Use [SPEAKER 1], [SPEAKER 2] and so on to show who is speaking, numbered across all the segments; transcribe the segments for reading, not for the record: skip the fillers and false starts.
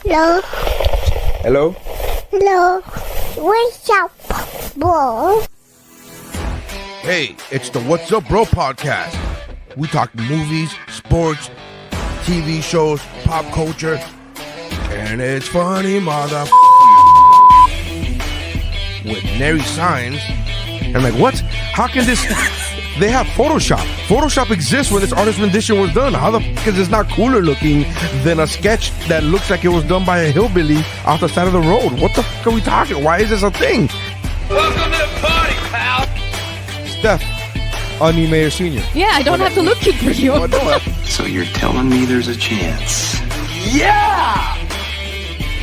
[SPEAKER 1] Hello.
[SPEAKER 2] Hello?
[SPEAKER 1] Hello. What's up, bro?
[SPEAKER 2] Hey, it's the What's Up Bro podcast. We talk movies, sports, TV shows, pop culture, and it's funny, mother. With Nery Saenz. I'm like, what? How can this... They have Photoshop. Photoshop exists when this artist rendition was done. How the fuck is this not cooler looking than a sketch that looks like it was done by a hillbilly off the side of the road? What the fuck are we talking? Why is this a thing?
[SPEAKER 3] Welcome to the party, pal!
[SPEAKER 2] Steph, anie Meyer-Senior.
[SPEAKER 4] Yeah, I don't have to look for you.
[SPEAKER 2] Oh, no.
[SPEAKER 5] So you're telling me there's a chance?
[SPEAKER 3] Yeah!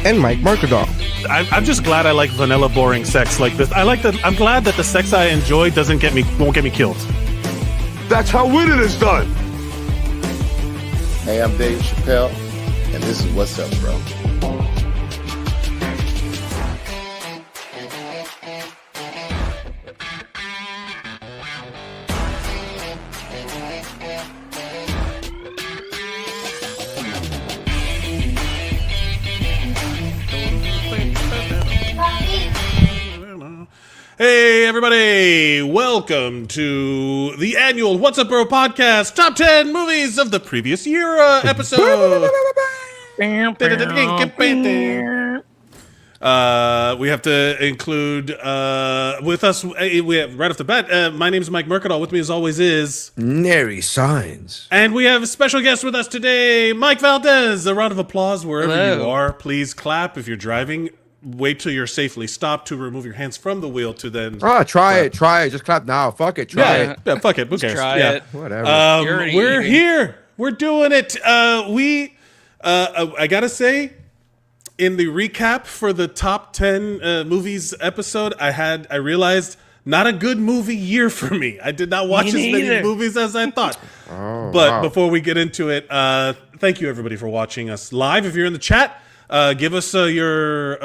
[SPEAKER 2] And Mike Mercadal.
[SPEAKER 6] I'm just glad I like vanilla, boring sex like this. I'm glad that the sex I enjoy won't get me killed.
[SPEAKER 3] That's how winning is done!
[SPEAKER 7] Hey, I'm Dave Chappelle, and this is What's Up, Bro.
[SPEAKER 6] Hey, everybody! Welcome to the annual What's Up Bro podcast, top 10 movies of the previous year episode. We have to include with us, we have, right off the bat, my name is Mike Mercadal. With me as always is...
[SPEAKER 2] Nery Saenz.
[SPEAKER 6] And we have a special guest with us today, Mike Valdez. A round of applause wherever you are. Please clap if you're driving. Wait till you're safely stopped to remove your hands from the wheel to then...
[SPEAKER 2] Try it. Just clap now. Fuck it. Try it.
[SPEAKER 6] Yeah, fuck it. Who cares?
[SPEAKER 5] Try it.
[SPEAKER 2] Whatever.
[SPEAKER 6] We're here. We're doing it. I gotta say, in the recap for the top 10 movies episode, I realized not a good movie year for me. I did not watch as many movies as I thought. Before we get into it, thank you everybody for watching us live. If you're in the chat, give us your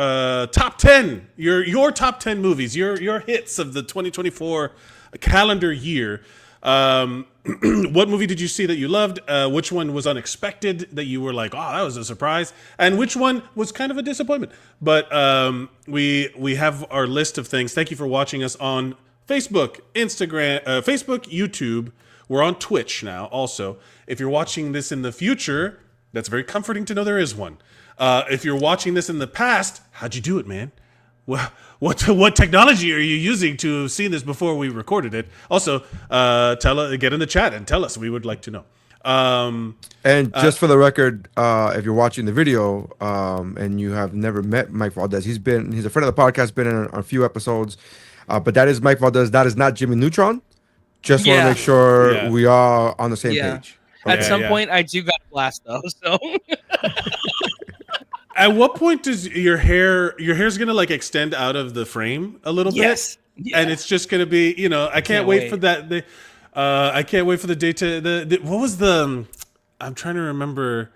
[SPEAKER 6] top 10, your top 10 movies, your hits of the 2024 calendar year. What movie did you see that you loved? Which one was unexpected that you were like, oh, that was a surprise? And which one was kind of a disappointment? But we have our list of things. Thank you for watching us on Facebook, Instagram, Facebook, YouTube. We're on Twitch now also. If you're watching this in the future, that's very comforting to know there is one. If you're watching this in the past, how'd you do it, man? What technology are you using to have seen this before we recorded it? Also, get in the chat and tell us. We would like to know.
[SPEAKER 2] And just for the record, if you're watching the video and you have never met Mike Valdez, he's a friend of the podcast, been in a few episodes. But that is Mike Valdez. That is not Jimmy Neutron. Just want to make sure we are on the same page.
[SPEAKER 5] Okay. At some point, I do got blast though. So.
[SPEAKER 6] At what point does your hair's gonna like extend out of the frame a little bit? Yeah. And it's just gonna be, I can't wait for that. I can't wait for the day to what was the I'm trying to remember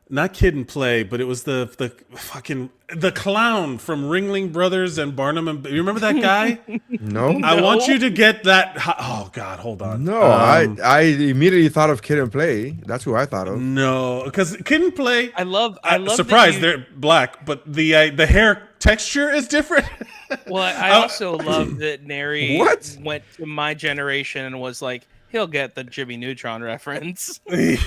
[SPEAKER 6] not Kid and Play, but it was the fucking the clown from Ringling Brothers and Barnum and. You remember that guy?
[SPEAKER 2] No.
[SPEAKER 6] I want you to get that. Oh God, hold on.
[SPEAKER 2] No, I immediately thought of Kid and Play. That's who I thought of.
[SPEAKER 6] No, because Kid and Play.
[SPEAKER 5] I love.
[SPEAKER 6] Surprise, they're black, but the hair texture is different.
[SPEAKER 5] Well, I also love that Nery
[SPEAKER 2] What?
[SPEAKER 5] went to my generation and was like, he'll get the Jimmy Neutron reference.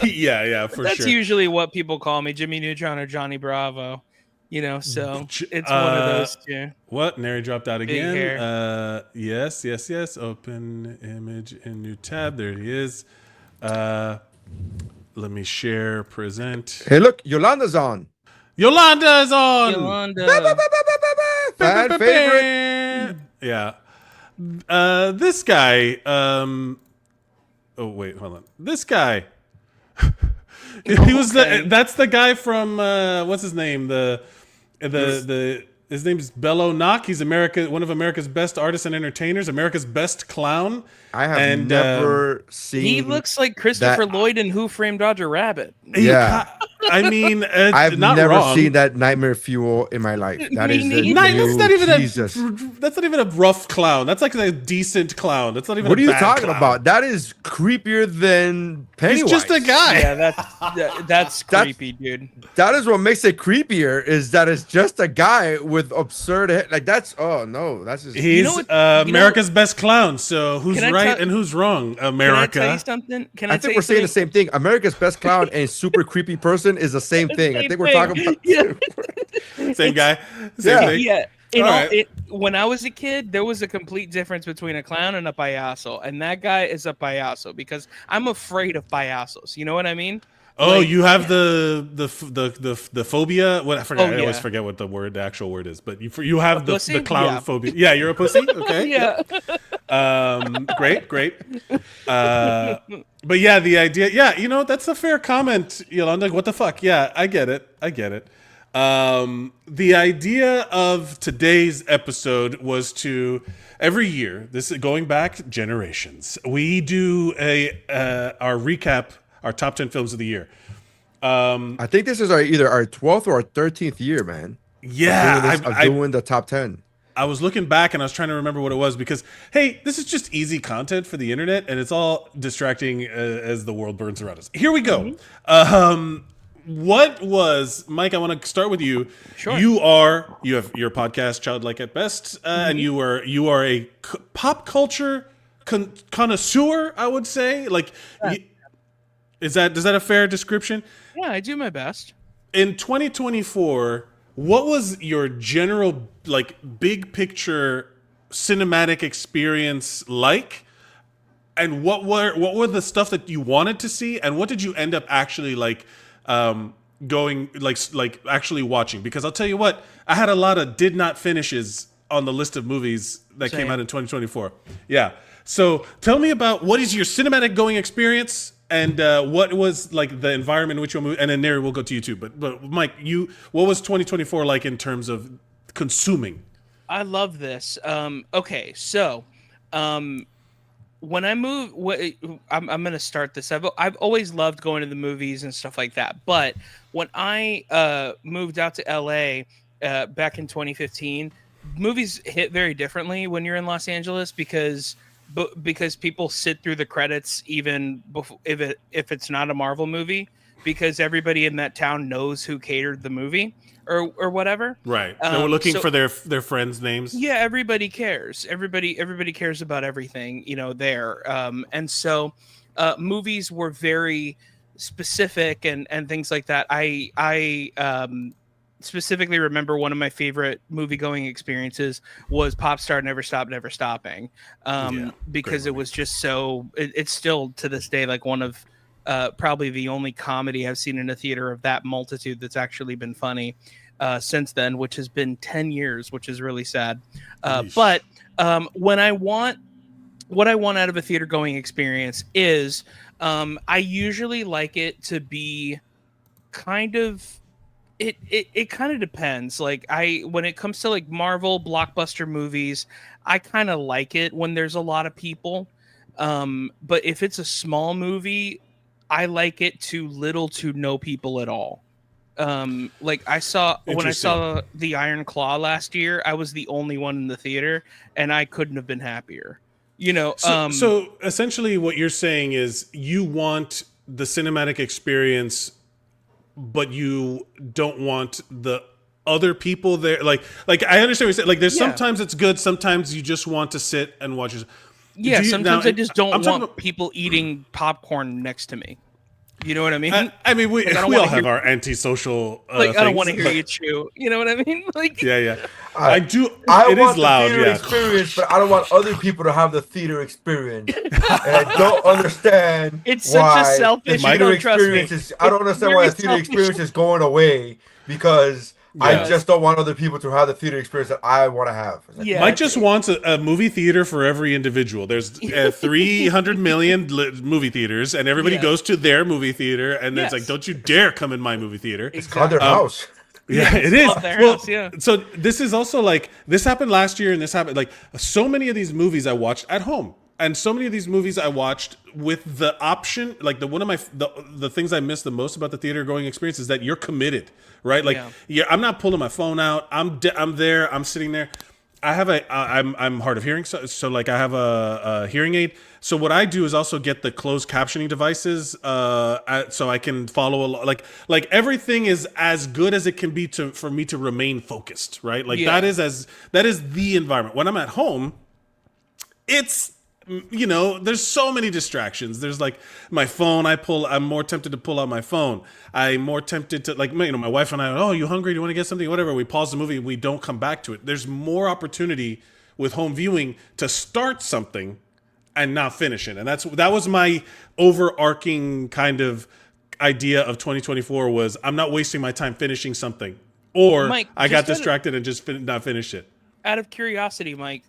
[SPEAKER 6] yeah, for
[SPEAKER 5] That's
[SPEAKER 6] sure.
[SPEAKER 5] usually what people call me, Jimmy Neutron or Johnny Bravo. You know, so it's one of those two.
[SPEAKER 6] What? Nery dropped out
[SPEAKER 5] Big
[SPEAKER 6] again.
[SPEAKER 5] hair.
[SPEAKER 6] Yes. Open image in new tab. There he is. Let me share, present.
[SPEAKER 2] Hey, look, Yolanda's on.
[SPEAKER 6] Yolanda is on.
[SPEAKER 5] Yolanda.
[SPEAKER 2] Fan favorite.
[SPEAKER 6] Yeah. This guy. Oh wait, hold on. This guy. He was that's the guy from what's his name? His name's Bello Knock. He's one of America's best artists and entertainers, America's best clown.
[SPEAKER 2] I have never seen.
[SPEAKER 5] He looks like Christopher Lloyd in Who Framed Roger Rabbit.
[SPEAKER 2] Yeah.
[SPEAKER 6] I mean,
[SPEAKER 2] I've
[SPEAKER 6] not
[SPEAKER 2] never
[SPEAKER 6] wrong.
[SPEAKER 2] seen that Nightmare Fuel in my life. That is the
[SPEAKER 6] That's not even
[SPEAKER 2] Jesus.
[SPEAKER 6] that's not even a rough clown. That's like a decent clown. That's not even.
[SPEAKER 2] What are
[SPEAKER 6] a
[SPEAKER 2] you
[SPEAKER 6] bad
[SPEAKER 2] talking
[SPEAKER 6] clown.
[SPEAKER 2] about? That is creepier than Pennywise.
[SPEAKER 6] He's just a guy.
[SPEAKER 5] Yeah, that's creepy, dude.
[SPEAKER 2] That is what makes it creepier. Is that it's just a guy with absurd hair. Like that's that's just.
[SPEAKER 6] He's
[SPEAKER 5] what-
[SPEAKER 6] America's best clown. So who's
[SPEAKER 5] Can I
[SPEAKER 6] right
[SPEAKER 5] tell-
[SPEAKER 6] and who's wrong? America.
[SPEAKER 5] Can I tell you something?
[SPEAKER 2] I think we're saying the same thing. America's best clown and super creepy person is the same thing. I think we're talking about
[SPEAKER 6] Same guy. Same thing.
[SPEAKER 5] Yeah.
[SPEAKER 6] Right.
[SPEAKER 5] When I was a kid, there was a complete difference between a clown and a payaso, and that guy is a payaso because I'm afraid of payasos. You know what I mean?
[SPEAKER 6] Oh,
[SPEAKER 5] Like-
[SPEAKER 6] you have the phobia. What I forgot.
[SPEAKER 5] Oh,
[SPEAKER 6] I always
[SPEAKER 5] yeah.
[SPEAKER 6] forget what the actual word is. But you have the
[SPEAKER 5] pussy?
[SPEAKER 6] clown
[SPEAKER 5] Yeah.
[SPEAKER 6] phobia. Yeah, you're a pussy. Okay.
[SPEAKER 5] Yeah.
[SPEAKER 6] Great. But yeah, the idea. Yeah, that's a fair comment, Yolanda. What the fuck? Yeah, I get it. The idea of today's episode was to every year. This is going back generations. We do our recap, our top 10 films of the year.
[SPEAKER 2] I think this is either our 12th or our 13th year, man.
[SPEAKER 6] Yeah,
[SPEAKER 2] of doing the top 10.
[SPEAKER 6] I was looking back and I was trying to remember what it was because, hey, this is just easy content for the internet and it's all distracting as the world burns around us. Here we go. What was, Mike, I want to start with you.
[SPEAKER 5] Sure.
[SPEAKER 6] You have your podcast, Childlike at Best, and you are a pop culture connoisseur, I would say. Like, is that a fair description?
[SPEAKER 5] Yeah, I do my best.
[SPEAKER 6] In 2024, what was your general, like, big picture cinematic experience like? And what were the stuff that you wanted to see, and what did you end up actually going like actually watching? Because I'll tell you what, I had a lot of did not finishes on the list of movies that came out in 2024. Yeah. So tell me about what is your cinematic going experience, and what was like the environment in which you moved, and then Nery, we'll go to you too. But Mike, what was 2024 like in terms of consuming?
[SPEAKER 5] I love this. Okay, so when I move, I'm going to start this. I've always loved going to the movies and stuff like that. But when I moved out to LA back in 2015, movies hit very differently when you're in Los Angeles because people sit through the credits even before, if it's not a Marvel movie, because everybody in that town knows who catered the movie or whatever.
[SPEAKER 6] Right. They were looking for their friends' names.
[SPEAKER 5] Yeah, everybody cares. Everybody cares about everything, there. And so movies were very specific and things like that. I specifically remember one of my favorite movie going experiences was Popstar Never Stop Never Stopping, because it was just so it's still to this day like one of probably the only comedy I've seen in a theater of that multitude that's actually been funny since then, which has been 10 years, which is really sad. But what I want out of a theater going experience is I usually like it to be kind of it kind of depends. Like when it comes to like Marvel blockbuster movies, I kind of like it when there's a lot of people. But if it's a small movie, I like it to little to no people at all. Like I saw when I
[SPEAKER 6] Interesting.
[SPEAKER 5] saw the Iron Claw last year, I was the only one in the theater, and I couldn't have been happier. You know,
[SPEAKER 6] So essentially, what you're saying is you want the cinematic experience, but you don't want the other people there. Like I understand what you're saying. Like, there's
[SPEAKER 5] Yeah.
[SPEAKER 6] sometimes it's good, sometimes you just want to sit and watch it.
[SPEAKER 5] yeah. Sometimes I just don't
[SPEAKER 6] I'm talking
[SPEAKER 5] want people eating popcorn next to me. You know what I mean?
[SPEAKER 6] I mean, we
[SPEAKER 5] Like, I don't
[SPEAKER 6] we all
[SPEAKER 5] wanna
[SPEAKER 6] have
[SPEAKER 5] hear-
[SPEAKER 6] our antisocial.
[SPEAKER 5] Like I don't want to
[SPEAKER 6] things,
[SPEAKER 5] hear
[SPEAKER 6] but-
[SPEAKER 5] you chew. You know what I mean? Like
[SPEAKER 6] Yeah. I do.
[SPEAKER 8] I
[SPEAKER 6] It
[SPEAKER 8] want
[SPEAKER 6] is
[SPEAKER 8] the
[SPEAKER 6] loud.
[SPEAKER 8] theater
[SPEAKER 6] Yeah.
[SPEAKER 8] experience, but I don't want other people to have the theater experience. And I don't understand
[SPEAKER 5] It's such a
[SPEAKER 8] why
[SPEAKER 5] selfish-
[SPEAKER 8] the
[SPEAKER 6] you
[SPEAKER 8] theater
[SPEAKER 5] don't trust me.
[SPEAKER 8] experience is. I don't understand
[SPEAKER 5] Very
[SPEAKER 8] why the theater
[SPEAKER 5] selfish.
[SPEAKER 8] experience is going away because I
[SPEAKER 6] Yes.
[SPEAKER 8] just don't want other people to have the theater experience that I want to have. It's like,
[SPEAKER 5] yeah.
[SPEAKER 6] Mike just wants a movie theater for every individual. There's 300 million movie theaters, and everybody
[SPEAKER 5] Yeah.
[SPEAKER 6] goes to their movie theater, and it's like,
[SPEAKER 5] Yes.
[SPEAKER 6] don't you dare come in my movie theater.
[SPEAKER 8] it's called their house.
[SPEAKER 6] Yeah, it is.
[SPEAKER 5] their
[SPEAKER 6] Well,
[SPEAKER 5] house, yeah.
[SPEAKER 6] So this is also like, this happened last year, and this happened like so many of these movies I watched at home, and so many of these movies I watched with the option, like one of my the things I miss the most about the theater going experience is that you're committed, right? Like, I'm not pulling my phone out. I'm there. I'm sitting there. I have I'm hard of hearing, so like I have a hearing aid. So what I do is also get the closed captioning devices, so I can follow along. Like everything is as good as it can be for me to remain focused, right? Like
[SPEAKER 5] Yeah.
[SPEAKER 6] that is the environment. When I'm at home, it's, you know, there's so many distractions. There's like my phone. I'm more tempted to pull out my phone. I'm more tempted to, like, you know, my wife and I, oh, you hungry? Do you want to get something? Whatever. We pause the movie. We don't come back to it. There's more opportunity with home viewing to start something and not finish it. And that was my overarching kind of idea of 2024 was I'm not wasting my time finishing something, or
[SPEAKER 5] Mike,
[SPEAKER 6] I got
[SPEAKER 5] just
[SPEAKER 6] distracted and just not finished it.
[SPEAKER 5] out of curiosity, Mike,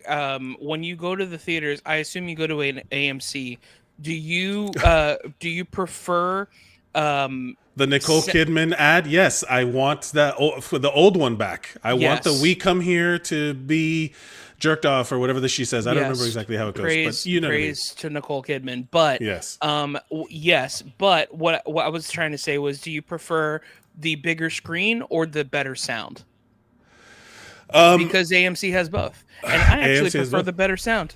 [SPEAKER 5] when you go to the theaters, I assume you go to an AMC. Do you prefer
[SPEAKER 6] The Nicole Kidman ad, yes, I want that for the old one back. I want the
[SPEAKER 5] Yes.
[SPEAKER 6] "We come here to be jerked off" or whatever she says. I don't remember exactly how it goes,
[SPEAKER 5] praise,
[SPEAKER 6] but you know what I mean.
[SPEAKER 5] praise to Nicole Kidman. But
[SPEAKER 6] Yes.
[SPEAKER 5] yes. But what I was trying to say was, do you prefer the bigger screen or the better sound? Because AMC has both, and I actually
[SPEAKER 6] AMC has
[SPEAKER 5] prefer
[SPEAKER 6] both.
[SPEAKER 5] the better sound.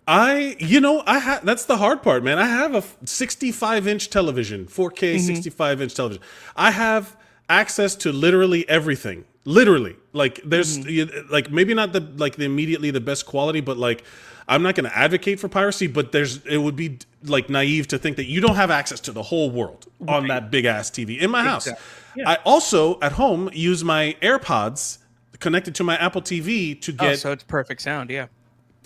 [SPEAKER 6] That's the hard part, man. I have a 65-inch television, 4K 65-inch television. I have access to literally everything. Literally, like there's like maybe not the immediately the best quality, but like I'm not going to advocate for piracy, but it would be like naive to think that you don't have access to the whole world on that big ass TV in my house.
[SPEAKER 5] Yeah.
[SPEAKER 6] I also at home use my AirPods connected to my Apple TV to get.
[SPEAKER 5] So it's perfect sound. Yeah.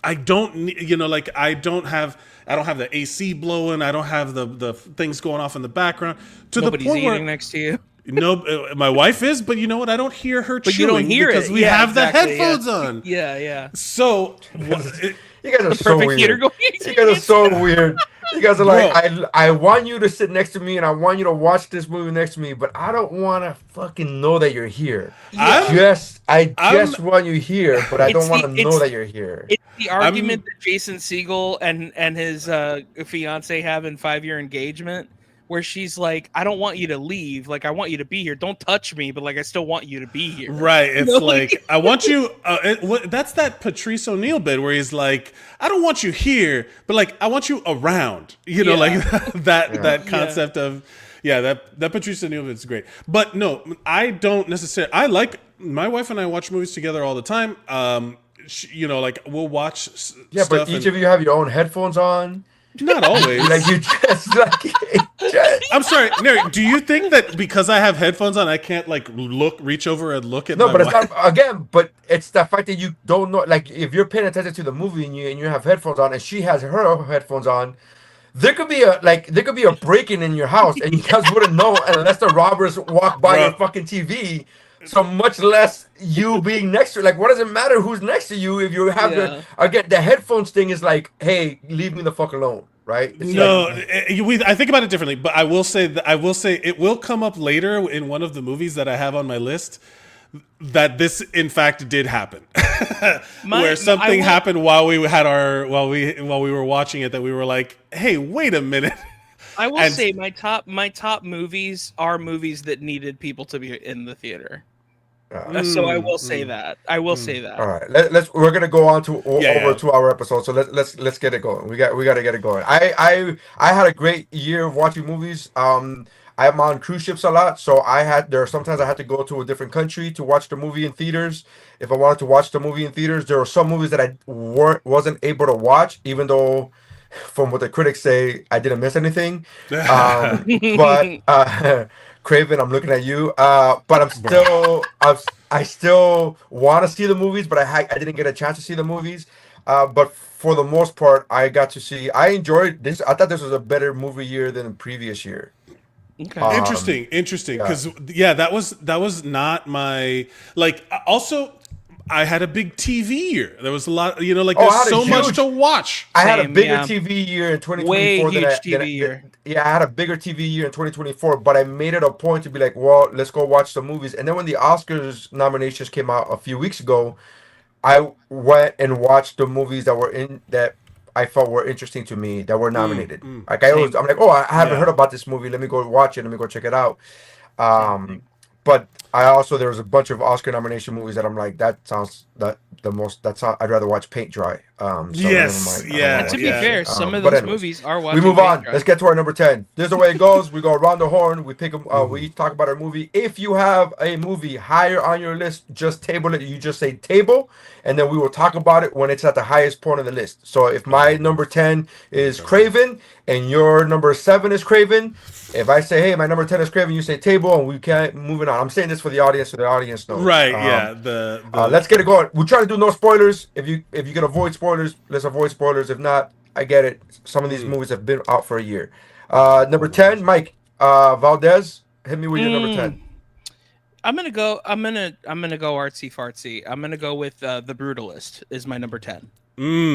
[SPEAKER 6] I don't, like I don't have the AC blowing. I don't have the things going off in the background to
[SPEAKER 5] Nobody's
[SPEAKER 6] the point
[SPEAKER 5] eating
[SPEAKER 6] where
[SPEAKER 5] next to you.
[SPEAKER 6] no, my wife is, but you know what? I don't hear her
[SPEAKER 5] But you
[SPEAKER 6] chewing
[SPEAKER 5] don't hear
[SPEAKER 6] because
[SPEAKER 5] it.
[SPEAKER 6] we
[SPEAKER 5] Yeah,
[SPEAKER 6] have
[SPEAKER 5] exactly,
[SPEAKER 6] the headphones on.
[SPEAKER 5] Yeah.
[SPEAKER 6] So
[SPEAKER 8] You guys are so
[SPEAKER 5] Perfect theater
[SPEAKER 8] weird.
[SPEAKER 5] going.
[SPEAKER 8] You guys are so weird. You guys are like,
[SPEAKER 6] Bro.
[SPEAKER 8] I want you to sit next to me and I want you to watch this movie next to me, but I don't want to fucking know that you're here. I just want you here, but I don't want to know that you're here.
[SPEAKER 5] It's the argument that Jason Segel and his fiance have in 5-year engagement, where she's like, I don't want you to leave. Like, I want you to be here. Don't touch me, but like, I still want you to be here.
[SPEAKER 6] Right. It's like, I want you. That's that Patrice O'Neill bit where he's like, I don't want you here, but like, I want you around. You know, like that concept of, that Patrice O'Neill bit's great. But no, I don't necessarily. I like my wife and I watch movies together all the time. Like we'll watch stuff.
[SPEAKER 8] But each of you have your own headphones on.
[SPEAKER 6] Not always.
[SPEAKER 8] Like you just
[SPEAKER 6] I'm sorry, Nery, do you think that because I have headphones on, I can't like reach over and look at
[SPEAKER 8] No,
[SPEAKER 6] my
[SPEAKER 8] but it's
[SPEAKER 6] wife?
[SPEAKER 8] not again. But it's the fact that you don't know. Like if you're paying attention to the movie and you have headphones on, and she has her headphones on, there could be a break-in in your house, and you guys wouldn't know unless the robbers walk by your fucking TV. So much less you being next to her. Like, what does it matter who's next to you if you have the headphones thing is like, hey, leave me the fuck alone, right? It's
[SPEAKER 6] I think about it differently, but I will say it will come up later in one of the movies that I have on my list that this in fact did happen, where something happened while we were watching it that we were like, hey, wait a minute.
[SPEAKER 5] I will
[SPEAKER 6] And-
[SPEAKER 5] say my top movies are movies that needed people to be in the theater. So I will say that. I will say that.
[SPEAKER 8] All right, let's. We're gonna go on to over
[SPEAKER 6] Yeah.
[SPEAKER 8] 2 hour episode. So let's get it going. We got to get it going. I had a great year of watching movies. I'm on cruise ships a lot, so sometimes I had to go to a different country to watch the movie in theaters. If I wanted to watch the movie in theaters, there were some movies that I wasn't able to watch, even though, from what the critics say, I didn't miss anything. But Craven, I'm looking at you. But I still want to see the movies, but I didn't get a chance to see the movies. But for the most part, I got to see. I enjoyed this. I thought this was a better movie year than the previous year.
[SPEAKER 5] Okay.
[SPEAKER 6] Interesting. Because that was not my like. Also, I had a big TV year. There was a lot. There's so much to watch.
[SPEAKER 8] I had a
[SPEAKER 5] Same,
[SPEAKER 8] bigger
[SPEAKER 5] yeah.
[SPEAKER 8] TV year in 2024
[SPEAKER 5] Way
[SPEAKER 8] than
[SPEAKER 5] huge
[SPEAKER 8] I,
[SPEAKER 5] TV
[SPEAKER 8] than I-
[SPEAKER 5] year.
[SPEAKER 8] Yeah, I had a bigger TV year in 2024, but I made it a point to be like, well, let's go watch some movies. And then when the Oscars nominations came out a few weeks ago, I went and watched the movies that I felt were interesting to me that were nominated. Like I'm like, oh, I haven't heard about this movie. Let me go watch it. Let me go check it out. But there was a bunch of Oscar nomination movies that I'm like, I'd rather watch paint dry. So
[SPEAKER 6] Yes,
[SPEAKER 8] never mind.
[SPEAKER 6] yeah.
[SPEAKER 5] To be fair, some of
[SPEAKER 8] but
[SPEAKER 5] those
[SPEAKER 8] anyways,
[SPEAKER 5] movies are
[SPEAKER 8] we
[SPEAKER 5] watching.
[SPEAKER 8] move on.
[SPEAKER 5] Paint
[SPEAKER 8] Let's get to our number 10. This is the way it goes. We go around the horn. We pick them. We talk about our movie. If you have a movie higher on your list, just table it. You just say table, and then we will talk about it when it's at the highest point of the list. So if my number 10 is Craven and your number 7 is Craven, if I say, hey, my number 10 is Craven, you say table, and we can't moving on. I'm saying this for the audience, so the audience knows.
[SPEAKER 6] Right. Yeah.
[SPEAKER 8] Let's get it going. We try to do no spoilers. If you can avoid spoilers, let's avoid spoilers. If not, I get it. Some of these movies have been out for a year. Number 10, Mike Valdez, hit me with your number 10.
[SPEAKER 5] I'm gonna go artsy fartsy. I'm gonna go with The Brutalist is my number 10.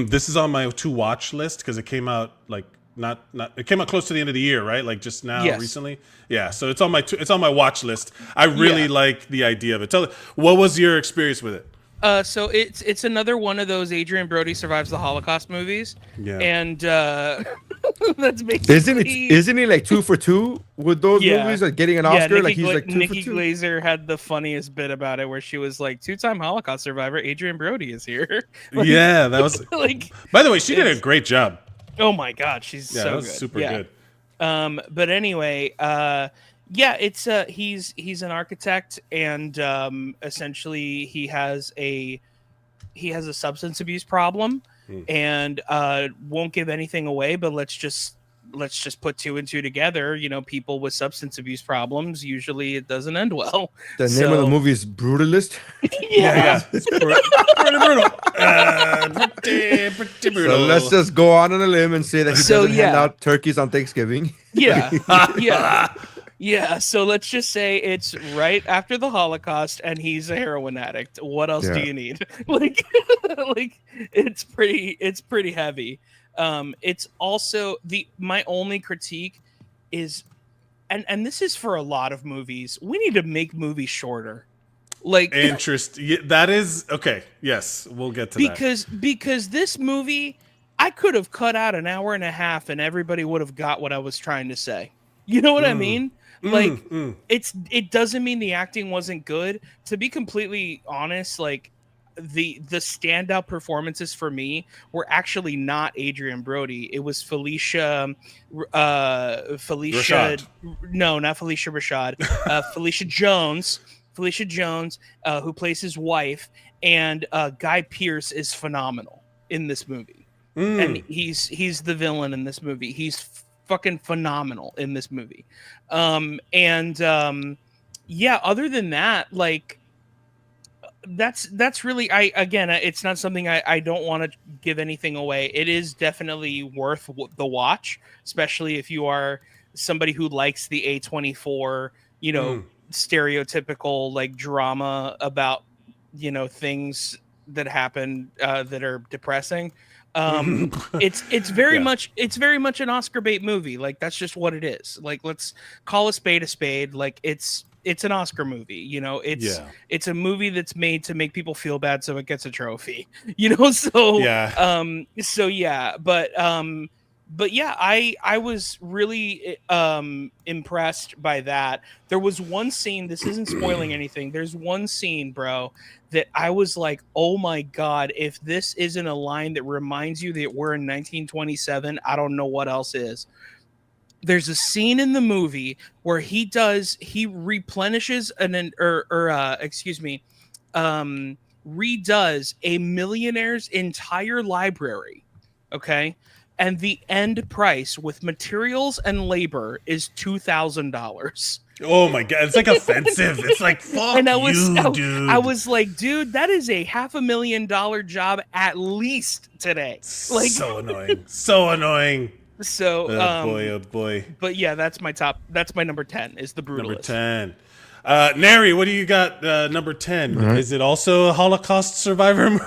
[SPEAKER 6] This is on my to watch list because it came out like not it came out close to the end of the year, right? Like just now recently. Yeah, so it's on my watch list. I really like the idea of it. What was your experience with it?
[SPEAKER 5] So it's another one of those Adrian Brody survives the Holocaust movies.
[SPEAKER 6] Yeah.
[SPEAKER 5] And that's basically
[SPEAKER 2] Isn't he like 2 for 2 with those movies? Like getting an Oscar? Like he's like 2
[SPEAKER 5] Nikki
[SPEAKER 2] for 2.
[SPEAKER 5] Glaser had the funniest bit about it where she was like, 2-time Holocaust survivor Adrian Brody is here. Like,
[SPEAKER 6] Yeah, that was
[SPEAKER 5] like.
[SPEAKER 6] By the way, she did a great job.
[SPEAKER 5] Oh my God, she's so
[SPEAKER 6] that was
[SPEAKER 5] good.
[SPEAKER 6] super good.
[SPEAKER 5] But anyway, it's he's an architect, and essentially he has a substance abuse problem, and won't give anything away. But let's just put 2 and 2 together. People with substance abuse problems, usually it doesn't end well.
[SPEAKER 2] The name of the movie is Brutalist.
[SPEAKER 5] Yeah.
[SPEAKER 6] It's pretty brutal. Pretty brutal.
[SPEAKER 2] So let's just go on a limb and say that he doesn't hand
[SPEAKER 5] yeah.
[SPEAKER 2] out turkeys on Thanksgiving.
[SPEAKER 5] Yeah. So let's just say it's right after the Holocaust, and he's a heroin addict. What else do you need? Like it's pretty heavy. It's also my only critique is, and this is for a lot of movies, we need to make movies shorter. Like
[SPEAKER 6] that is okay. Yes, we'll get to that.
[SPEAKER 5] Because this movie, I could have cut out an hour and a half and everybody would have got what I was trying to say. You know what I mean? Like it doesn't mean the acting wasn't good. To be completely honest, like the standout performances for me were actually not Adrian Brody. It was Felicia
[SPEAKER 6] Rashad.
[SPEAKER 5] No, not Felicia Rashad. Felicia Jones, who plays his wife, and Guy Pearce is phenomenal in this movie. And he's the villain in this movie. He's fucking phenomenal in this movie. Other than that, like that's really it's not something I don't want to give anything away. It is definitely worth the watch, especially if you are somebody who likes the A24, stereotypical like drama about things that happen that are depressing. It's very much an Oscar bait movie. Like that's just what it is. Like let's call a spade. Like it's an Oscar movie. It's a movie that's made to make people feel bad so it gets a trophy. but yeah, I was really impressed by that. There was one scene, this isn't spoiling anything, there's one scene, bro, that I was like, oh my god, if this isn't a line that reminds you that we're in 1927, I don't know what else is. There's a scene in the movie where he replenishes redoes a millionaire's entire library, okay? And the end price with materials and labor is $2,000.
[SPEAKER 6] Oh my god, it's like offensive. It's like, fuck
[SPEAKER 5] and
[SPEAKER 6] dude.
[SPEAKER 5] I was like, dude, that is a $500,000 job at least today. Like,
[SPEAKER 6] so annoying. So annoying.
[SPEAKER 5] So,
[SPEAKER 6] oh boy.
[SPEAKER 5] But yeah, that's my number 10 is The Brutalist.
[SPEAKER 6] Number 10. Nary, what do you got? Number 10.
[SPEAKER 2] Right.
[SPEAKER 6] Is it also a Holocaust survivor?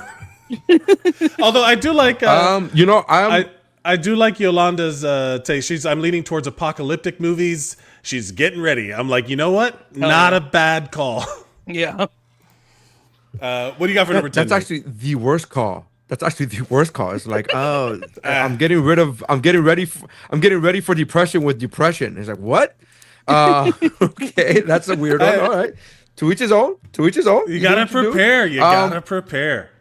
[SPEAKER 6] Although I do like, I do like Yolanda's taste. I'm leaning towards apocalyptic movies. She's getting ready. I'm like, you know what? Not a bad call.
[SPEAKER 5] Yeah.
[SPEAKER 8] What
[SPEAKER 6] do you got for number 10?
[SPEAKER 8] That's actually the worst call. It's like, oh, I'm getting ready for depression with depression. It's like, what? Okay, that's a weird one. All right. To each his own.
[SPEAKER 6] You gotta prepare. You gotta prepare.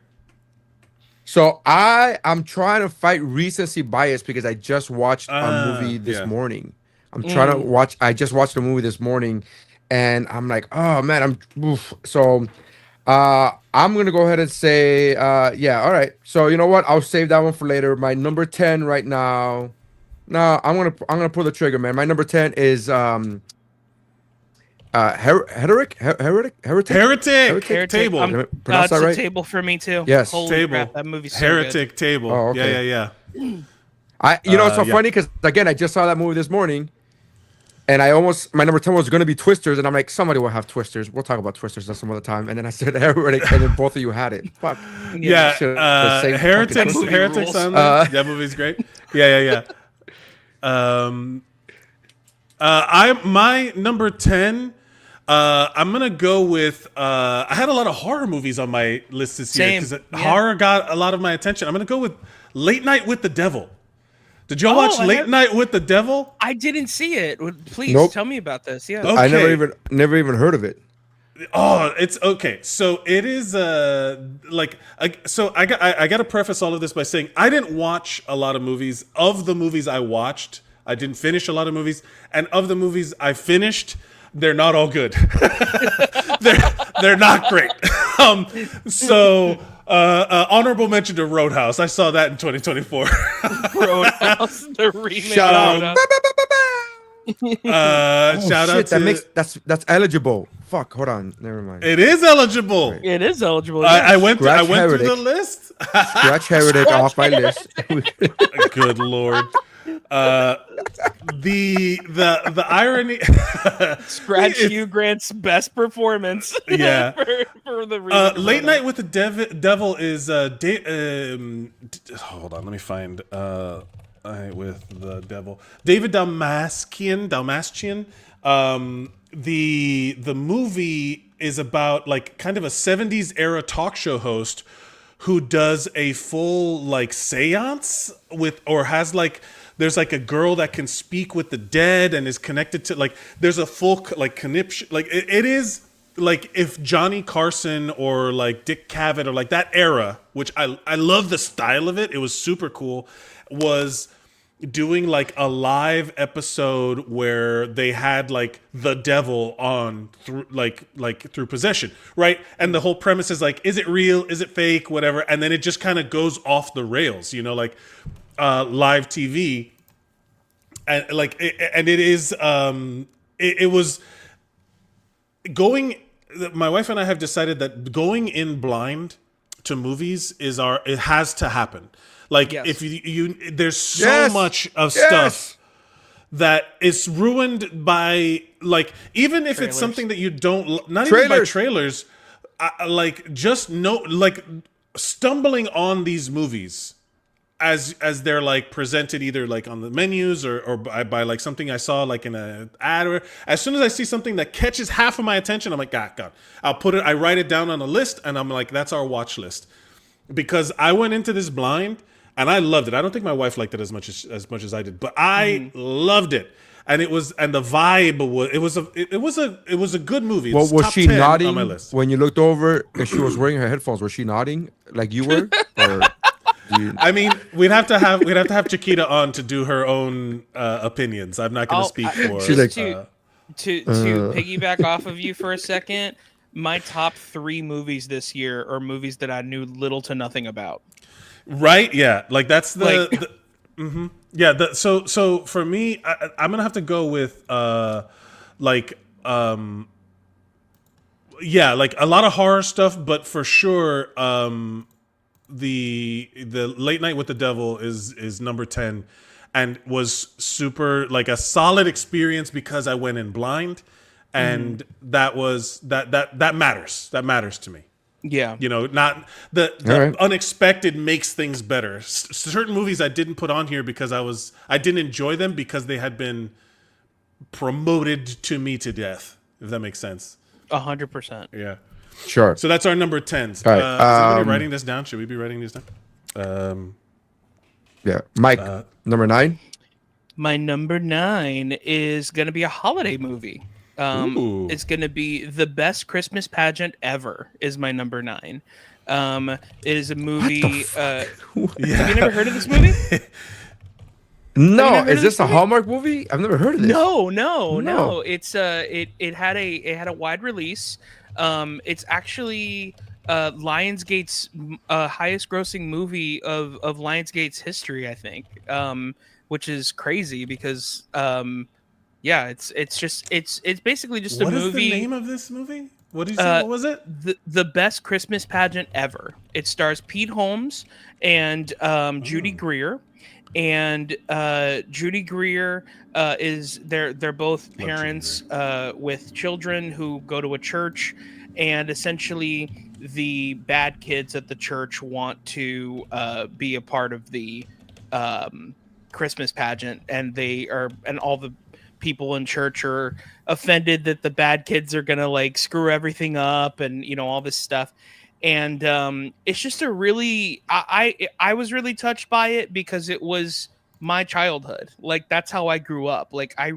[SPEAKER 8] So I'm trying to fight recency bias because I just watched a movie this morning. I just watched a movie this morning, and I'm like, oh man, So I'm gonna go ahead and say, yeah, all right. So you know what? I'll save that one for later. My number 10 right now. No, I'm gonna pull the trigger, man. My number 10 is heretic
[SPEAKER 6] table.
[SPEAKER 8] Pronounce that right?
[SPEAKER 5] It's a table for me too.
[SPEAKER 8] Yes,
[SPEAKER 5] holy
[SPEAKER 6] table.
[SPEAKER 5] Crap, that movie's so
[SPEAKER 6] Heretic
[SPEAKER 5] good.
[SPEAKER 6] table.
[SPEAKER 8] Oh, okay.
[SPEAKER 6] Yeah.
[SPEAKER 8] It's so funny because again, I just saw that movie this morning, and my number 10 was gonna be Twisters, and I'm like, somebody will have Twisters. We'll talk about Twisters some other time. And then I said heretic, and then both of you had it. Fuck.
[SPEAKER 6] Yeah. Heretic. That movie's great. Yeah. My number 10. I'm gonna go with. I had a lot of horror movies on my list this year because horror got a lot of my attention. I'm gonna go with Late Night with the Devil. Did y'all watch Late Night with the Devil?
[SPEAKER 5] I didn't see it. Please tell me about this. Yeah,
[SPEAKER 6] okay.
[SPEAKER 8] I never even heard of it.
[SPEAKER 6] Oh, it's okay. So it is so I got to preface all of this by saying I didn't watch a lot of movies. Of the movies I watched, I didn't finish a lot of movies, and of the movies I finished, they're not all good. they're not great. So honorable mention to Roadhouse. I saw that in 2024.
[SPEAKER 5] Roadhouse, the remake.
[SPEAKER 8] Shout out.
[SPEAKER 6] Shout out to
[SPEAKER 8] that's eligible. Fuck, hold on. Never mind.
[SPEAKER 6] It is eligible.
[SPEAKER 8] Right.
[SPEAKER 5] It is eligible.
[SPEAKER 6] I went through
[SPEAKER 8] Heretic.
[SPEAKER 6] the list.
[SPEAKER 8] Scratch Heretic off my list.
[SPEAKER 6] Good Lord. The irony.
[SPEAKER 5] Scratch Hugh Grant's best performance.
[SPEAKER 6] Yeah.
[SPEAKER 5] for the remake.
[SPEAKER 6] Late Night with the Devil is hold on, let me find with the devil. David Dalmastian. The movie is about like kind of a 70s era talk show host who does a full like seance there's like a girl that can speak with the dead and is connected to like there's a full like conniption, like it is like if Johnny Carson or like Dick Cavett or like that era, which I love the style of it, it was super cool, was doing like a live episode where they had like the devil on through through possession, right? And the whole premise is like, is it real, is it fake, whatever, and then it just kind of goes off the rails, like live TV. And like it is it was going, my wife and I have decided that going in blind to movies it has to happen. Like if you there's so much of stuff that is ruined by like, even if it's something that you don't, not even by trailers, like just like stumbling on these movies as they're like presented either like on the menus or by like something I saw like in a ad, or as soon as I see something that catches half of my attention, I'm like, God, I write it down on a list and I'm like, that's our watch list. Because I went into this blind and I loved it. I don't think my wife liked it as much as I did, but I loved it. And the vibe was it was a good movie.
[SPEAKER 8] Well,
[SPEAKER 6] It's
[SPEAKER 8] was
[SPEAKER 6] top
[SPEAKER 8] she
[SPEAKER 6] 10
[SPEAKER 8] nodding
[SPEAKER 6] on my list?
[SPEAKER 8] when you looked over and she was wearing her headphones? Was she nodding like you were? Or
[SPEAKER 6] I mean, we'd have to have Chiquita on to do her own opinions. I'm not going to speak for.
[SPEAKER 8] She's like,
[SPEAKER 5] to piggyback off of you for a second. My top 3 movies this year are movies that I knew little to nothing about.
[SPEAKER 6] Right? Yeah. Like that's yeah. So for me, I'm gonna have to go with like a lot of horror stuff, but for sure the Late Night with the Devil is number 10, and was super like a solid experience because I went in blind. And that matters. That matters to me.
[SPEAKER 5] Yeah.
[SPEAKER 6] You know, not the unexpected makes things better. Certain movies I didn't put on here because I didn't enjoy them because they had been promoted to me to death, if that makes sense.
[SPEAKER 5] 100%.
[SPEAKER 6] Yeah.
[SPEAKER 8] sure.
[SPEAKER 6] So that's our number 10s.
[SPEAKER 8] All right,
[SPEAKER 6] Is anybody writing this down? Should we be writing these down?
[SPEAKER 8] Yeah, Mike, number 9.
[SPEAKER 5] My number 9 is going to be a holiday movie. It's going to be The Best Christmas Pageant Ever is my number 9. It is a movie. Have you never heard of this movie?
[SPEAKER 8] No, is this a Hallmark movie? I've never heard of this.
[SPEAKER 5] No. It's it had a wide release. It's actually Lionsgate's highest grossing movie of Lionsgate's history, I think. Which is crazy because it's basically just a movie.
[SPEAKER 6] What is the name of this movie? What did you say? What was it?
[SPEAKER 5] The Best Christmas Pageant Ever. It stars Pete Holmes and Judy Greer. And Judy Greer is they're both parents with children who go to a church, and essentially the bad kids at the church want to be a part of the Christmas pageant, and all the people in church are offended that the bad kids are gonna like screw everything up, and all this stuff. And it's just a really I was really touched by it because it was my childhood. Like, that's how I grew up. Like, I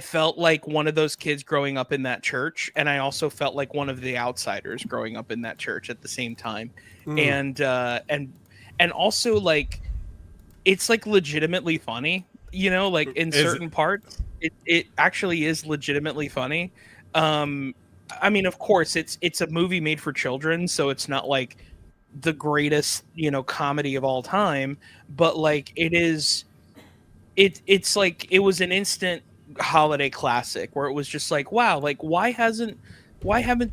[SPEAKER 5] felt like one of those kids growing up in that church, and I also felt like one of the outsiders growing up in that church at the same time. And also, like, it's like legitimately funny, like in certain parts it actually is legitimately funny. I mean, of course, it's a movie made for children, so it's not like the greatest, comedy of all time, but like it's like it was an instant holiday classic where it was just like, wow, like why haven't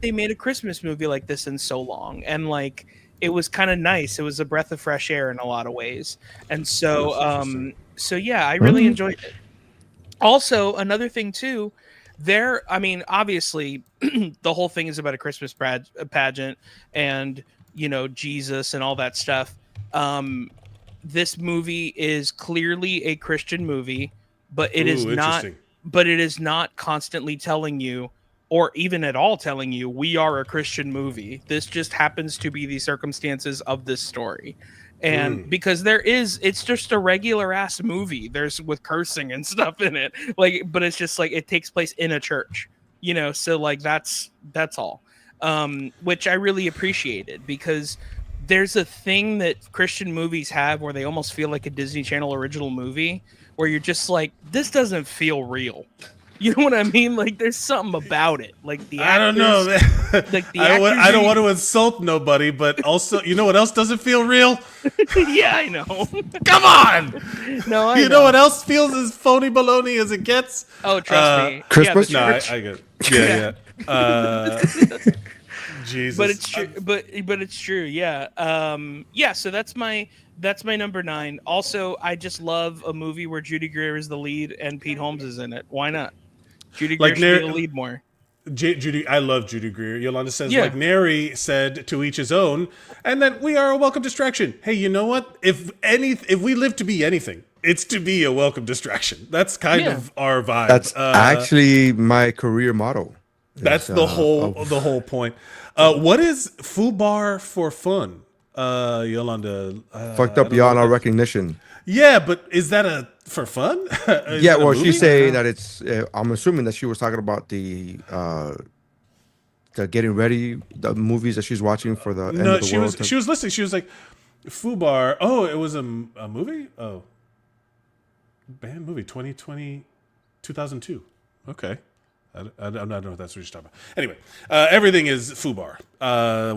[SPEAKER 5] they made a Christmas movie like this in so long? And like it was kind of nice. It was a breath of fresh air in a lot of ways. And so yeah, I really enjoyed it. Also, another thing too, I mean, obviously, the whole thing is about a Christmas pageant and, Jesus and all that stuff. This movie is clearly a Christian movie, but it is not. But it is not constantly telling you, or even at all telling you, we are a Christian movie. This just happens to be the circumstances of this story. And because it's just a regular ass movie. There's with cursing and stuff in it. Like, but it's just like, it takes place in a church, so like, that's all. Which I really appreciated, because there's a thing that Christian movies have where they almost feel like a Disney Channel original movie, where you're just like, this doesn't feel real. You know what I mean? Like, there's something about it. Like the actors,
[SPEAKER 6] I don't know.
[SPEAKER 5] Like the
[SPEAKER 6] I don't want to insult nobody, but also, you know what else doesn't feel real?
[SPEAKER 5] Yeah, I know.
[SPEAKER 6] Come on.
[SPEAKER 5] No, I
[SPEAKER 6] you know what else feels as phony baloney as it gets?
[SPEAKER 5] Oh, trust me.
[SPEAKER 8] Christmas?
[SPEAKER 5] Yeah,
[SPEAKER 6] I get it. Yeah. Jesus.
[SPEAKER 5] But it's true. But it's true. Yeah. Yeah. So that's my number 9. Also, I just love a movie where Judy Greer is the lead and Pete Holmes is in it. Why not? Judy Greer should be the lead more.
[SPEAKER 6] Judy, I love Judy Greer. Yolanda says, like Nery said, to each his own, and that we are a welcome distraction. Hey, you know what? If we live to be anything, it's to be a welcome distraction. That's kind of our vibe.
[SPEAKER 8] That's actually my career motto.
[SPEAKER 6] That's the whole point. What is FUBAR for fun? Yolanda.
[SPEAKER 2] Fucked up beyond our recognition.
[SPEAKER 6] Yeah, but is that for fun?
[SPEAKER 2] Yeah, well, she's saying that it's. I'm assuming that she was talking about the getting ready, the movies that she's watching for the end of the world.
[SPEAKER 6] She was listening. She was like, "Fubar." Oh, it was a movie. Oh, band movie 2020, 2002. Okay. I don't know if that's what you're talking about. Anyway, everything is Fubar.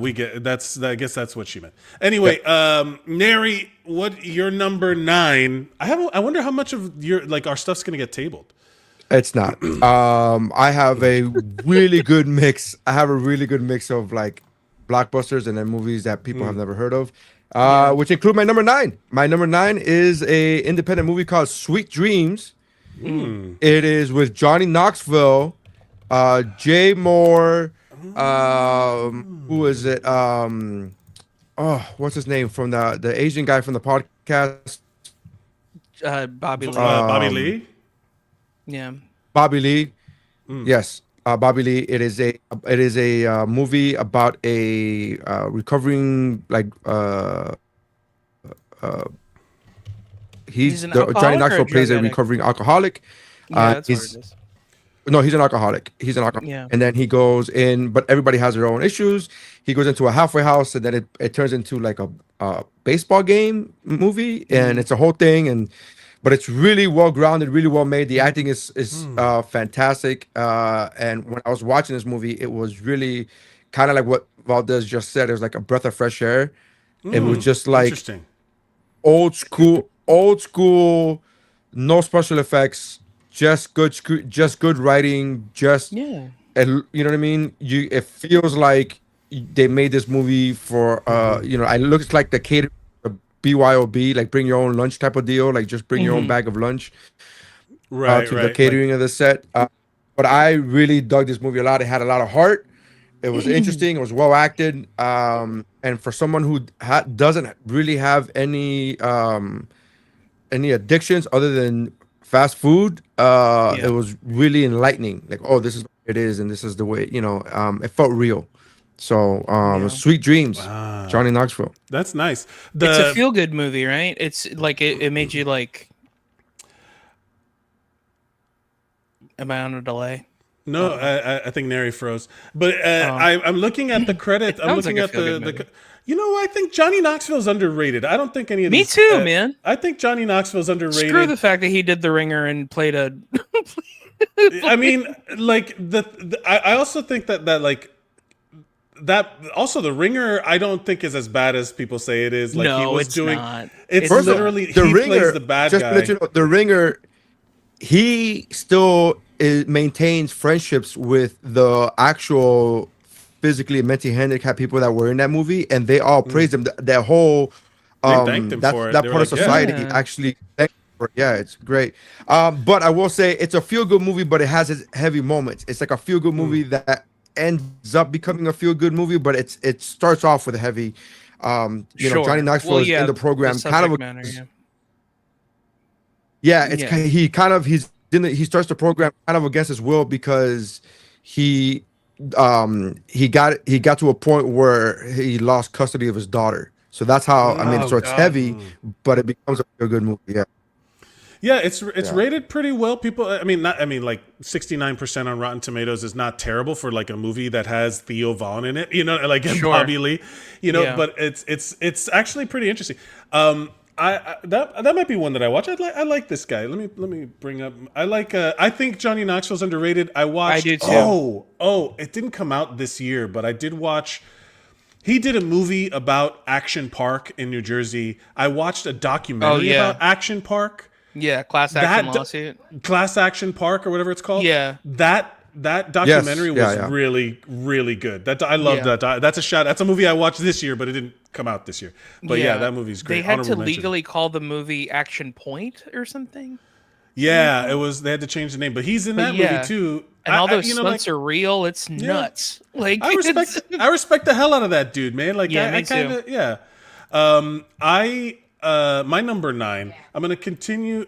[SPEAKER 6] We get that's. I guess that's what she meant. Anyway, Nery, what your number 9? I wonder how much of your our stuff's gonna get tabled.
[SPEAKER 2] It's not. I have a really good mix. I have a really good mix of like blockbusters and then movies that people have never heard of, which include my number 9. My number 9 is a independent movie called Sweet Dreams. It is with Johnny Knoxville. Jay Moore, who is it? What's his name from the Asian guy from the podcast?
[SPEAKER 5] Bobby Lee.
[SPEAKER 6] Bobby Lee.
[SPEAKER 5] Yeah.
[SPEAKER 2] Bobby Lee. Yes, Bobby Lee. It is a movie about a recovering Johnny Knoxville plays a recovering alcoholic.
[SPEAKER 5] Yeah, that's what it is.
[SPEAKER 2] No, he's an alcoholic.
[SPEAKER 5] Yeah.
[SPEAKER 2] And then he goes in, but everybody has their own issues. He goes into a halfway house, and then it turns into like a baseball game movie, and it's a whole thing. But it's really well grounded, really well made. The acting is fantastic. And when I was watching this movie, it was really kind of like what Valdez just said. It was like a breath of fresh air. It was just like old school, no special effects. Just good writing. You know what I mean. It feels like they made this movie for it looks like the cater BYOB, like bring your own lunch type of deal, like just bring your own bag of lunch, the catering of the set. But I really dug this movie a lot. It had a lot of heart. It was interesting. It was well acted. And for someone who doesn't really have any addictions other than fast food, it was really enlightening. Like, oh, this is what it is, and this is the way, it felt real. So Sweet Dreams, Johnny Knoxville.
[SPEAKER 6] That's nice.
[SPEAKER 5] It's a feel good movie, right? It's like it made you like. Am I on a delay?
[SPEAKER 6] No, I think Nery froze. But I'm looking at the credit. I'm looking at the. I think Johnny Knoxville's underrated. I don't think any of these.
[SPEAKER 5] Me too, man.
[SPEAKER 6] I think Johnny Knoxville's underrated.
[SPEAKER 5] Screw the fact that he did The Ringer and played a.
[SPEAKER 6] I mean, like I also think that also The Ringer I don't think is as bad as people say it is. Like
[SPEAKER 5] no,
[SPEAKER 6] he was
[SPEAKER 5] it's
[SPEAKER 6] doing.
[SPEAKER 5] Not.
[SPEAKER 6] It's literally
[SPEAKER 2] The Ringer
[SPEAKER 6] plays the bad
[SPEAKER 2] just
[SPEAKER 6] guy.
[SPEAKER 2] To let you know, The Ringer, he still maintains friendships with the actual physically and mentally handicapped people that were in that movie, and they all praised him. That whole
[SPEAKER 6] thanked him for it.
[SPEAKER 2] That part of society actually thanked him for it. Yeah, it's great. But I will say it's a feel-good movie, but it has its heavy moments. It's like a feel-good movie that ends up becoming a feel-good movie, but it starts off with a heavy. Johnny Knoxville is in the program, kind of. He starts the program kind of against his will because he got to a point where he lost custody of his daughter. So that's how so it's heavy, but it becomes a good movie.
[SPEAKER 6] Yeah, it's rated pretty well. People, like 69% on Rotten Tomatoes is not terrible for like a movie that has Theo Vaughn in it, and Bobby Lee, but it's actually pretty interesting. That might be one that I watch. I like this guy. Let me bring up. I think Johnny Knoxville's underrated. I watched.
[SPEAKER 5] I do too.
[SPEAKER 6] Oh, it didn't come out this year, but I did watch. He did a movie about Action Park in New Jersey. I watched a documentary about Action Park.
[SPEAKER 5] Yeah, class action lawsuit.
[SPEAKER 6] Class Action Park or whatever it's called.
[SPEAKER 5] Yeah.
[SPEAKER 6] That documentary was really, really good. I love that. That's a shot. That's a movie I watched this year, but it didn't come out this year. But that movie's great.
[SPEAKER 5] They had to legally call the movie Action Point or something.
[SPEAKER 6] Yeah, it was. They had to change the name, but he's in that movie too.
[SPEAKER 5] And all those stunts are real. It's nuts. Like
[SPEAKER 6] I respect the hell out of that dude, man. Like I kind of my number 9. I'm going to continue.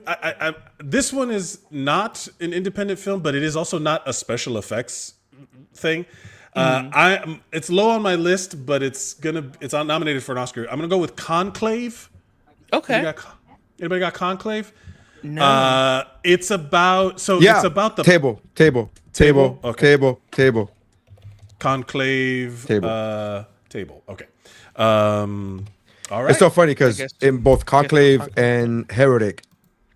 [SPEAKER 6] This one is not an independent film, but it is also not a special effects thing. It's low on my list, but it's nominated for an Oscar. I'm gonna go with Conclave.
[SPEAKER 5] Okay.
[SPEAKER 6] Anybody got Conclave?
[SPEAKER 5] No.
[SPEAKER 6] It's about
[SPEAKER 2] Yeah.
[SPEAKER 6] it's about the
[SPEAKER 2] Table.
[SPEAKER 6] Okay.
[SPEAKER 2] Table.
[SPEAKER 6] Conclave table. Okay. All right.
[SPEAKER 2] It's so funny because
[SPEAKER 5] guess-
[SPEAKER 2] in both Conclave and Heretic,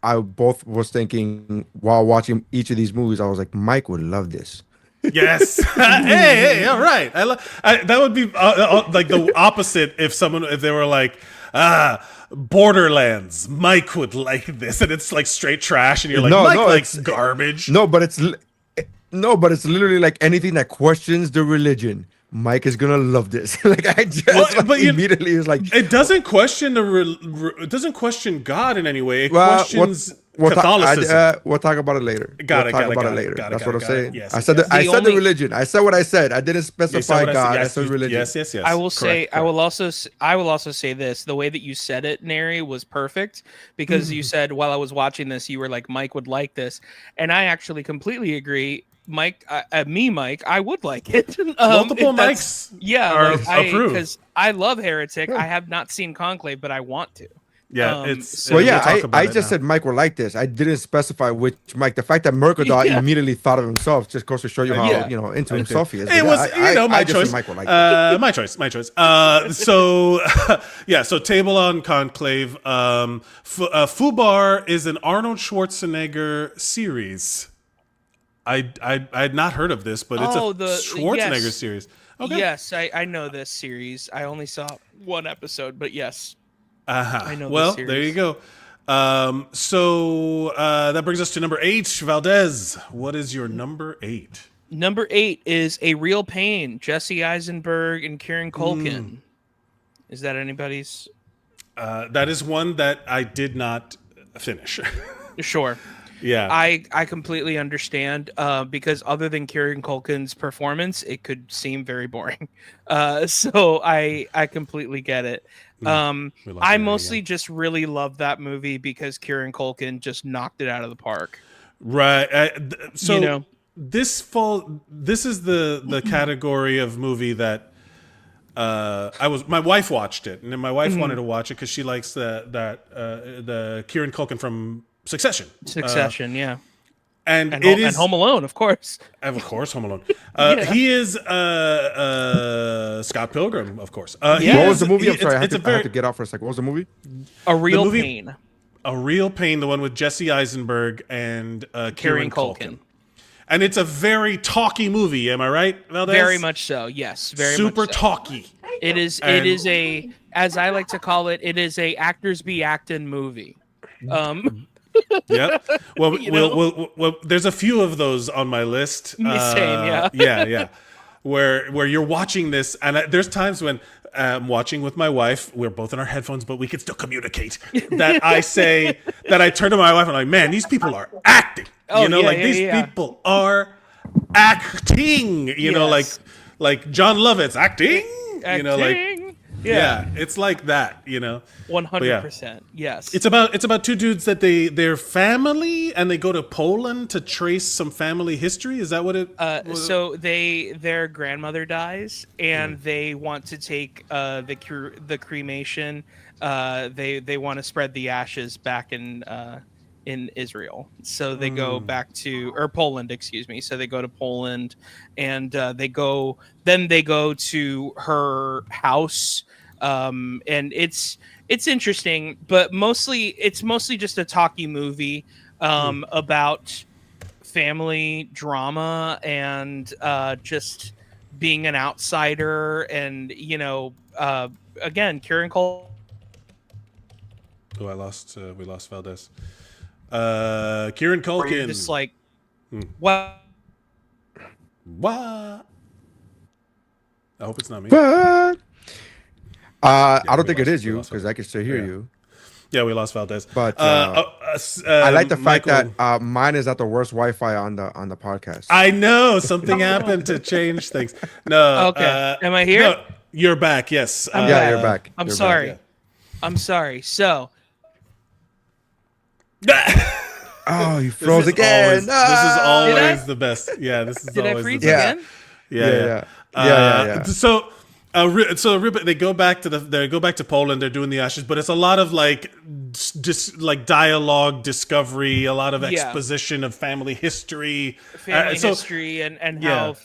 [SPEAKER 2] I both was thinking while watching each of these movies, I was like, Mike would love this.
[SPEAKER 6] Yes. hey, all right. That would be like the opposite if they were like, Borderlands. Mike would like this, and it's like straight trash, and you're like, Mike likes garbage.
[SPEAKER 2] No, but it's literally like anything that questions the religion. Mike is gonna love this. Like I just immediately is like,
[SPEAKER 6] it doesn't question it doesn't question God in any way. It questions Catholicism.
[SPEAKER 2] We'll talk about it later.
[SPEAKER 6] Got it
[SPEAKER 2] later.
[SPEAKER 6] That's
[SPEAKER 2] That's what I'm saying.
[SPEAKER 6] Yes,
[SPEAKER 2] I said the religion. I said what I said. I didn't specify God. I said religion.
[SPEAKER 6] Yes.
[SPEAKER 5] I will say. I will also say this. The way that you said it, Nery, was perfect because you said while I was watching this, you were like, Mike would like this, and I actually completely agree. Mike, Mike, I would like it.
[SPEAKER 6] Multiple Mikes, are approved
[SPEAKER 5] because I love Heretic. I have not seen Conclave, but I want to.
[SPEAKER 6] Yeah,
[SPEAKER 2] I just said Mike would like this. I didn't specify which Mike. The fact that Mercadal immediately thought of himself just goes to show you how into himself he is.
[SPEAKER 6] It was my choice.
[SPEAKER 2] Mike would like
[SPEAKER 6] my choice. So so table on Conclave. Fubar is an Arnold Schwarzenegger series. I had not heard of this, but it's a Schwarzenegger series. Okay.
[SPEAKER 5] Yes, I know this series. I only saw one episode, but yes. I know
[SPEAKER 6] well,
[SPEAKER 5] this series.
[SPEAKER 6] there you go. That brings us to number 8. Valdez, what is your number 8?
[SPEAKER 5] Number 8 is A Real Pain, Jesse Eisenberg and Kieran Culkin. Is that anybody's?
[SPEAKER 6] That is one that I did not finish.
[SPEAKER 5] Sure.
[SPEAKER 6] Yeah,
[SPEAKER 5] I completely understand because other than Kieran Culkin's performance, it could seem very boring. So I completely get it. I mostly just really love that movie because Kieran Culkin just knocked it out of the park.
[SPEAKER 6] Right. This is the category of movie that my wife watched it, and then my wife wanted to watch it because she likes the Kieran Culkin from Succession,
[SPEAKER 5] yeah,
[SPEAKER 6] and
[SPEAKER 5] Home Alone, of course.
[SPEAKER 6] Home Alone. He is Scott Pilgrim, of course.
[SPEAKER 2] What was the movie? I'm sorry, I have to get off for a second. What was the movie?
[SPEAKER 5] A Real Pain.
[SPEAKER 6] A Real Pain, the one with Jesse Eisenberg and Kieran Culkin. And it's a very talky movie. Am I right, Valdez?
[SPEAKER 5] Very much so. Yes, very
[SPEAKER 6] super
[SPEAKER 5] much so.
[SPEAKER 6] Talky.
[SPEAKER 5] It is. It is a, as I like to call it, it is a actors be acting movie.
[SPEAKER 6] Yeah. Well, there's a few of those on my list.
[SPEAKER 5] Same, yeah.
[SPEAKER 6] Yeah. Where you're watching this, and there's times when I'm watching with my wife. We're both in our headphones, but we can still communicate. That I turn to my wife and I'm like, man, these people are acting. These people are acting. Like John Lovett's acting. Yeah, it's like that,
[SPEAKER 5] 100%. Yes.
[SPEAKER 6] It's about two dudes that they're family and they go to Poland to trace some family history. Is that what it?
[SPEAKER 5] So their grandmother dies and they want to take the cremation. They want to spread the ashes back in Israel. So they go back to Poland, excuse me. So they go to Poland and they go to her house. And it's interesting, but it's mostly just a talky movie about family drama and just being an outsider and again, Kieran Cole.
[SPEAKER 6] Oh, we lost Valdez. Kieran Culkin.
[SPEAKER 5] Just like what?
[SPEAKER 6] I hope it's not me.
[SPEAKER 2] What? I don't think it is you because I can still hear you.
[SPEAKER 6] Yeah, we lost Valdez.
[SPEAKER 2] But I like the fact that mine is at the worst Wi-Fi on the podcast.
[SPEAKER 6] I know something happened to change things. No.
[SPEAKER 5] Okay. Am I here?
[SPEAKER 6] No, you're back. Yes.
[SPEAKER 2] You're back.
[SPEAKER 5] I'm sorry. Yeah. I'm sorry. So.
[SPEAKER 2] Oh, you froze again.
[SPEAKER 6] This is always the best. Yeah, this is
[SPEAKER 5] Did
[SPEAKER 6] always
[SPEAKER 5] I freeze
[SPEAKER 6] the best.
[SPEAKER 5] again?
[SPEAKER 6] So, they go back to Poland. They're doing the ashes, but it's a lot of like just like dialogue discovery, a lot of exposition of family history,
[SPEAKER 5] history, and how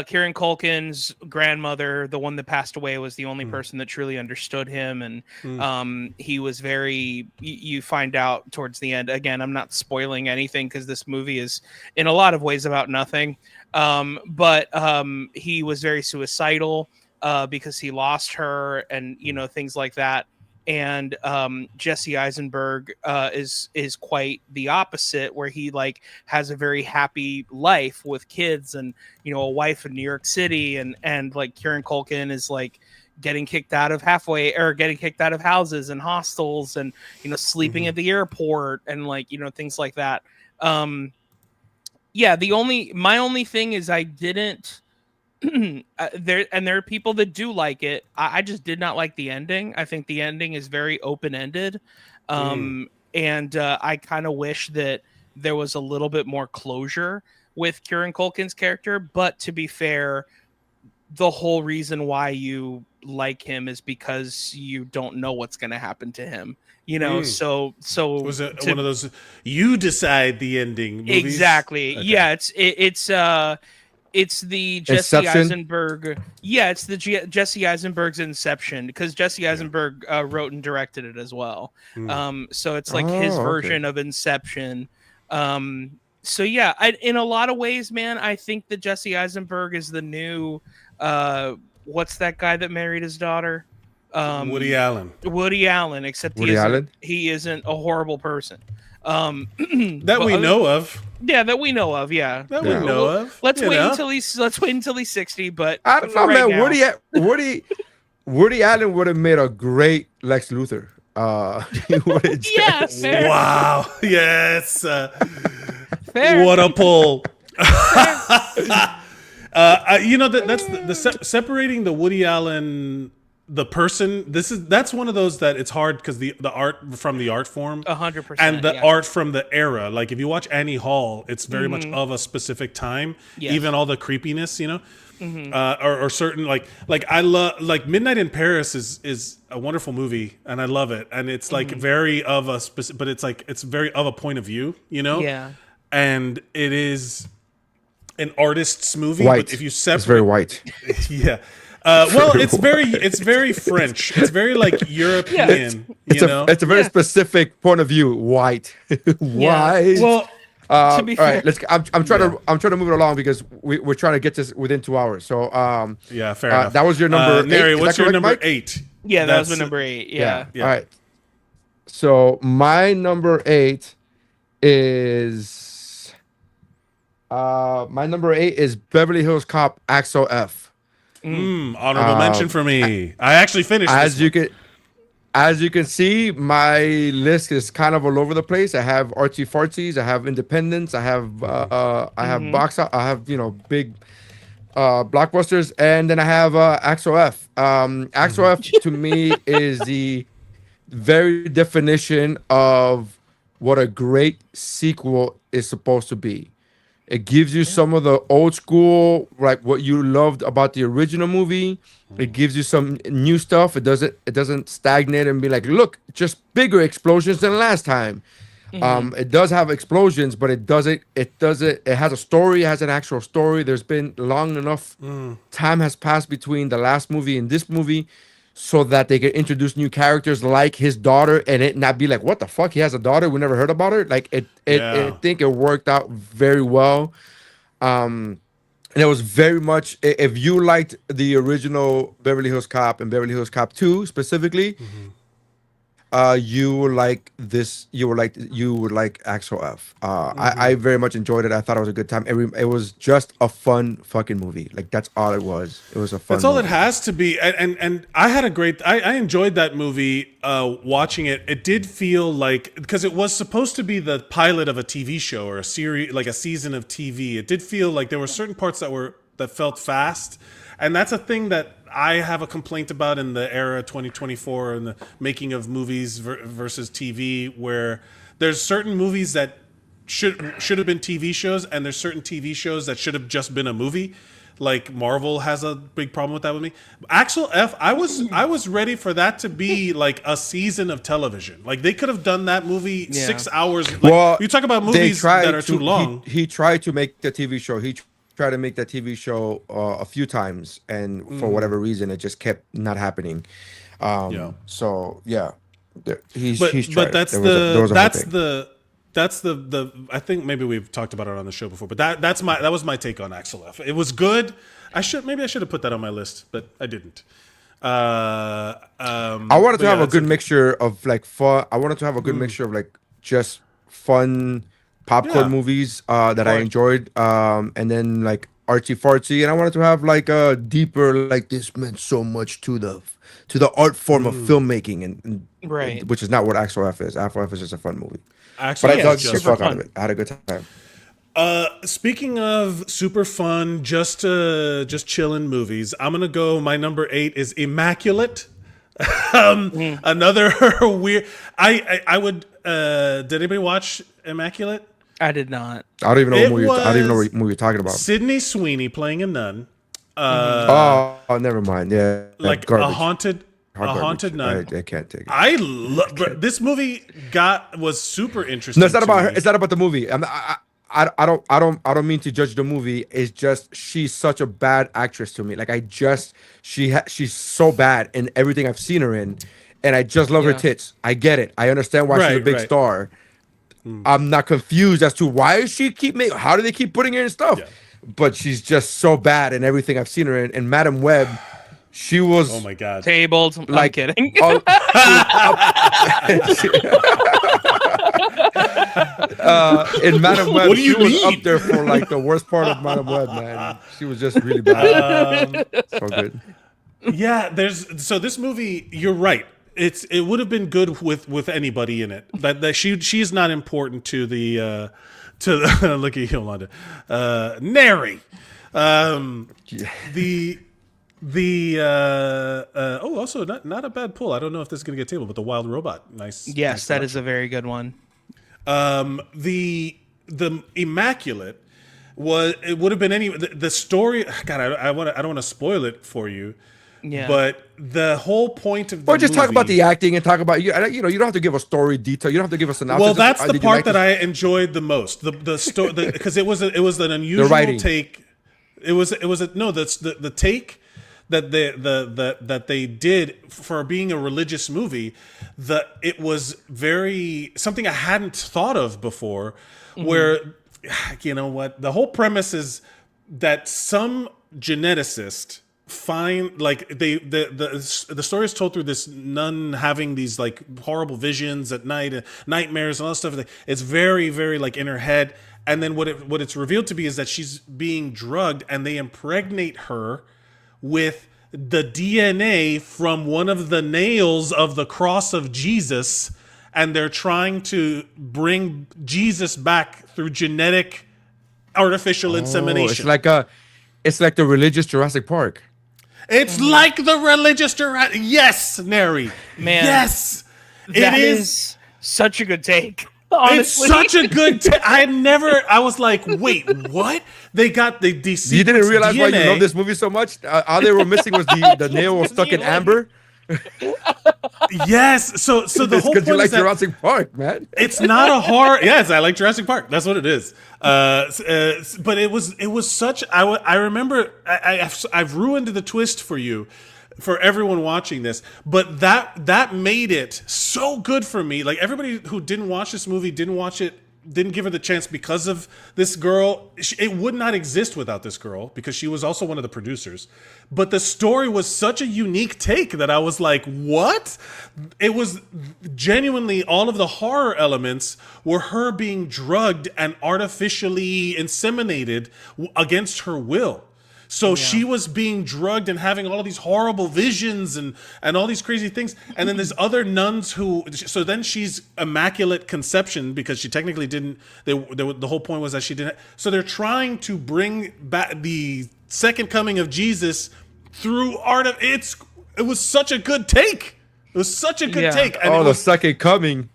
[SPEAKER 5] Kieran Culkin's grandmother, the one that passed away, was the only person that truly understood him, and he was very. You find out towards the end. Again, I'm not spoiling anything because this movie is in a lot of ways about nothing. But he was very suicidal because he lost her, and things like that. And Jesse Eisenberg is quite the opposite, where he like has a very happy life with kids and a wife in New York City, and like Kieran Culkin is like getting kicked out of houses and hostels, and sleeping at the airport, and like things like that. My only thing is I didn't. There are people that do like it. I just did not like the ending. I think the ending is very open-ended, and I kind of wish that there was a little bit more closure with Kieran Culkin's character. But to be fair, the whole reason why you like him is because you don't know what's going to happen to him. So
[SPEAKER 6] was it one of those you decide the ending movies?
[SPEAKER 5] Exactly. Okay. Yeah, it's the Jesse
[SPEAKER 8] Inception?
[SPEAKER 5] Eisenberg. Yeah, it's the Jesse Eisenberg's Inception, because Jesse Eisenberg wrote and directed it as well. So it's like his version of Inception. So yeah, in a lot of ways, man, I think that Jesse Eisenberg is the new what's that guy that married his daughter?
[SPEAKER 6] Woody Allen.
[SPEAKER 5] Woody Allen, except he isn't a horrible person.
[SPEAKER 6] That we know of.
[SPEAKER 5] Yeah, that we know of. Yeah,
[SPEAKER 6] that we know of.
[SPEAKER 5] Let's wait until he's 60. But
[SPEAKER 8] I don't know, man. Woody Allen would have made a great Lex Luthor.
[SPEAKER 5] Yes.
[SPEAKER 6] Wow. Yes.
[SPEAKER 5] Fair.
[SPEAKER 6] What a pull. That's the separating the Woody Allen. The person, that's one of those that it's hard because the art from the art form,
[SPEAKER 5] 100%,
[SPEAKER 6] and the art from the era. Like if you watch Annie Hall, it's very much of a specific time. Yes. Even all the creepiness, or certain like I love like Midnight in Paris is a wonderful movie and I love it, and it's like very of a specific, but it's very of a point of view,
[SPEAKER 5] Yeah,
[SPEAKER 6] and it is an artist's movie.
[SPEAKER 8] White.
[SPEAKER 6] But if you separate,
[SPEAKER 8] it's very white.
[SPEAKER 6] Yeah. It's very French. It's very like European.
[SPEAKER 8] It's a very specific point of view. White, white.
[SPEAKER 6] Well,
[SPEAKER 5] to be fair,
[SPEAKER 8] all right. I'm trying to move it along because we're trying to get this within 2 hours. So
[SPEAKER 6] yeah, fair enough.
[SPEAKER 8] That was your number.
[SPEAKER 6] Nery,
[SPEAKER 8] 8.
[SPEAKER 6] what's your number
[SPEAKER 8] Mike?
[SPEAKER 6] 8?
[SPEAKER 5] Yeah, that was my number 8. Yeah.
[SPEAKER 8] All right. So my number 8 is Beverly Hills Cop Axel F.
[SPEAKER 6] Honorable mention for me. I actually finished
[SPEAKER 8] as you can see, my list is kind of all over the place. I have artsy fartsies, I have independents, I have box out, I have big blockbusters, and then I have Axel F. Axel F to me is the very definition of what a great sequel is supposed to be. It gives you some of the old school, like what you loved about the original movie. It gives you some new stuff. It doesn't stagnate and be like, look, just bigger explosions than last time. It does have explosions, but it has a story, it has an actual story. There's been long enough time has passed between the last movie and this movie so that they can introduce new characters like his daughter and it not be like, what the fuck? He has a daughter? We never heard about her? Like I think it worked out very well. And it was very much, if you liked the original Beverly Hills Cop and Beverly Hills Cop 2 specifically, you would like this. You would like Axel F. I very much enjoyed it. I thought it was a good time. It was just a fun fucking movie. Like that's all it was. It was a fun.
[SPEAKER 6] That's all
[SPEAKER 8] movie.
[SPEAKER 6] it has to be. And I had a great. I enjoyed that movie. Watching it, it did feel like because it was supposed to be the pilot of a TV show or a series, like a season of TV. It did feel like there were certain parts that felt fast. And that's a thing that I have a complaint about in the era 2024 and the making of movies versus TV, where there's certain movies that should have been TV shows, and there's certain TV shows that should have just been a movie. Like Marvel has a big problem with that with me. Axel F, I was ready for that to be like a season of television. Like they could have done that movie 6 hours. Like,
[SPEAKER 2] Well,
[SPEAKER 6] you talk about movies that are too long.
[SPEAKER 2] He tried to make the TV show. He tried to make that TV show a few times, and for whatever reason, it just kept not happening. So yeah, he's tried.
[SPEAKER 6] But that's
[SPEAKER 2] the
[SPEAKER 6] that's the I think maybe we've talked about it on the show before, but that was my take on Axel F. It was good. I should have put that on my list, but I didn't.
[SPEAKER 2] I wanted to have a good mixture of like fun. I wanted to have a good mixture of like just fun popcorn movies that I enjoyed, and then like artsy fartsy, and I wanted to have like a deeper, like this meant so much to the art form of filmmaking, and which is not what Axel F is. Axel F is just a fun movie. But I dug the fuck out of it. I had a good time.
[SPEAKER 6] Speaking of super fun, just chilling movies, I'm gonna go. My number 8 is Immaculate. Another weird. I would. Did anybody watch Immaculate?
[SPEAKER 5] I did not.
[SPEAKER 2] I don't even know what movie you're talking about.
[SPEAKER 6] Sydney Sweeney playing a nun.
[SPEAKER 2] Oh, never mind. Yeah,
[SPEAKER 6] like
[SPEAKER 2] garbage.
[SPEAKER 6] a haunted nun.
[SPEAKER 2] I can't take it.
[SPEAKER 6] But this movie was super interesting.
[SPEAKER 2] No, it's not about her. It's not about the movie. I don't mean to judge the movie. It's just she's such a bad actress to me. Like she's so bad in everything I've seen her in, and I just love her tits. I get it. I understand why she's a big star. I'm not confused as to why she how do they keep putting her in stuff? Yeah. But she's just so bad in everything I've seen her in. And Madam Web, she was
[SPEAKER 6] oh my god
[SPEAKER 5] tabled.
[SPEAKER 6] Like,
[SPEAKER 5] I'm kidding.
[SPEAKER 2] In Madam Web, she was up there for like the worst part of Madam Web, man. She was just really bad. So good.
[SPEAKER 6] Yeah, so this movie, you're right. It would have been good with anybody in it. That she's not important to the look at Yolanda. Nery. Also not a bad pull. I don't know if this is gonna get tabled, but the Wild Robot. Nice.
[SPEAKER 5] Yes, that is a very good one.
[SPEAKER 6] The Immaculate it would have been the story. God, I don't want to spoil it for you.
[SPEAKER 5] Yeah.
[SPEAKER 6] But the whole point of the
[SPEAKER 2] just
[SPEAKER 6] movie,
[SPEAKER 2] talk about the acting and talk about you don't have to give a story detail. You don't have to give us an synopsis.
[SPEAKER 6] Well, that's the part that I enjoyed the most. The story because it was an unusual take. The take that they did for being a religious movie. It was very something I hadn't thought of before. Where you know what, the whole premise is that some geneticist find like the story is told through this nun having these like horrible visions at night, nightmares and all that stuff. It's very, very like in her head, and then what it's revealed to be is that she's being drugged, and they impregnate her with the DNA from one of the nails of the cross of Jesus, and they're trying to bring Jesus back through genetic artificial insemination.
[SPEAKER 2] It's like the religious Jurassic Park.
[SPEAKER 6] It's like the religious yes, Nery.
[SPEAKER 5] Man,
[SPEAKER 6] yes,
[SPEAKER 5] it is such a good take. Honestly.
[SPEAKER 6] It's such a good take. I was like, wait, what? They sequenced
[SPEAKER 2] You didn't realize
[SPEAKER 6] DNA.
[SPEAKER 2] why you love this movie so much? All they were missing was the nail was stuck in amber.
[SPEAKER 6] Yes, so the whole point
[SPEAKER 2] you like
[SPEAKER 6] is that
[SPEAKER 2] Jurassic Park, man.
[SPEAKER 6] It's not a horror. Yes, I like Jurassic Park. That's what it is. But it was such. I remember. I've ruined the twist for you, for everyone watching this. But that made it so good for me. Like everybody who didn't watch this movie didn't give her the chance because of this girl. It would not exist without this girl because she was also one of the producers. But the story was such a unique take that I was like, what? It was genuinely all of the horror elements were her being drugged and artificially inseminated against her will. So she was being drugged and having all of these horrible visions and all these crazy things. And then there's other nuns so then she's immaculate conception because she technically didn't, the whole point was that she didn't. So they're trying to bring back the second coming of Jesus through art of, it was such a good take. It was such a good take. And
[SPEAKER 2] the second coming.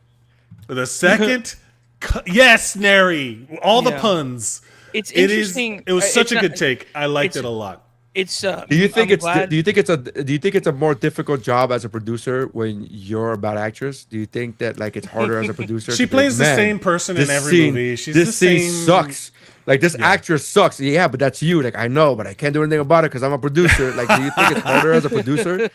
[SPEAKER 6] The second Yes, Neri. All the
[SPEAKER 5] Yeah.
[SPEAKER 6] puns.
[SPEAKER 5] It's
[SPEAKER 6] It
[SPEAKER 5] interesting.
[SPEAKER 6] was such
[SPEAKER 5] It's
[SPEAKER 6] a
[SPEAKER 5] not-
[SPEAKER 6] good take. I liked
[SPEAKER 5] it's-
[SPEAKER 6] it a lot.
[SPEAKER 5] It's.
[SPEAKER 8] Do you think
[SPEAKER 5] I'm
[SPEAKER 8] it's
[SPEAKER 5] glad-
[SPEAKER 8] do you think it's a more difficult job as a producer when you're a bad actress? Do you think that like it's harder as a producer?
[SPEAKER 6] She
[SPEAKER 8] to be like,
[SPEAKER 6] plays the
[SPEAKER 8] "Man,
[SPEAKER 6] same person in
[SPEAKER 8] this
[SPEAKER 6] every
[SPEAKER 8] scene-
[SPEAKER 6] movie. She's
[SPEAKER 8] this
[SPEAKER 6] the
[SPEAKER 8] scene
[SPEAKER 6] same.
[SPEAKER 8] sucks. Like this actress sucks. Yeah, but that's you. Like I know, but I can't do anything about it because I'm a producer. Like, do you think it's harder as a producer?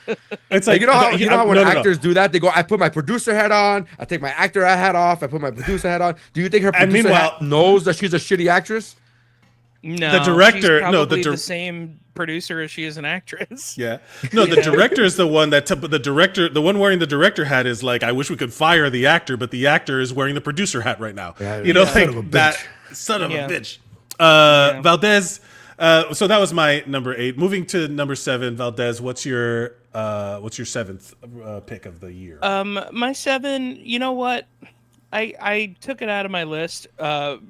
[SPEAKER 6] It's
[SPEAKER 8] Like you know how when
[SPEAKER 6] no.
[SPEAKER 8] actors do that, they go, I put my producer hat on, I take my actor hat off, I put my producer hat on. Do you think her
[SPEAKER 6] And
[SPEAKER 8] producer
[SPEAKER 6] meanwhile-
[SPEAKER 8] hat knows that she's a shitty actress?
[SPEAKER 5] No,
[SPEAKER 6] The director-
[SPEAKER 5] She's
[SPEAKER 6] no,
[SPEAKER 5] probably
[SPEAKER 6] the
[SPEAKER 5] the same producer as she is an actress.
[SPEAKER 6] Yeah. No, the director is the one the one wearing the director hat is like, I wish we could fire the actor, but the actor is wearing the producer hat right now.
[SPEAKER 8] Yeah,
[SPEAKER 6] you know,
[SPEAKER 8] son
[SPEAKER 6] like
[SPEAKER 8] of a bitch.
[SPEAKER 6] that son of
[SPEAKER 5] Yeah.
[SPEAKER 6] a bitch. Valdez. So that was my number 8. Moving to number 7, Valdez. What's your 7th pick of the year?
[SPEAKER 5] My 7. You know what? I took it out of my list,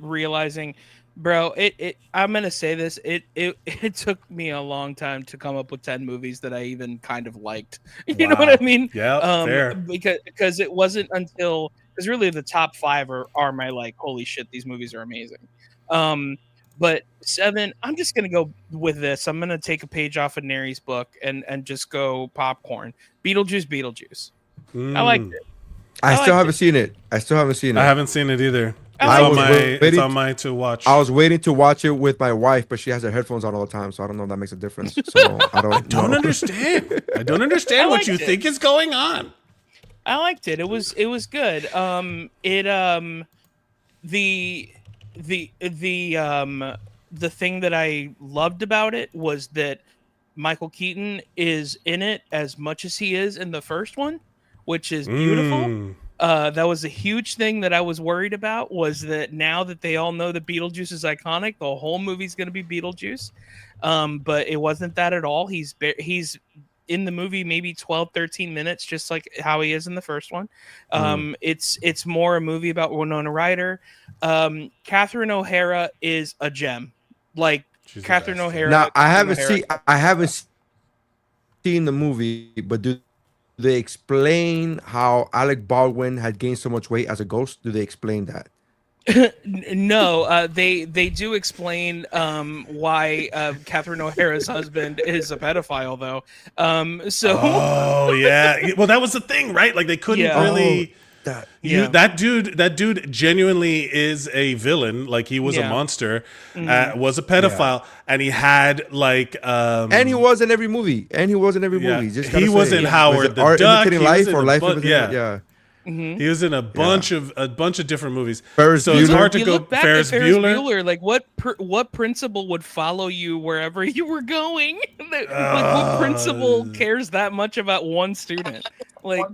[SPEAKER 5] realizing, bro, I'm gonna say this. It took me a long time to come up with 10 movies that I even kind of liked. You know what I mean?
[SPEAKER 6] Yeah, fair.
[SPEAKER 5] Because it wasn't until because really the top 5 are my like, holy shit, these movies are amazing. But 7, I'm just gonna go with this. I'm gonna take a page off of Nery's book and just go popcorn. Beetlejuice. I liked it.
[SPEAKER 8] I still
[SPEAKER 5] liked
[SPEAKER 8] haven't seen it. I
[SPEAKER 6] haven't seen it either.
[SPEAKER 5] I was
[SPEAKER 6] It's on my to watch.
[SPEAKER 8] I was waiting to watch it with my wife, but she has her headphones on all the time, so I don't know if that makes a difference. So I don't know.
[SPEAKER 6] understand. I don't understand what
[SPEAKER 5] liked
[SPEAKER 6] you
[SPEAKER 5] it.
[SPEAKER 6] think is going on.
[SPEAKER 5] I liked it. It was good. The thing that I loved about it was that Michael Keaton is in it as much as he is in the first one, which is beautiful. That was a huge thing that I was worried about, was that now that they all know that Beetlejuice is iconic, the whole movie's going to be Beetlejuice. But it wasn't that at all. He's in the movie maybe 12, 13 minutes, just like how he is in the first one. It's more a movie about Winona Ryder. Catherine O'Hara is a gem. Like,
[SPEAKER 6] She's the
[SPEAKER 5] Catherine
[SPEAKER 6] best.
[SPEAKER 5] O'Hara.
[SPEAKER 8] Now I haven't
[SPEAKER 5] O'Hara.
[SPEAKER 8] seen the movie, but do they explain how Alec Baldwin had gained so much weight as a ghost? Do they explain that?
[SPEAKER 5] No, they do explain why Catherine O'Hara's husband is a pedophile, though.
[SPEAKER 6] Oh yeah. Well, that was the thing, right? Like they couldn't
[SPEAKER 5] Yeah.
[SPEAKER 6] really.
[SPEAKER 5] Yeah.
[SPEAKER 6] That dude genuinely is a villain. Like he was a
[SPEAKER 5] Yeah.
[SPEAKER 6] monster, was a pedophile, and he had like
[SPEAKER 8] And he was in every movie. Just
[SPEAKER 6] he was in Howard the
[SPEAKER 8] Art
[SPEAKER 6] Duck.
[SPEAKER 8] Imitating
[SPEAKER 6] He was
[SPEAKER 8] Life
[SPEAKER 6] in
[SPEAKER 8] or
[SPEAKER 6] a
[SPEAKER 8] Life
[SPEAKER 6] bu-
[SPEAKER 8] Imitating
[SPEAKER 6] yeah.
[SPEAKER 5] Mhm.
[SPEAKER 6] He was in a bunch of different movies.
[SPEAKER 8] Ferris
[SPEAKER 6] so it's
[SPEAKER 8] Bueller?
[SPEAKER 6] hard to
[SPEAKER 5] You
[SPEAKER 6] go
[SPEAKER 5] look back
[SPEAKER 6] Ferris
[SPEAKER 5] at Ferris
[SPEAKER 6] Bueller.
[SPEAKER 5] Bueller. Like what principal would follow you wherever you were going? Like what principal cares that much about one student? Like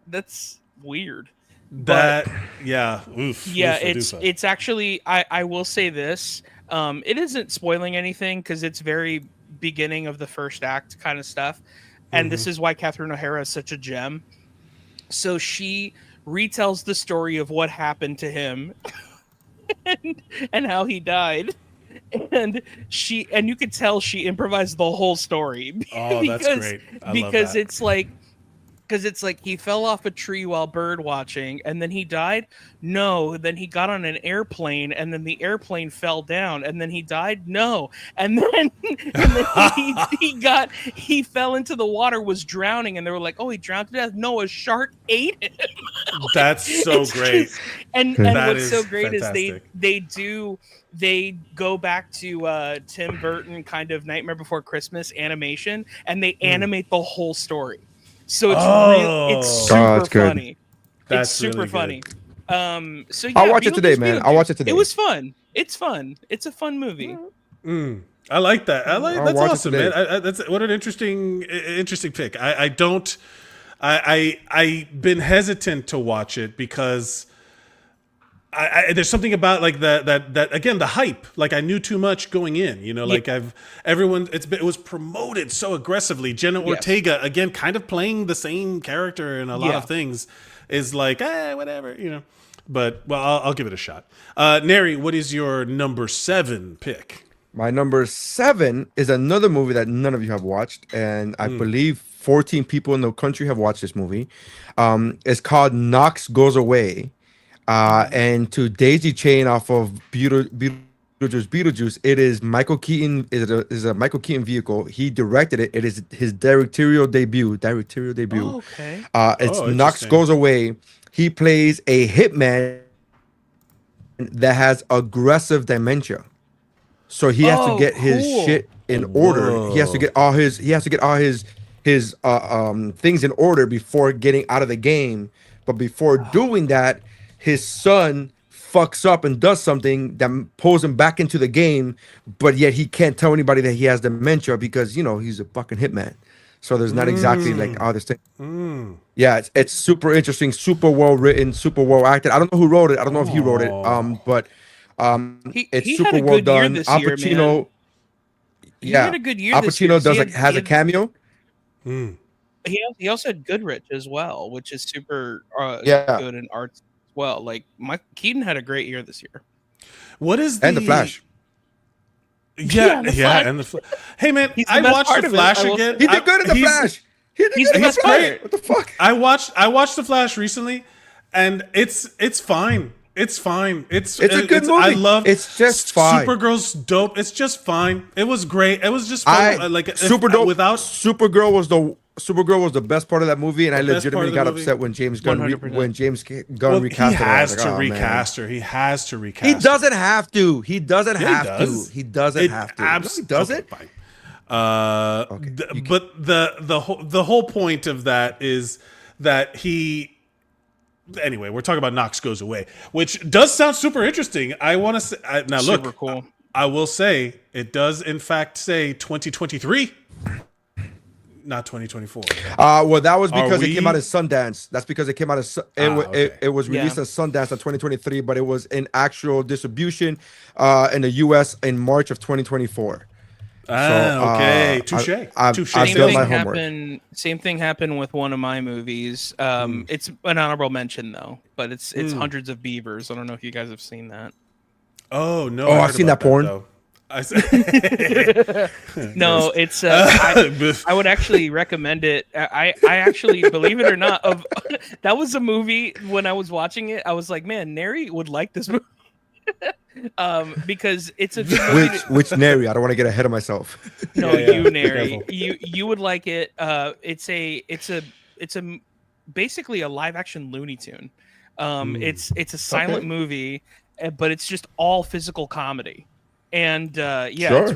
[SPEAKER 5] that's weird.
[SPEAKER 6] That yeah, oof.
[SPEAKER 5] Yeah,
[SPEAKER 6] oofa-doofa.
[SPEAKER 5] it's actually I will say this. It isn't spoiling anything because it's very beginning of the first act kind of stuff. And this is why Catherine O'Hara is such a gem. So she retells the story of what happened to him and how he died. And you could tell she improvised the whole story.
[SPEAKER 6] Oh, that's great. I love
[SPEAKER 5] because
[SPEAKER 6] that.
[SPEAKER 5] it's like he fell off a tree while bird watching and then he died. No, then he got on an airplane and then the airplane fell down and then he died. No, and then he fell into the water, was drowning, and they were like, oh, he drowned to death. No, a shark ate him.
[SPEAKER 6] That's so
[SPEAKER 5] It's
[SPEAKER 6] great.
[SPEAKER 5] just- and
[SPEAKER 6] That
[SPEAKER 5] what's
[SPEAKER 6] is
[SPEAKER 5] so great
[SPEAKER 6] fantastic.
[SPEAKER 5] is they go back to Tim Burton kind of Nightmare Before Christmas animation and they animate the whole story. So it's
[SPEAKER 6] Oh.
[SPEAKER 5] super
[SPEAKER 8] that's good.
[SPEAKER 5] funny.
[SPEAKER 6] That's
[SPEAKER 5] It's super
[SPEAKER 6] really
[SPEAKER 5] funny.
[SPEAKER 6] good.
[SPEAKER 5] So yeah,
[SPEAKER 8] I'll watch it today,
[SPEAKER 5] Beetlejuice,
[SPEAKER 8] man. I'll watch it today.
[SPEAKER 5] It was fun. It's fun. It's a fun movie.
[SPEAKER 6] I like that.
[SPEAKER 8] I'll
[SPEAKER 6] That's
[SPEAKER 8] watch it
[SPEAKER 6] awesome,
[SPEAKER 8] today.
[SPEAKER 6] man. That's what an interesting pick. I've been hesitant to watch it because there's something about like that again, the hype. Like I knew too much going in, you know, like it was promoted so aggressively. Jenna Ortega, again, kind of playing the same character in a lot of things, is like, whatever, you know. But well, I'll give it a shot. Nery, what is your number 7 pick?
[SPEAKER 8] My number 7 is another movie that none of you have watched, and I believe 14 people in the country have watched this movie. It's called Knox Goes Away.
[SPEAKER 2] And to daisy chain off of Beetlejuice, it is Michael Keaton. Is a Michael Keaton vehicle. He directed it. It is his directorial debut.
[SPEAKER 5] Oh, okay.
[SPEAKER 2] It's Knox
[SPEAKER 6] interesting.
[SPEAKER 2] Goes Away. He plays a hitman that has aggressive dementia, so he has to get his shit in order. He has to get all his things in order before getting out of the game. But before doing that, his son fucks up and does something that pulls him back into the game, but yet he can't tell anybody that he has dementia because, you know, he's a fucking hitman. So there's not exactly like this thing. Yeah, it's super interesting, super well written, super well acted. I don't know who wrote it. I don't know if he wrote it. But it's
[SPEAKER 5] he
[SPEAKER 2] super
[SPEAKER 5] had a
[SPEAKER 2] well
[SPEAKER 5] good year
[SPEAKER 2] done.
[SPEAKER 5] this
[SPEAKER 2] Al
[SPEAKER 5] year,
[SPEAKER 2] Pacino,
[SPEAKER 5] man. He
[SPEAKER 2] yeah,
[SPEAKER 5] had a good year
[SPEAKER 2] Al
[SPEAKER 5] this year.
[SPEAKER 2] Pacino has a cameo.
[SPEAKER 5] He also had Goodrich as well, which is super
[SPEAKER 2] Yeah.
[SPEAKER 5] good in arts as well. Like Keaton had a great year this year.
[SPEAKER 6] What is
[SPEAKER 2] And the Flash.
[SPEAKER 6] Yeah,
[SPEAKER 5] the
[SPEAKER 6] yeah,
[SPEAKER 5] Flash.
[SPEAKER 6] and the Hey man,
[SPEAKER 5] He's the
[SPEAKER 6] I
[SPEAKER 5] best
[SPEAKER 6] watched
[SPEAKER 5] part
[SPEAKER 6] the
[SPEAKER 5] of it.
[SPEAKER 6] Flash
[SPEAKER 5] I will
[SPEAKER 6] again.
[SPEAKER 2] He did good in the Flash. He did
[SPEAKER 5] He's
[SPEAKER 2] good in
[SPEAKER 5] the
[SPEAKER 2] the
[SPEAKER 5] best
[SPEAKER 2] Flash.
[SPEAKER 5] part.
[SPEAKER 2] What the fuck?
[SPEAKER 6] I watched the Flash recently, and it's fine. It's fine. It's
[SPEAKER 2] a good movie.
[SPEAKER 6] I love.
[SPEAKER 2] It's just fine.
[SPEAKER 6] Supergirl's dope. It's just fine. It was great. It was just fun.
[SPEAKER 2] Super dope.
[SPEAKER 6] Without
[SPEAKER 2] Supergirl was the best part of that movie, and I
[SPEAKER 6] The best part
[SPEAKER 2] legitimately
[SPEAKER 6] of the
[SPEAKER 2] got
[SPEAKER 6] movie.
[SPEAKER 2] upset when James Gunn
[SPEAKER 5] 100%.
[SPEAKER 2] recast
[SPEAKER 6] he
[SPEAKER 2] her. I
[SPEAKER 6] has
[SPEAKER 2] was like,
[SPEAKER 6] to
[SPEAKER 2] "Oh, man."
[SPEAKER 6] recast her. He has to recast.
[SPEAKER 2] He
[SPEAKER 6] her.
[SPEAKER 2] doesn't have to. He doesn't
[SPEAKER 6] Yeah,
[SPEAKER 2] have
[SPEAKER 6] does.
[SPEAKER 2] to. He doesn't have to. No, he doesn't.
[SPEAKER 6] Okay, fine. But the whole point of that is that he. Anyway, we're talking about Knox Goes Away, which does sound super interesting. I want to say now. Look,
[SPEAKER 5] Super cool.
[SPEAKER 6] I will say it does in fact say 2023, not 2024.
[SPEAKER 2] Well, that was because it
[SPEAKER 6] we-
[SPEAKER 2] came out as Sundance. That's because it came out as
[SPEAKER 6] okay.
[SPEAKER 2] it was released
[SPEAKER 5] Yeah.
[SPEAKER 2] as Sundance in 2023, but it was in actual distribution in the U.S. in March of 2024.
[SPEAKER 6] Okay, touche.
[SPEAKER 2] I've
[SPEAKER 5] Same
[SPEAKER 2] done
[SPEAKER 5] thing
[SPEAKER 2] my homework.
[SPEAKER 5] Same thing happened with one of my movies. It's an honorable mention though, but it's Hundreds of Beavers. I don't know if you guys have seen that.
[SPEAKER 6] Oh no!
[SPEAKER 2] Oh,
[SPEAKER 6] I
[SPEAKER 2] I've
[SPEAKER 6] heard
[SPEAKER 2] seen
[SPEAKER 6] about
[SPEAKER 2] that porn.
[SPEAKER 6] though. I
[SPEAKER 5] No, it's I would actually recommend it. I actually, believe it or not, that was a movie when I was watching it. I was like, man, Nery would like this movie. Because it's a good movie
[SPEAKER 2] Which Nery? I don't want to get ahead of myself.
[SPEAKER 5] No,
[SPEAKER 6] Yeah,
[SPEAKER 5] you
[SPEAKER 6] be
[SPEAKER 5] Nery.
[SPEAKER 6] careful.
[SPEAKER 5] You would like it. It's a basically a live action Looney Tune. It's a silent movie, but it's just all physical comedy. And
[SPEAKER 2] Sure.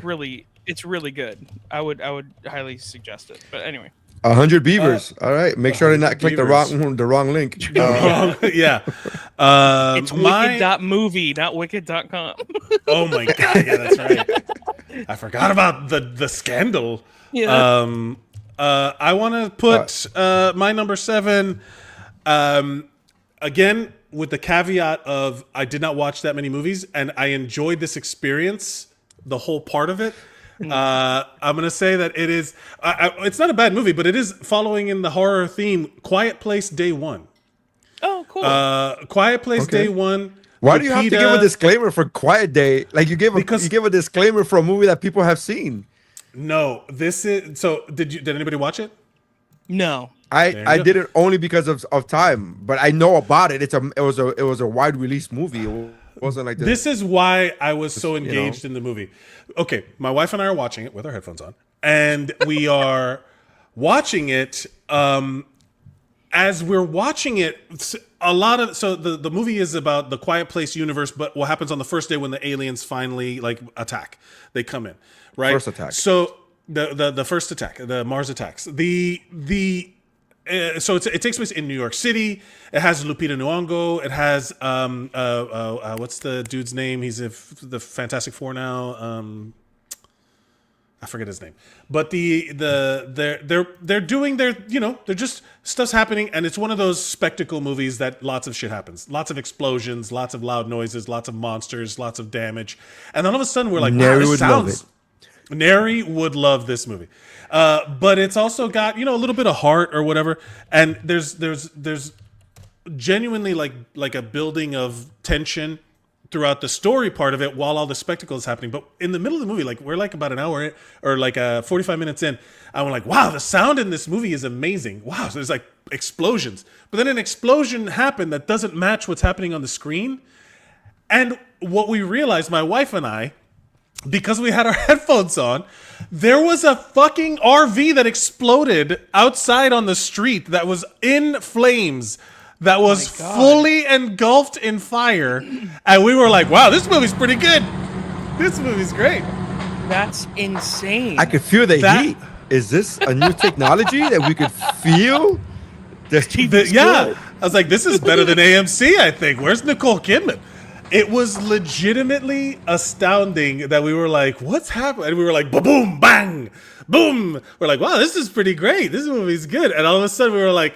[SPEAKER 5] it's really good. I would highly suggest it. But anyway.
[SPEAKER 2] 100 Beavers. All right. Make sure to not click the wrong link.
[SPEAKER 6] Yeah.
[SPEAKER 5] It's wicked.movie, not wicked.com.
[SPEAKER 6] Oh my god, yeah, that's right. I forgot about the scandal.
[SPEAKER 5] Yeah.
[SPEAKER 6] I want to put my number 7 again with the caveat of I did not watch that many movies and I enjoyed this experience, the whole part of it. I'm gonna say that it is. It's not a bad movie, but it is following in the horror theme. Quiet Place Day One.
[SPEAKER 5] Oh, cool.
[SPEAKER 6] Quiet Place Day One.
[SPEAKER 2] Why do you have to give a
[SPEAKER 6] Lupita-
[SPEAKER 2] disclaimer for Quiet Day? Like you give a disclaimer for a movie that people have seen.
[SPEAKER 6] No, this is. So did anybody watch it?
[SPEAKER 5] No.
[SPEAKER 2] I did it only because of time, but I know about it. It was a wide release movie. It wasn't like
[SPEAKER 6] This is why I was so
[SPEAKER 2] you know.
[SPEAKER 6] engaged in the movie. Okay, my wife and I are watching it with our headphones on, and we are watching it. As we're watching it, the movie is about the Quiet Place universe, but what happens on the first day when the aliens finally attack? They come in, right?
[SPEAKER 2] First attack.
[SPEAKER 6] So the first attack, the Mars attacks. So it takes place in New York City. It has Lupita Nyong'o. It has what's the dude's name? He's the Fantastic Four now. I forget his name. But they're doing their they're just stuff's happening, and it's one of those spectacle movies that lots of shit happens, lots of explosions, lots of loud noises, lots of monsters, lots of damage, and then all of a sudden we're like, wow,
[SPEAKER 2] Nery
[SPEAKER 6] this
[SPEAKER 2] would love
[SPEAKER 6] sounds. Neri would love this movie, but it's also got a little bit of heart or whatever, and there's genuinely like a building of tension throughout the story part of it while all the spectacle is happening. But in the middle of the movie, like we're like about an hour or like 45 minutes in, I'm like, wow, the sound in this movie is amazing. Wow, so there's like explosions. But then an explosion happened that doesn't match what's happening on the screen. And what we realized, my wife and I, because we had our headphones on, there was a fucking RV that exploded outside on the street that was in flames, that was fully engulfed in fire. And we were like, wow, this movie's pretty good. This movie's great.
[SPEAKER 5] That's insane.
[SPEAKER 8] I could feel the heat. Is this a new technology that we could feel?
[SPEAKER 6] Yeah. I was like, this is better than AMC, I think. Where's Nicole Kidman? It was legitimately astounding that we were like, what's happening? And we were like, boom, bang, boom. We're like, wow, this is pretty great. This movie's good. And all of a sudden we were like,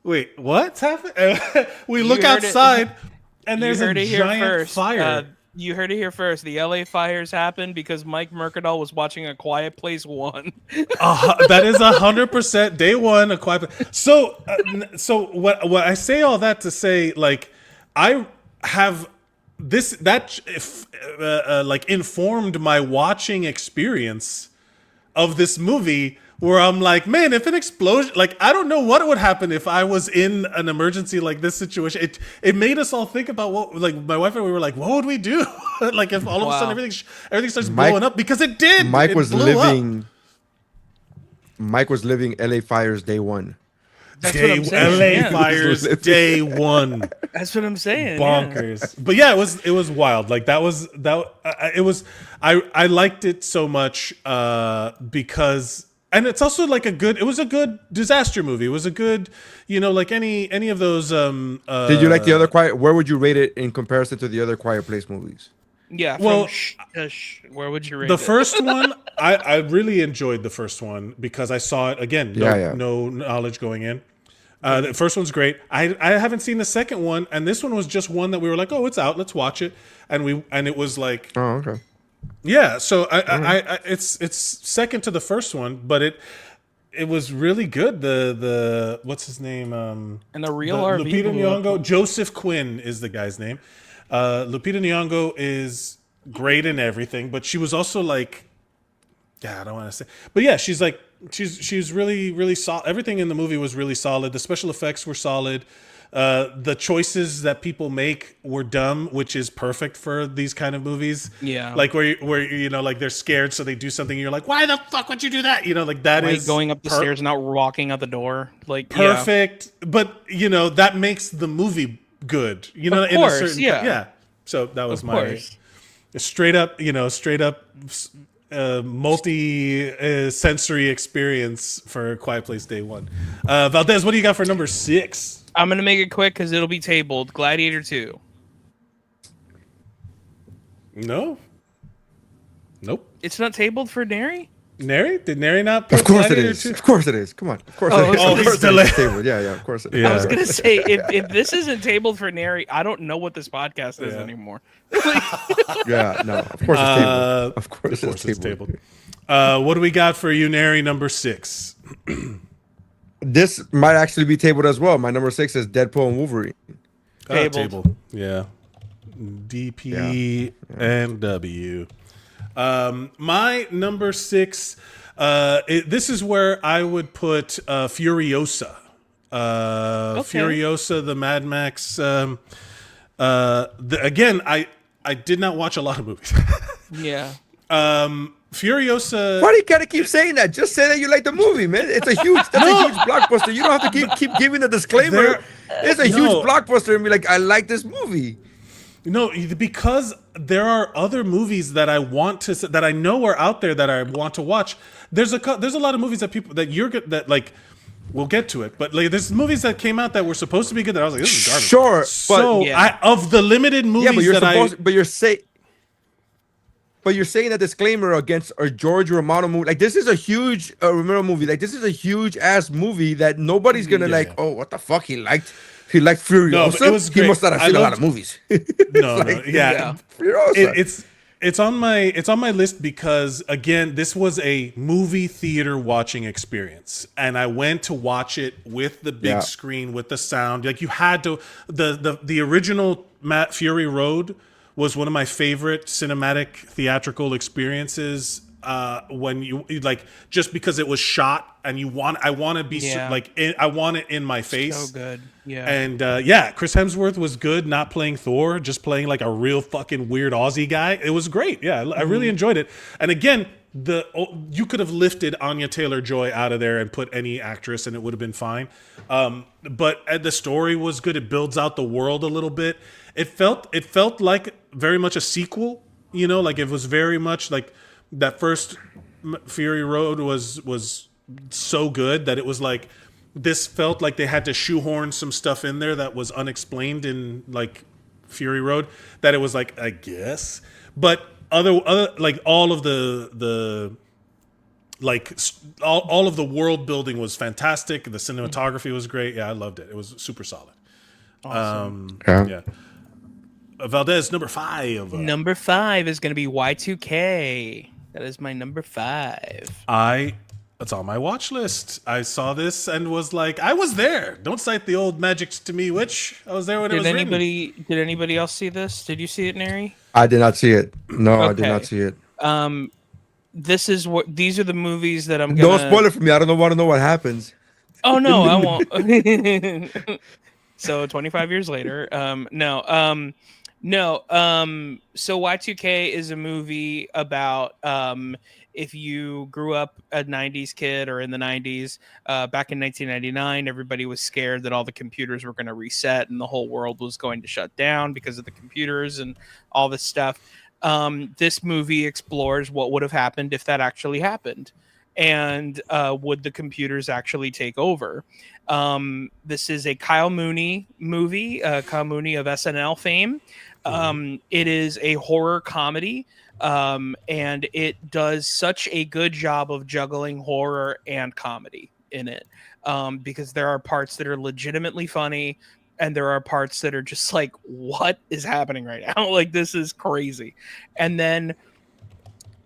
[SPEAKER 6] wait, what's happening? And we look outside and there's a giant fire.
[SPEAKER 5] You heard it here first. The LA fires happened because Mike Mercadal was watching A Quiet Place 1.
[SPEAKER 6] That is 100% day one, A Quiet Place. So what I say all that to say, like, I have like informed my watching experience of this movie, where I'm like, man, if an explosion, like, I don't know what would happen if I was in an emergency like this situation. It made us all think about what, like, my wife and we were like, what would we do? Like, if all of a sudden everything starts blowing up, because it did.
[SPEAKER 8] Mike was living LA fires day one.
[SPEAKER 5] That's what I'm saying.
[SPEAKER 6] LA fires day one.
[SPEAKER 5] That's what I'm saying.
[SPEAKER 6] Bonkers. Yeah. But yeah, it was wild. Like I liked it so much because, and it's also like it was a good disaster movie. It was a good, like any of those.
[SPEAKER 8] Did you like the other where would you rate it in comparison to the other Quiet Place movies?
[SPEAKER 5] Yeah.
[SPEAKER 6] Well,
[SPEAKER 5] where would you rate
[SPEAKER 6] the first one? I really enjoyed the first one because I saw it again. No knowledge going in. The first one's great. I haven't seen the second one, and this one was just one that we were like, oh, it's out, let's watch it, and it was like,
[SPEAKER 8] oh, okay,
[SPEAKER 6] yeah. So it's second to the first one, but it was really good. The what's his name? And
[SPEAKER 5] the real RV
[SPEAKER 6] Lupita Nyong'o, Joseph Quinn is the guy's name. Lupita Nyong'o is great in everything, but she was also like, yeah, I don't want to say, but yeah, she's like, she's really, really solid. Everything in the movie was really solid. The special effects were solid. The choices that people make were dumb, which is perfect for these kind of movies.
[SPEAKER 5] Yeah,
[SPEAKER 6] like where like they're scared, so they do something. You're like, why the fuck would you do that? Like that is
[SPEAKER 5] going up the stairs and not walking out the door. Like
[SPEAKER 6] perfect, yeah. But that makes the movie good.
[SPEAKER 5] Of course,
[SPEAKER 6] yeah. So that was my straight up multi-sensory experience for Quiet Place Day One. Valdez, what do you got for number 6?
[SPEAKER 5] I'm gonna make it quick because it'll be tabled. Gladiator 2.
[SPEAKER 6] No. Nope.
[SPEAKER 5] It's not tabled for Nery?
[SPEAKER 6] Neri? Did Neri not put
[SPEAKER 8] Of course
[SPEAKER 6] Gladiator
[SPEAKER 8] it is.
[SPEAKER 6] 2?
[SPEAKER 8] Of course it is. Come on. Of course it is.
[SPEAKER 6] Oh,
[SPEAKER 8] Of course
[SPEAKER 6] he's
[SPEAKER 8] it is tabled. Yeah, of course it is.
[SPEAKER 6] Yeah.
[SPEAKER 5] I was gonna say if this isn't tabled for Nery, I don't know what this podcast is anymore.
[SPEAKER 8] Yeah, no. Of course it's tabled. Of course it's tabled.
[SPEAKER 6] What do we got for you, Neri, number 6?
[SPEAKER 8] This might actually be tabled as well. My number 6 is Deadpool and Wolverine.
[SPEAKER 6] Tabled. Yeah. DP and W. My number 6. This is where I would put Furiosa. Furiosa, the Mad Max. Again, I did not watch a lot of movies.
[SPEAKER 5] Yeah.
[SPEAKER 6] Furiosa.
[SPEAKER 8] Why do you gotta keep saying that? Just say that you like the movie, man. It's a huge blockbuster. You don't have to keep giving the disclaimer. It's a huge blockbuster and be like, I like this movie.
[SPEAKER 6] No, because there are other movies that I want to, that I know are out there that I want to watch. There's a lot of movies that we'll get to it, but like there's movies that came out that were supposed to be good that I was like, this is garbage.
[SPEAKER 8] Sure,
[SPEAKER 6] so of the limited movies
[SPEAKER 8] but you're saying a disclaimer against a George Romano movie. Like, this is a huge Romano movie. Like, this is a huge ass movie that nobody's gonna oh, what the fuck? He liked Furiosa.
[SPEAKER 6] No, but it was great.
[SPEAKER 8] He must not have seen a lot of movies.
[SPEAKER 6] Furiosa. It's on my list because, again, this was a movie theater watching experience, and I went to watch it with the big screen with the sound. Like, you had to the original Matt Fury Road was one of my favorite cinematic theatrical experiences. When you like, just because it was shot and I want to be I want it in my face.
[SPEAKER 5] So good. Yeah.
[SPEAKER 6] And Chris Hemsworth was good, not playing Thor, just playing like a real fucking weird Aussie guy. It was great. Yeah, I really enjoyed it. And again, you could have lifted Anya Taylor-Joy out of there and put any actress and it would have been fine. But the story was good. It builds out the world a little bit. It felt like very much a sequel, like it was very much like that first Fury Road was so good that it was like, this felt like they had to shoehorn some stuff in there that was unexplained in like Fury Road, that it was like, I guess. But other like all of the all of the world building was fantastic. The cinematography was great. Yeah, I loved it. It was super solid. Awesome. Yeah. Valdez, number 5.
[SPEAKER 5] Number 5 is going to be Y2K. That is my number 5.
[SPEAKER 6] It's on my watch list. I saw this and was like, I was there. Don't cite the old magics to me, witch. I was there when it was written.
[SPEAKER 5] Did anybody else see this? Did you see it, Nery?
[SPEAKER 8] I did not see it. No, I did not see it.
[SPEAKER 5] These are the movies that I'm gonna...
[SPEAKER 8] Don't spoil it for me. I don't want to know what happens.
[SPEAKER 5] Oh no, I won't. So 25 years later, so Y2K is a movie about if you grew up a 90s kid or in the 90s, back in 1999, everybody was scared that all the computers were going to reset and the whole world was going to shut down because of the computers and all this stuff. This movie explores what would have happened if that actually happened. And would the computers actually take over? This is a Kyle Mooney movie, Kyle Mooney of SNL fame. It is a horror comedy, and it does such a good job of juggling horror and comedy in it, because there are parts that are legitimately funny, and there are parts that are just like, what is happening right now? Like, this is crazy. And then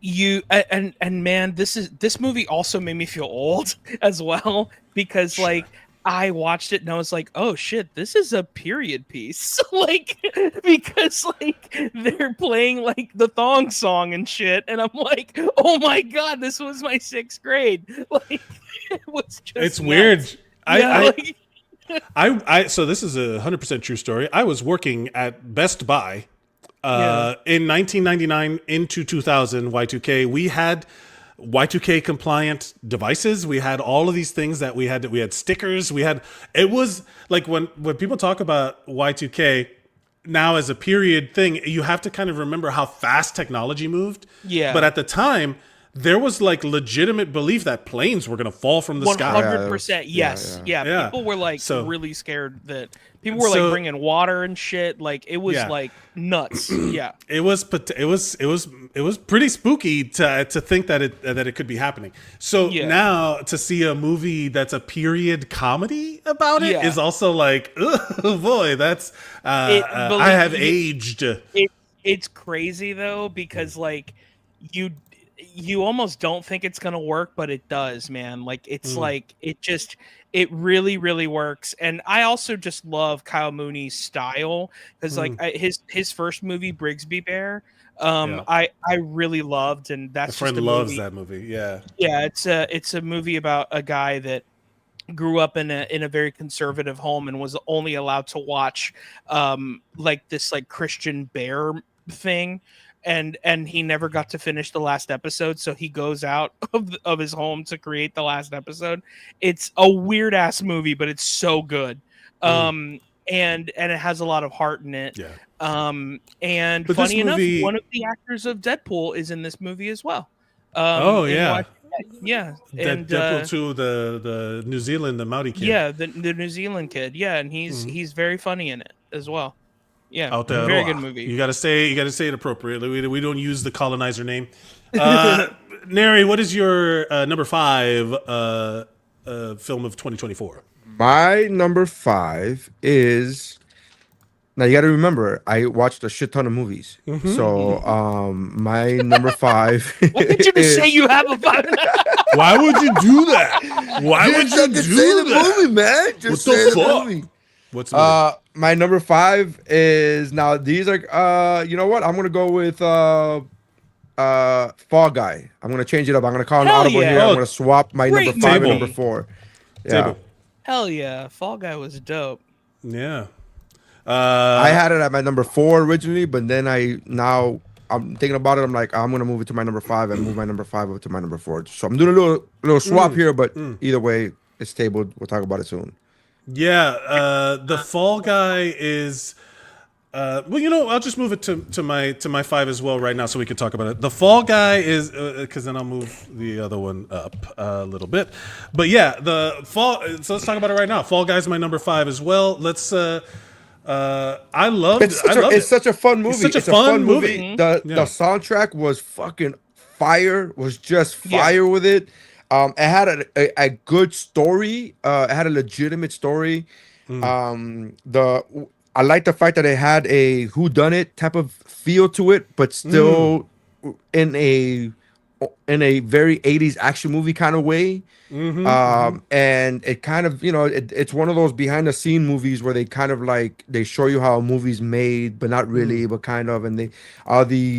[SPEAKER 5] man, this movie also made me feel old as well, because like I watched it and I was like, oh shit, this is a period piece. Like, because like they're playing like the thong song and shit, and I'm like, oh my god, this was my 6th grade. Like, it was just
[SPEAKER 6] it's
[SPEAKER 5] nuts.
[SPEAKER 6] Weird.
[SPEAKER 5] Yeah,
[SPEAKER 6] So this is a 100% true story. I was working at Best Buy in 1999 into 2000 Y2K. We had Y2K compliant devices. We had all of these things that we had stickers. It was like when people talk about Y2K now as a period thing, you have to kind of remember how fast technology moved.
[SPEAKER 5] Yeah.
[SPEAKER 6] But at the time, there was like legitimate belief that planes were going to fall from the sky.
[SPEAKER 5] 100%. Yes. Yeah. People were like really scared that people were like bringing water and shit. Like, it was like nuts. Yeah.
[SPEAKER 6] It was pretty spooky to think that it could be happening. So now to see a movie that's a period comedy about it is also like, oh boy, that's I have aged.
[SPEAKER 5] It's crazy though, because like you almost don't think it's gonna work, but it does, man. Like, it's like it really, really works. And I also just love Kyle Mooney's style, because like his first movie, Brigsby Bear, I really loved, and that's
[SPEAKER 6] my friend loves that movie. Yeah,
[SPEAKER 5] it's a movie about a guy that grew up in a very conservative home and was only allowed to watch like this like Christian Bear thing. And he never got to finish the last episode, so he goes out of his home to create the last episode. It's a weird ass movie, but it's so good. And it has a lot of heart in it. Yeah. And but funny enough, one of the actors of Deadpool is in this movie as well.
[SPEAKER 6] Yeah.
[SPEAKER 5] And
[SPEAKER 6] Deadpool 2, the New Zealand, the Maori kid.
[SPEAKER 5] Yeah, the New Zealand kid. Yeah, and he's very funny in it as well. Yeah,
[SPEAKER 6] Aotearoa.
[SPEAKER 5] Very good movie.
[SPEAKER 6] You gotta say it appropriately. We don't use the colonizer name. Nery, what is your number 5 film of 2024?
[SPEAKER 8] My number 5 is, now you got to remember, I watched a shit ton of movies. So my number 5.
[SPEAKER 5] Why did you just say you have a 5?
[SPEAKER 6] Why would you do that? Why would you do
[SPEAKER 8] say
[SPEAKER 6] that?
[SPEAKER 8] The movie, man. Just
[SPEAKER 6] what
[SPEAKER 8] say
[SPEAKER 6] the fuck?
[SPEAKER 8] Movie.
[SPEAKER 6] What's the movie?
[SPEAKER 2] My number 5 is now. These are you know what? I'm gonna go with Fall Guy. I'm gonna change it up. I'm gonna call an
[SPEAKER 5] Hell
[SPEAKER 2] audible
[SPEAKER 5] yeah.
[SPEAKER 2] here. I'm
[SPEAKER 6] Oh,
[SPEAKER 2] gonna swap my
[SPEAKER 5] great
[SPEAKER 2] number 5 and
[SPEAKER 6] movie.
[SPEAKER 2] number 4. Yeah.
[SPEAKER 6] Table.
[SPEAKER 5] Hell yeah, Fall Guy was dope.
[SPEAKER 6] Yeah.
[SPEAKER 2] I had it at my number 4 originally, but then I'm thinking about it. I'm like, I'm gonna move it to my number 5 and move my number 5 up to my number 4. So I'm doing a little swap here, but either way, it's tabled. We'll talk about it soon.
[SPEAKER 6] Yeah, the Fall Guy is. Well, you know, I'll just move it to my 5 as well right now, so we can talk about it. The Fall Guy is because then I'll move the other one up a little bit. But yeah, So let's talk about it right now. Fall Guy's my number 5 as well. Let's. I loved.
[SPEAKER 2] It's such a fun movie.
[SPEAKER 6] It's such a fun movie.
[SPEAKER 2] The soundtrack was fucking fire. Was just fire with it. It had a good story. It had a legitimate story. I like the fact that it had a whodunit type of feel to it, but still in a very 80s action movie kind of way. And it kind of, it's one of those behind the scene movies where they kind of like, they show you how a movie's made, but not really, but kind of, and the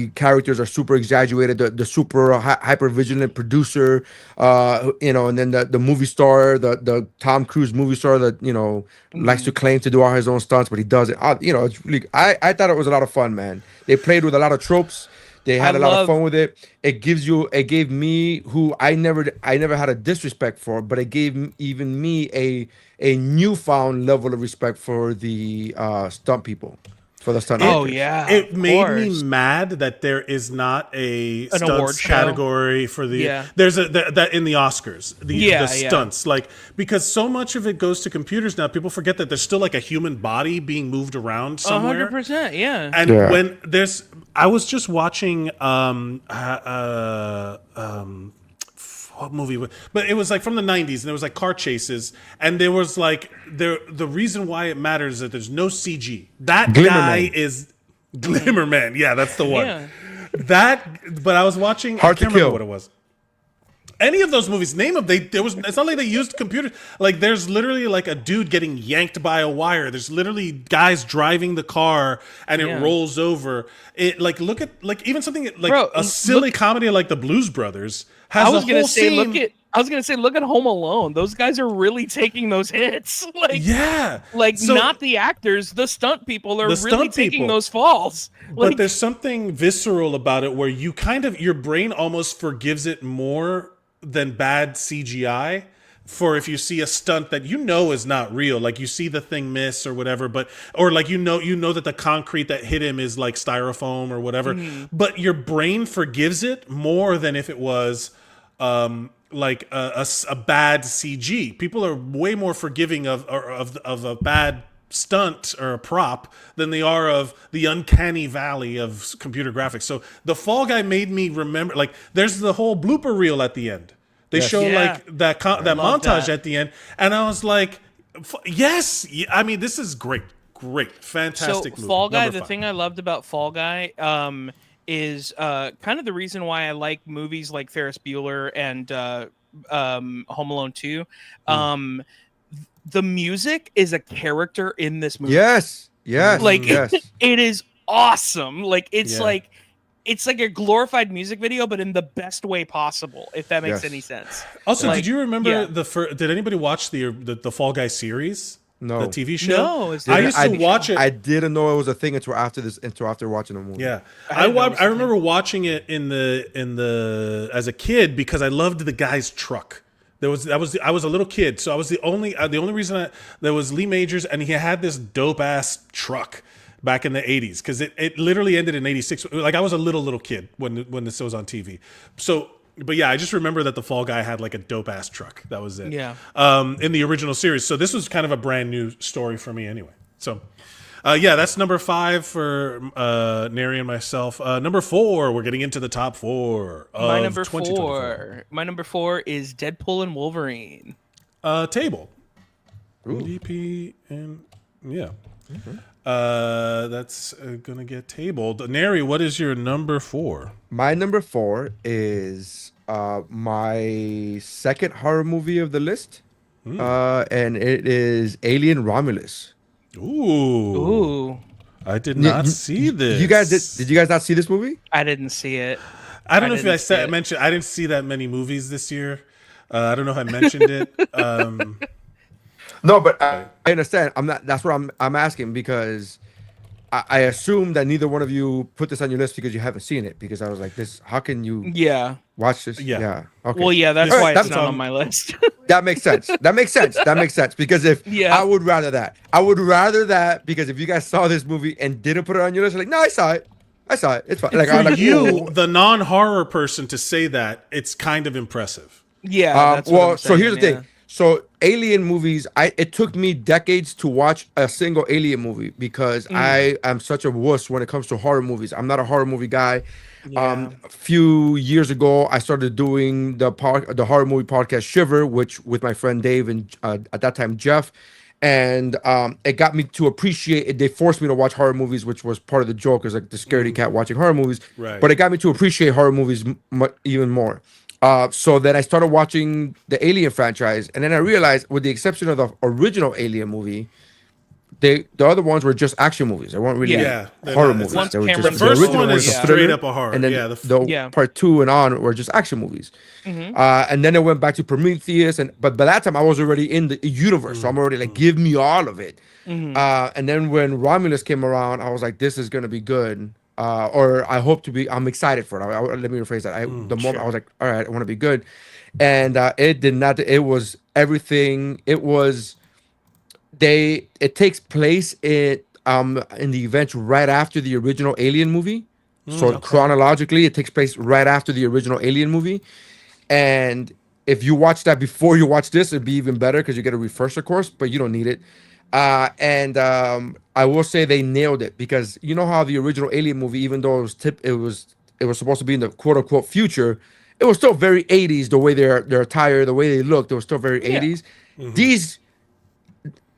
[SPEAKER 2] characters are super exaggerated, the super hyper vigilant producer, and then the movie star, the Tom Cruise movie star that, likes to claim to do all his own stunts, but he doesn't. It's really, I thought it was a lot of fun, man. They played with a lot of tropes. They had a lot of fun with it. It gave me, who I never had a disrespect for, but it gave even me a newfound level of respect for the stunt people, for the stunt actors.
[SPEAKER 6] It made me mad that there is not an stunts category for the. There's that in the Oscars. The stunts, like, because so much of it goes to computers now. People forget that there's still like a human body being moved around somewhere.
[SPEAKER 5] 100%, yeah.
[SPEAKER 6] And when I was just watching what movie? But it was like from the 90s, and there was like car chases, and there was like the reason why it matters is that there's no CG. That guy is Glimmerman. Yeah, that's the one.
[SPEAKER 5] Yeah.
[SPEAKER 6] But I was watching.
[SPEAKER 2] Hard
[SPEAKER 6] I can't
[SPEAKER 2] to Kill.
[SPEAKER 6] remember what it was. Any of those movies, name them. It's not like they used computers. Like, there's literally like a dude getting yanked by a wire. There's literally guys driving the car and it rolls over. It look at even something like a silly comedy like the Blues Brothers has a whole scene.
[SPEAKER 5] I was gonna say, look at Home Alone. Those guys are really taking those hits. Not the actors, the stunt people are really taking those falls.
[SPEAKER 6] But there's something visceral about it where you kind of, your brain almost forgives it more than bad CGI. For if you see a stunt that is not real, like you see the thing miss or whatever, or like you know that the concrete that hit him is like styrofoam or whatever, but your brain forgives it more than if it was like a bad CG. People are way more forgiving of a bad stunt or a prop than they are of the uncanny valley of computer graphics. So the Fall Guy made me remember, like, there's the whole blooper reel at the end. They show like that montage at the end, and I was like, yes, I mean, this is great, fantastic movie.
[SPEAKER 5] Fall Guy, the thing I loved about Fall Guy is kind of the reason why I like movies like Ferris Bueller and Home Alone 2. The music is a character in this movie.
[SPEAKER 2] Yes.
[SPEAKER 5] It is awesome. Like, it's like a glorified music video, but in the best way possible, if that makes any sense.
[SPEAKER 6] Also, did you remember did anybody watch the Fall Guy series?
[SPEAKER 2] No.
[SPEAKER 6] The TV show?
[SPEAKER 5] No.
[SPEAKER 6] I used to watch it.
[SPEAKER 2] I didn't know it was a thing until after watching the movie.
[SPEAKER 6] Yeah. I remember watching it in the as a kid because I loved the guy's truck. I was a little kid, so I was the only reason there was Lee Majors, and he had this dope ass truck back in the 80s, because it literally ended in 86. Like, I was a little kid when this was on TV. So, but yeah, I just remember that the Fall Guy had like a dope ass truck. That was it.
[SPEAKER 5] Yeah.
[SPEAKER 6] In the original series. So this was kind of a brand new story for me anyway. So, that's number 5 for Nery and myself. Number 4, we're getting into the top 4 of
[SPEAKER 5] My number
[SPEAKER 6] 2024.
[SPEAKER 5] My number 4 is Deadpool and Wolverine.
[SPEAKER 6] Table.
[SPEAKER 2] Ooh.
[SPEAKER 6] DP and that's gonna get tabled. Neri, what is your number 4?
[SPEAKER 2] My number 4 is my second horror movie of the list, and it is Alien Romulus.
[SPEAKER 6] Ooh. I did not see this.
[SPEAKER 2] You guys did you guys not see this movie?
[SPEAKER 5] I didn't see it.
[SPEAKER 6] I don't know if I mentioned. I didn't see that many movies this year. I don't know if I mentioned it.
[SPEAKER 8] No, but
[SPEAKER 2] I understand. I'm not. That's what I'm asking because I assume that neither one of you put this on your list because you haven't seen it. Because I was like, this. How can you?
[SPEAKER 5] Yeah.
[SPEAKER 2] Watch this.
[SPEAKER 6] Yeah.
[SPEAKER 2] Okay.
[SPEAKER 5] Well, yeah, that's
[SPEAKER 2] All
[SPEAKER 5] why
[SPEAKER 2] right,
[SPEAKER 5] it's not on my list.
[SPEAKER 2] That makes sense. That makes sense. That makes sense. Because if I would rather that. I would rather that because if you guys saw this movie and didn't put it on your list, like, no, I saw it. I saw it. It's fine. Like,
[SPEAKER 6] For you,
[SPEAKER 2] oh.
[SPEAKER 6] the non-horror person, to say that, it's kind of impressive.
[SPEAKER 5] Yeah. That's what I'm
[SPEAKER 2] so here's the
[SPEAKER 5] saying,
[SPEAKER 2] thing. So Alien movies, it took me decades to watch a single Alien movie because I am such a wuss when it comes to horror movies. I'm not a horror movie guy.
[SPEAKER 5] Yeah.
[SPEAKER 2] A few years ago, I started doing the horror movie podcast Shiver, which with my friend Dave and at that time Jeff, and it got me to appreciate it. They forced me to watch horror movies, which was part of the joke, is like the scaredy cat watching horror movies.
[SPEAKER 6] Right.
[SPEAKER 2] But it got me to appreciate horror movies even more. So then I started watching the Alien franchise, and then I realized, with the exception of the original Alien movie, the other ones were just action movies. They weren't really horror movies.
[SPEAKER 5] Once
[SPEAKER 2] They were
[SPEAKER 5] Cameron
[SPEAKER 2] just,
[SPEAKER 6] The first
[SPEAKER 2] original
[SPEAKER 6] one
[SPEAKER 2] was
[SPEAKER 6] is
[SPEAKER 2] a
[SPEAKER 6] straight
[SPEAKER 2] thriller,
[SPEAKER 6] up a horror.
[SPEAKER 2] and then
[SPEAKER 6] Yeah,
[SPEAKER 2] part 2 and on were just action movies. And then it went back to Prometheus, but by that time I was already in the universe, so I'm already like, give me all of it. And then when Romulus came around, I was like, this is gonna be good. Or I hope to be. I'm excited for it. Let me rephrase that. The moment I was like, all right, I want to be good, and it did not. It was everything. It was. It takes place in the events right after the original Alien movie. So chronologically, it takes place right after the original Alien movie, and if you watch that before you watch this, it'd be even better because you get a refresher course, but you don't need it. I will say they nailed it because you know how the original Alien movie, even though it was supposed to be in the quote unquote future, it was still very 80s. The way their attire, the way they looked, it was still very 80s.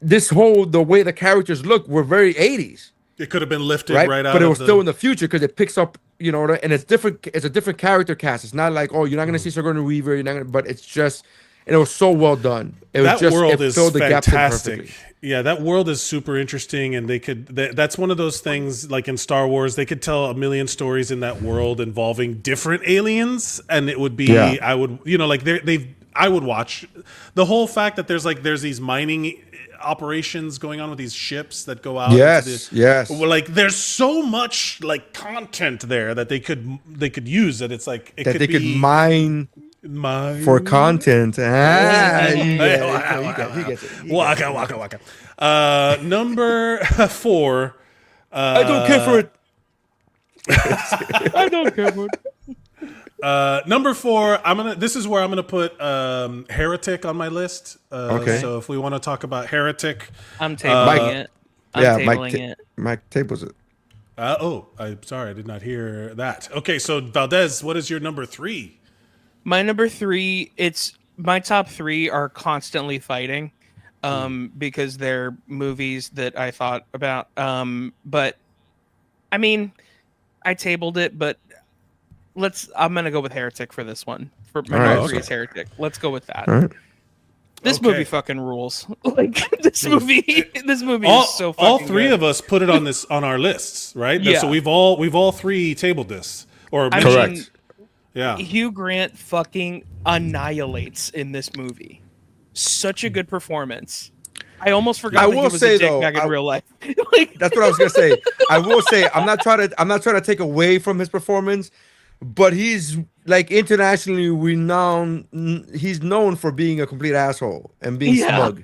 [SPEAKER 2] The way the characters look were very 80s.
[SPEAKER 6] It could have been lifted right out,
[SPEAKER 2] but it was still in the future because it picks up, and it's different. It's a different character cast. It's not like, oh, you're not gonna see Sigourney Weaver. You're not gonna, but it's just. And it was so well done. It filled the gaps in perfectly.
[SPEAKER 6] Yeah, that world is super interesting, and that's one of those things like in Star Wars, they could tell a million stories in that world involving different aliens, and it would be I would watch the whole fact that there's these mining operations going on with these ships that go out.
[SPEAKER 2] Yes.
[SPEAKER 6] Like there's so much like content there that they could use that it's like
[SPEAKER 2] they could mine. For content. He gets it.
[SPEAKER 6] Waka. Number 4.
[SPEAKER 2] I don't care for it.
[SPEAKER 5] I don't care for it.
[SPEAKER 6] Number 4, this is where I'm gonna put Heretic on my list.
[SPEAKER 2] Okay.
[SPEAKER 6] So if we want to talk about Heretic,
[SPEAKER 5] I'm tabling it.
[SPEAKER 2] Mike tables it.
[SPEAKER 6] I'm sorry, I did not hear that. Okay, so Valdez, what is your number 3?
[SPEAKER 5] My number 3, my top 3 are constantly fighting, because they're movies that I thought about. But I mean, I tabled it, but I'm gonna go with Heretic for this one. For my number 3 is Heretic. Let's go with that.
[SPEAKER 2] Right.
[SPEAKER 5] This movie fucking rules. Like this movie is so fucking
[SPEAKER 6] all 3
[SPEAKER 5] good.
[SPEAKER 6] of us put it on our lists, right?
[SPEAKER 5] Yeah.
[SPEAKER 6] So we've all 3 tabled this.
[SPEAKER 2] Correct.
[SPEAKER 6] Yeah.
[SPEAKER 5] Hugh Grant fucking annihilates in this movie. Such a good performance. I almost forgot that he was a dick back in real life.
[SPEAKER 2] That's what I was gonna say. I will say I'm not trying to take away from his performance, but he's like internationally renowned. He's known for being a complete asshole and being smug.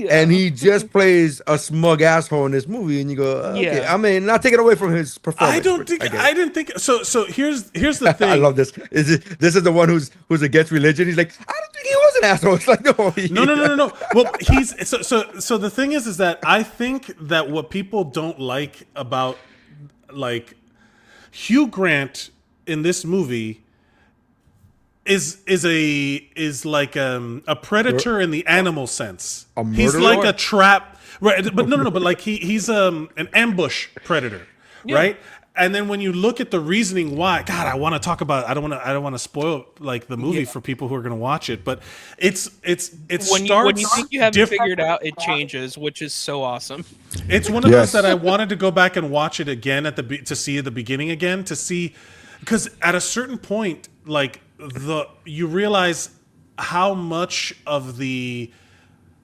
[SPEAKER 2] And he just plays a smug asshole in this movie, and you go, okay. I mean, not taking away from his performance.
[SPEAKER 6] I didn't think so. So here's the thing.
[SPEAKER 2] I love this. This is the one who's against religion. He's like, I don't think he was an asshole. It's like,
[SPEAKER 6] no. Well, he's so the thing is that I think that what people don't like about like Hugh Grant in this movie is like a predator in the animal sense. He's like a trap, right? But no. But like he's an ambush predator, right? And then when you look at the reasoning why, God, I want to talk about. I don't want to spoil like the movie for people who are going to watch it. But it
[SPEAKER 5] when you think you have it figured out, it changes, which is so awesome.
[SPEAKER 6] It's one of those that I wanted to go back and watch it again to see the beginning again to see, because at a certain point, like you realize how much of the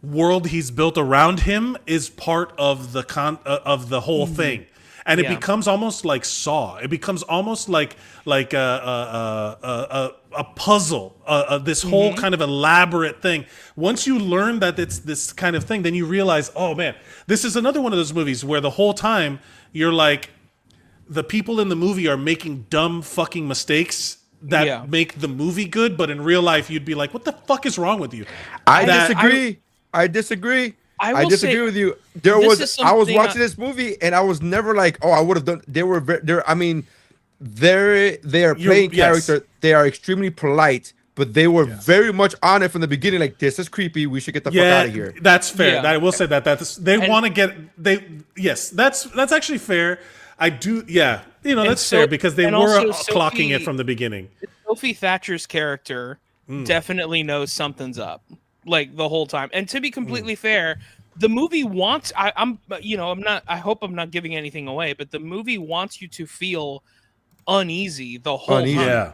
[SPEAKER 6] world he's built around him is part of the whole thing. And it becomes almost like Saw. It becomes almost like a puzzle. This whole kind of elaborate thing. Once you learn that it's this kind of thing, then you realize, oh man, this is another one of those movies where the whole time you're like, the people in the movie are making dumb fucking mistakes that make the movie good, but in real life you'd be like, what the fuck is wrong with you?
[SPEAKER 8] I disagree. I
[SPEAKER 5] I
[SPEAKER 8] disagree with you. I was watching this movie and I was never like, oh, I would have done. They are playing character. They are extremely polite, but they were very much on it from the beginning. Like, this is creepy. We should get the fuck out of here.
[SPEAKER 6] That's fair. I will say that they want to get that's actually fair. I do. Yeah. That's fair because they were clocking it from the beginning.
[SPEAKER 5] Sophie Thatcher's character definitely knows something's up. Like the whole time. And to be completely fair, the movie wants I hope I'm not giving anything away, but the movie wants you to feel uneasy the whole time. Yeah.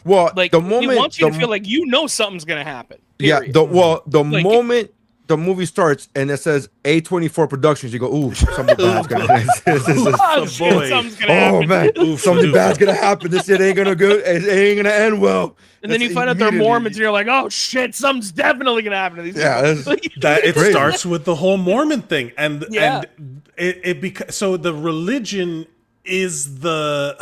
[SPEAKER 8] Well,
[SPEAKER 5] like
[SPEAKER 8] the moment
[SPEAKER 5] it wants you to feel like something's gonna happen.
[SPEAKER 8] Period. The moment the movie starts and it says A24 Productions, you go, ooh, something bad's gonna happen.
[SPEAKER 5] Something's gonna happen.
[SPEAKER 8] Oh man, something bad's gonna happen. This shit ain't gonna go. It ain't gonna end well.
[SPEAKER 5] And then you find out they're Mormons, and you're like, "Oh shit, something's definitely gonna happen to these."
[SPEAKER 8] Yeah,
[SPEAKER 6] it starts with the whole Mormon thing, and so the religion is there's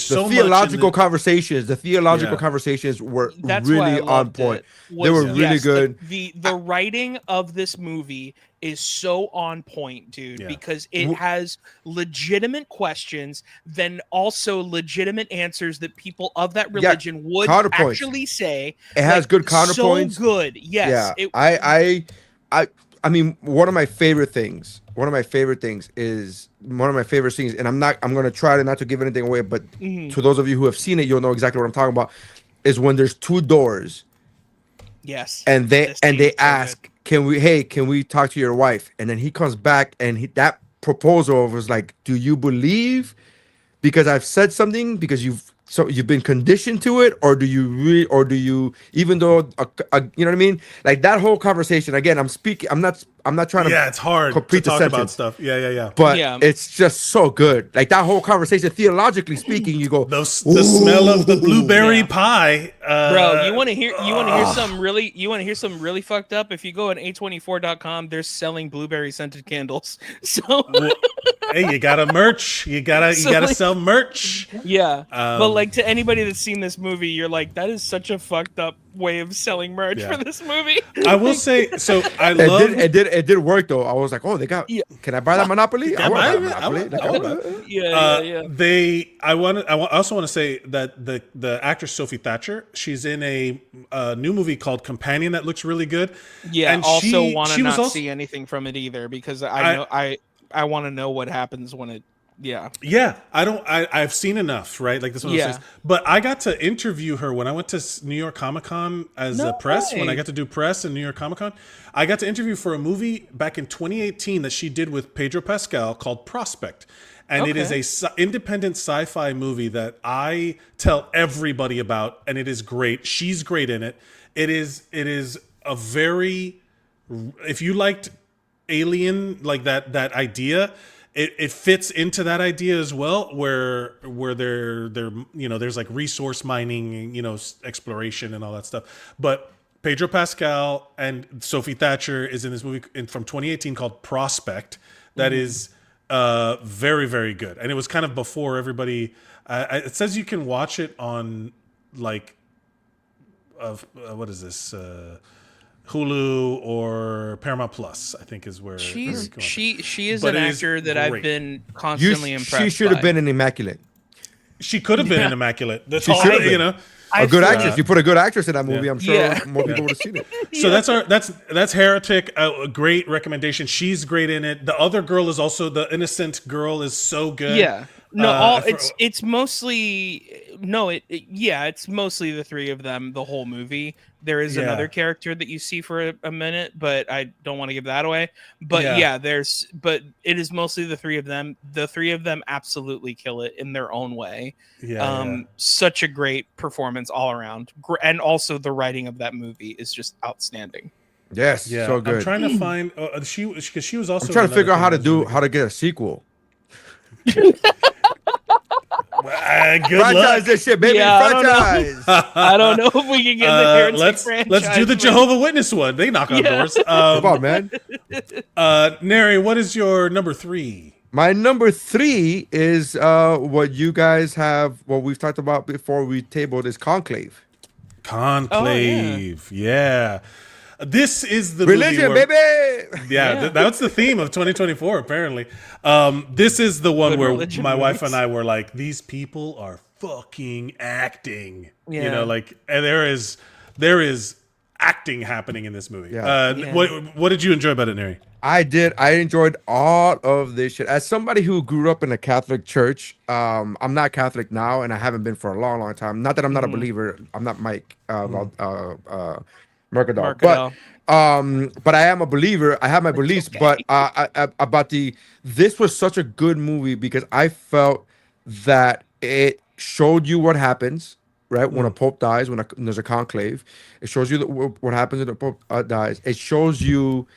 [SPEAKER 6] so much
[SPEAKER 8] theological conversations. The theological conversations were really on point. They were really good.
[SPEAKER 5] The writing of this movie is so on point, dude, because it has legitimate questions, then also legitimate answers that people of that religion would actually say.
[SPEAKER 8] It has good counterpoints.
[SPEAKER 5] So good, yes.
[SPEAKER 8] Yeah. I mean, one of my favorite things, and I'm going to try not to give anything away, but to those of you who have seen it, you'll know exactly what I'm talking about, is when there's two doors.
[SPEAKER 5] Yes.
[SPEAKER 8] And they ask, can we talk to your wife? And then he comes back and that proposal was like, do you believe because I've said something because you've been conditioned to it, or do you even though you know what I mean? Like that whole conversation again, I'm not trying to
[SPEAKER 6] it's hard
[SPEAKER 8] complete
[SPEAKER 6] to talk
[SPEAKER 8] the
[SPEAKER 6] about
[SPEAKER 8] sentence.
[SPEAKER 6] Stuff.
[SPEAKER 8] But it's just so good. Like that whole conversation, theologically speaking, you go
[SPEAKER 6] the smell of the blueberry pie.
[SPEAKER 5] Bro, you want to hear something really fucked up? If you go on A24.com, they're selling blueberry scented candles. So
[SPEAKER 6] hey, you gotta merch. You gotta sell merch.
[SPEAKER 5] Yeah. But like to anybody that's seen this movie, you're like, that is such a fucked up way of selling merch for this movie.
[SPEAKER 6] I will say, so
[SPEAKER 8] it did work though. I was like, oh, they got. Can I buy that Monopoly? I also want to say that the actress Sophie Thatcher, she's in a new movie called Companion that looks really good.
[SPEAKER 5] Yeah. And also want to not see anything from it either because I want to know what happens when it.
[SPEAKER 6] Yeah. I've seen enough, right? Like this one. But I got to interview her when I went to New York Comic Con as a press. When I got to do press in New York Comic Con, I got to interview for a movie back in 2018 that she did with Pedro Pascal called Prospect. And it is a independent sci-fi movie that I tell everybody about, and it is great. She's great in it. It is a very, if you liked Alien, like that idea, it fits into that idea as well, where they're there's like resource mining, exploration and all that stuff. But Pedro Pascal and Sophie Thatcher is in this movie from 2018 called Prospect. That is very, very good, and it was kind of before everybody. It says you can watch it on like what is this? Hulu or Paramount Plus, I think is where
[SPEAKER 5] she is an actor that I've been constantly impressed.
[SPEAKER 8] She should have been in Immaculate.
[SPEAKER 6] She could have been in Immaculate. That's
[SPEAKER 8] she should have been. A good actress. You put a good actress in that movie, I'm sure more people would have seen it.
[SPEAKER 6] So that's Heretic. A great recommendation. She's great in it. The other girl is also the innocent girl is so good.
[SPEAKER 5] Yeah. No,
[SPEAKER 6] for-
[SPEAKER 5] it's mostly it's mostly the three of them the whole movie. There is
[SPEAKER 6] Yeah.
[SPEAKER 5] another character that you see for a minute, but I don't want to give that away. But
[SPEAKER 6] Yeah.
[SPEAKER 5] but it is mostly the three of them. The three of them absolutely kill it in their own way. Such a great performance all around, and also the writing of that movie is just outstanding.
[SPEAKER 2] Yes,
[SPEAKER 6] Yeah,
[SPEAKER 2] so good.
[SPEAKER 6] I'm trying to find she was also.
[SPEAKER 2] I'm trying to
[SPEAKER 6] in
[SPEAKER 2] figure out
[SPEAKER 6] another thing
[SPEAKER 2] how to get a sequel.
[SPEAKER 6] Good
[SPEAKER 2] Franchise
[SPEAKER 6] luck.
[SPEAKER 2] this shit, baby.
[SPEAKER 5] Yeah, I don't know.
[SPEAKER 2] Franchise.
[SPEAKER 5] I don't know if we can get the Heretic
[SPEAKER 6] let's
[SPEAKER 5] franchise.
[SPEAKER 6] do the Jehovah Witness one. They knock on doors.
[SPEAKER 2] Come on, man.
[SPEAKER 6] Nery, what is your number 3?
[SPEAKER 2] My number 3 is what you guys have. What we've talked about before we tabled is Conclave.
[SPEAKER 6] Conclave. Yeah. This is the
[SPEAKER 2] Religion,
[SPEAKER 6] movie where,
[SPEAKER 2] baby.
[SPEAKER 6] Yeah, that's the theme of 2024, apparently. This is the one
[SPEAKER 5] Good
[SPEAKER 6] where
[SPEAKER 5] religion
[SPEAKER 6] my wife
[SPEAKER 5] movies.
[SPEAKER 6] and I were like, these people are fucking acting. You
[SPEAKER 5] Yeah.
[SPEAKER 6] know, like, and there is acting happening in this movie.
[SPEAKER 2] Yeah.
[SPEAKER 6] What did you enjoy about it, Nery?
[SPEAKER 2] I did. I enjoyed all of this shit. As somebody who grew up in a Catholic church, I'm not Catholic now, and I haven't been for a long, long time. Not that I'm not a believer. I'm not Mike Mercadal. But I am a believer. I have my beliefs.
[SPEAKER 5] okay.
[SPEAKER 2] But this was such a good movie because I felt that it showed you what happens, right? When a pope dies, when there's a conclave, it shows you what happens when the pope dies. It shows you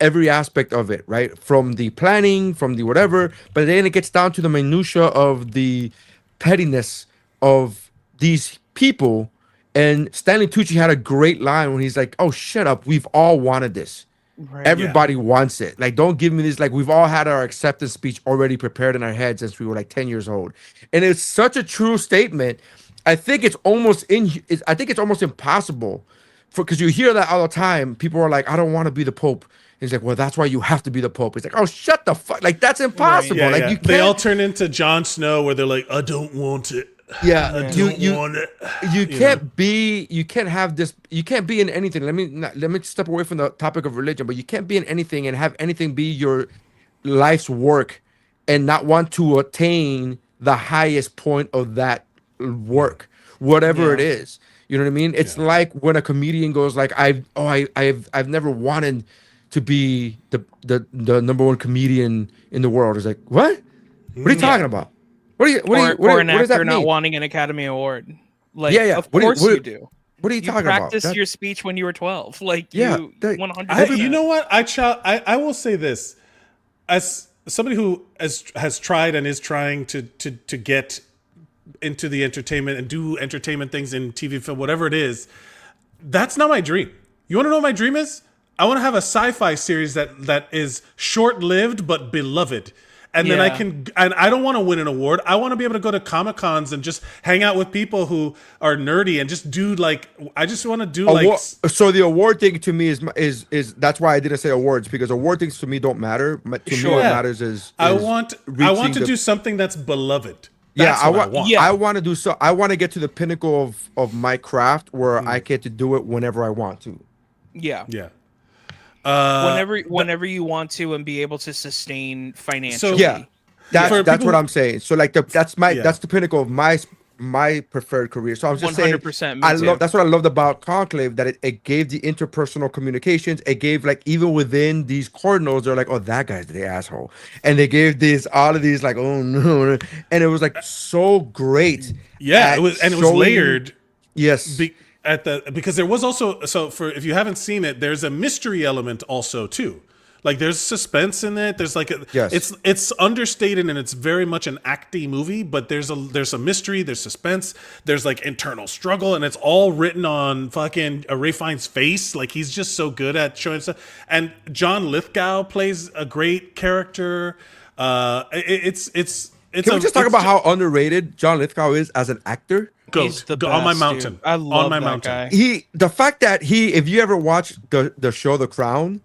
[SPEAKER 2] every aspect of it, right? From the planning, from the whatever, but then it gets down to the minutia of the pettiness of these people. And Stanley Tucci had a great line when he's like, "Oh, shut up. We've all wanted this.
[SPEAKER 5] Right.
[SPEAKER 2] Everybody wants it. Like, don't give me this. Like, we've all had our acceptance speech already prepared in our heads since we were like 10 years old." And it's such a true statement. I think it's almost impossible because you hear that all the time. People are like, "I don't want to be the Pope." He's like, "Well, that's why you have to be the Pope." He's like, "Oh, shut the fuck. Like, that's impossible."
[SPEAKER 6] Yeah,
[SPEAKER 2] like,
[SPEAKER 6] yeah.
[SPEAKER 2] you can't.
[SPEAKER 6] They all turn into Jon Snow where they're like, I don't want it.
[SPEAKER 2] Yeah,
[SPEAKER 6] I don't want it.
[SPEAKER 2] You can't be in anything. Let me step away from the topic of religion, but you can't be in anything and have anything be your life's work and not want to attain the highest point of that work, whatever it is. You know what I mean? It's like when a comedian goes like, I've never wanted to be the number one comedian in the world. It's like, what? What are you talking about? Or
[SPEAKER 5] an actor not wanting an Academy Award. Like, of course you do.
[SPEAKER 2] What are you talking about?
[SPEAKER 5] Practiced your speech when you were 12. Like,
[SPEAKER 2] Yeah,
[SPEAKER 5] you 100%.
[SPEAKER 6] You know what? I will say this. As somebody who has tried and is trying to get into the entertainment and do entertainment things in TV, film, whatever it is, that's not my dream. You want to know what my dream is? I want to have a sci-fi series that is short-lived but beloved. And then I don't want to win an award. I want to be able to go to Comic-Cons and just hang out with people who are nerdy and just do I just want to do
[SPEAKER 2] So the award thing to me is that's why I didn't say awards, because award things to me don't matter. To me what matters is
[SPEAKER 6] I want to do something that's beloved.
[SPEAKER 2] I want to do so. I want to get to the pinnacle of my craft where I get to do it whenever I want to.
[SPEAKER 5] Yeah.
[SPEAKER 6] Yeah.
[SPEAKER 5] Whenever you want to and be able to sustain financially.
[SPEAKER 2] So, that's what I'm saying. So like that's the pinnacle of my preferred career. So I was just
[SPEAKER 5] 100%
[SPEAKER 2] saying that's what I loved about Conclave, that it gave the interpersonal communications. It gave, like, even within these cardinals, they're like, "Oh, that guy's the asshole," and they gave all of these like, "Oh no," and it was like so great.
[SPEAKER 6] Yeah, it was layered.
[SPEAKER 2] Yes.
[SPEAKER 6] Because there was also, so for if you haven't seen it, there's a mystery element also too. Like, there's suspense in it. There's like it's understated and it's very much an acty movie, but there's a mystery, there's suspense, there's like internal struggle, and it's all written on fucking Ray Fiennes' face. Like, he's just so good at showing stuff. And John Lithgow plays a great character. Can we
[SPEAKER 2] just talk about how underrated John Lithgow is as an actor?
[SPEAKER 6] Go on my mountain.
[SPEAKER 5] Dude. I love
[SPEAKER 6] on my
[SPEAKER 5] that
[SPEAKER 6] mountain.
[SPEAKER 5] guy.
[SPEAKER 2] The fact that if you ever watched the show The Crown,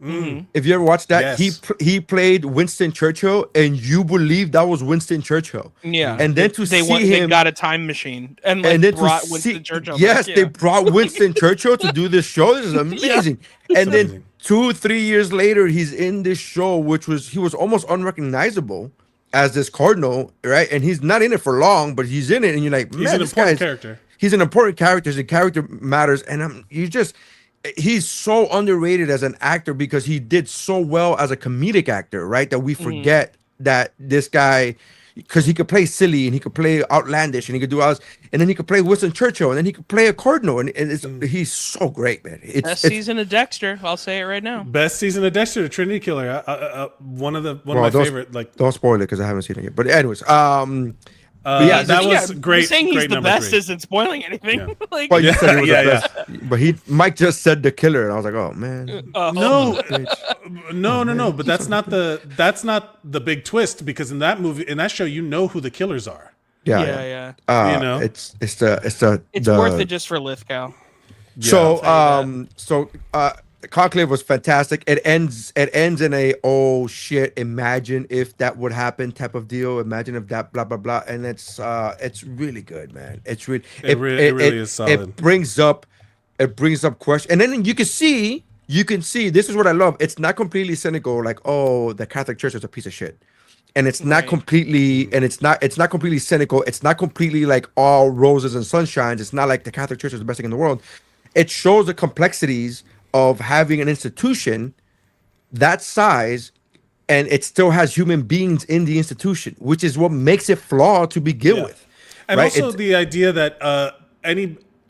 [SPEAKER 2] if you ever watched that, he played Winston Churchill, and you believe that was Winston Churchill.
[SPEAKER 5] Yeah,
[SPEAKER 2] and then they
[SPEAKER 5] got a time machine and
[SPEAKER 2] brought
[SPEAKER 5] Winston Churchill.
[SPEAKER 2] They brought Winston Churchill to do this show. This is amazing. And then 2-3 years later, he's in this show, he was almost unrecognizable. as this cardinal, right? And he's not in it for long, but he's in it, and you're like, man,
[SPEAKER 6] He's an
[SPEAKER 2] this
[SPEAKER 6] important
[SPEAKER 2] guy's
[SPEAKER 6] character.
[SPEAKER 2] He's an important character. His character matters, and he's so underrated as an actor because he did so well as a comedic actor, right? That we forget that this guy, because he could play silly and he could play outlandish and he could do all this, and then he could play Winston Churchill and then he could play a cardinal, and he's so great, man.
[SPEAKER 5] Best season of Dexter. I'll say it right now.
[SPEAKER 6] Best season of Dexter, the Trinity Killer. One of my favorite. Like,
[SPEAKER 2] don't spoil it because I haven't seen it yet. But anyways,
[SPEAKER 6] yeah, that was great.
[SPEAKER 5] Saying he's the best
[SPEAKER 6] 3.
[SPEAKER 5] isn't spoiling anything.
[SPEAKER 6] Yeah.
[SPEAKER 5] Like,
[SPEAKER 2] well, you said he was the best, but Mike just said the killer, and I was like, oh man.
[SPEAKER 6] No. But that's not the big twist, because in that show, you know who the killers are.
[SPEAKER 5] Yeah.
[SPEAKER 2] You know, it's
[SPEAKER 5] worth it just for Lithgow.
[SPEAKER 2] So Conclave was fantastic. It ends in a oh shit, imagine if that would happen type of deal. Imagine if that blah blah blah, and it's really good, man. It's really
[SPEAKER 6] it really is solid.
[SPEAKER 2] It brings up questions, and then you can see this is what I love. It's not completely cynical, like, oh, the Catholic Church is a piece of shit. And it's not completely, it's not completely cynical. It's not completely like all roses and sunshines. It's not like the Catholic Church is the best thing in the world. It shows the complexities of having an institution that size, and it still has human beings in the institution, which is what makes it flawed to begin with.
[SPEAKER 6] And
[SPEAKER 2] right?
[SPEAKER 6] also the idea that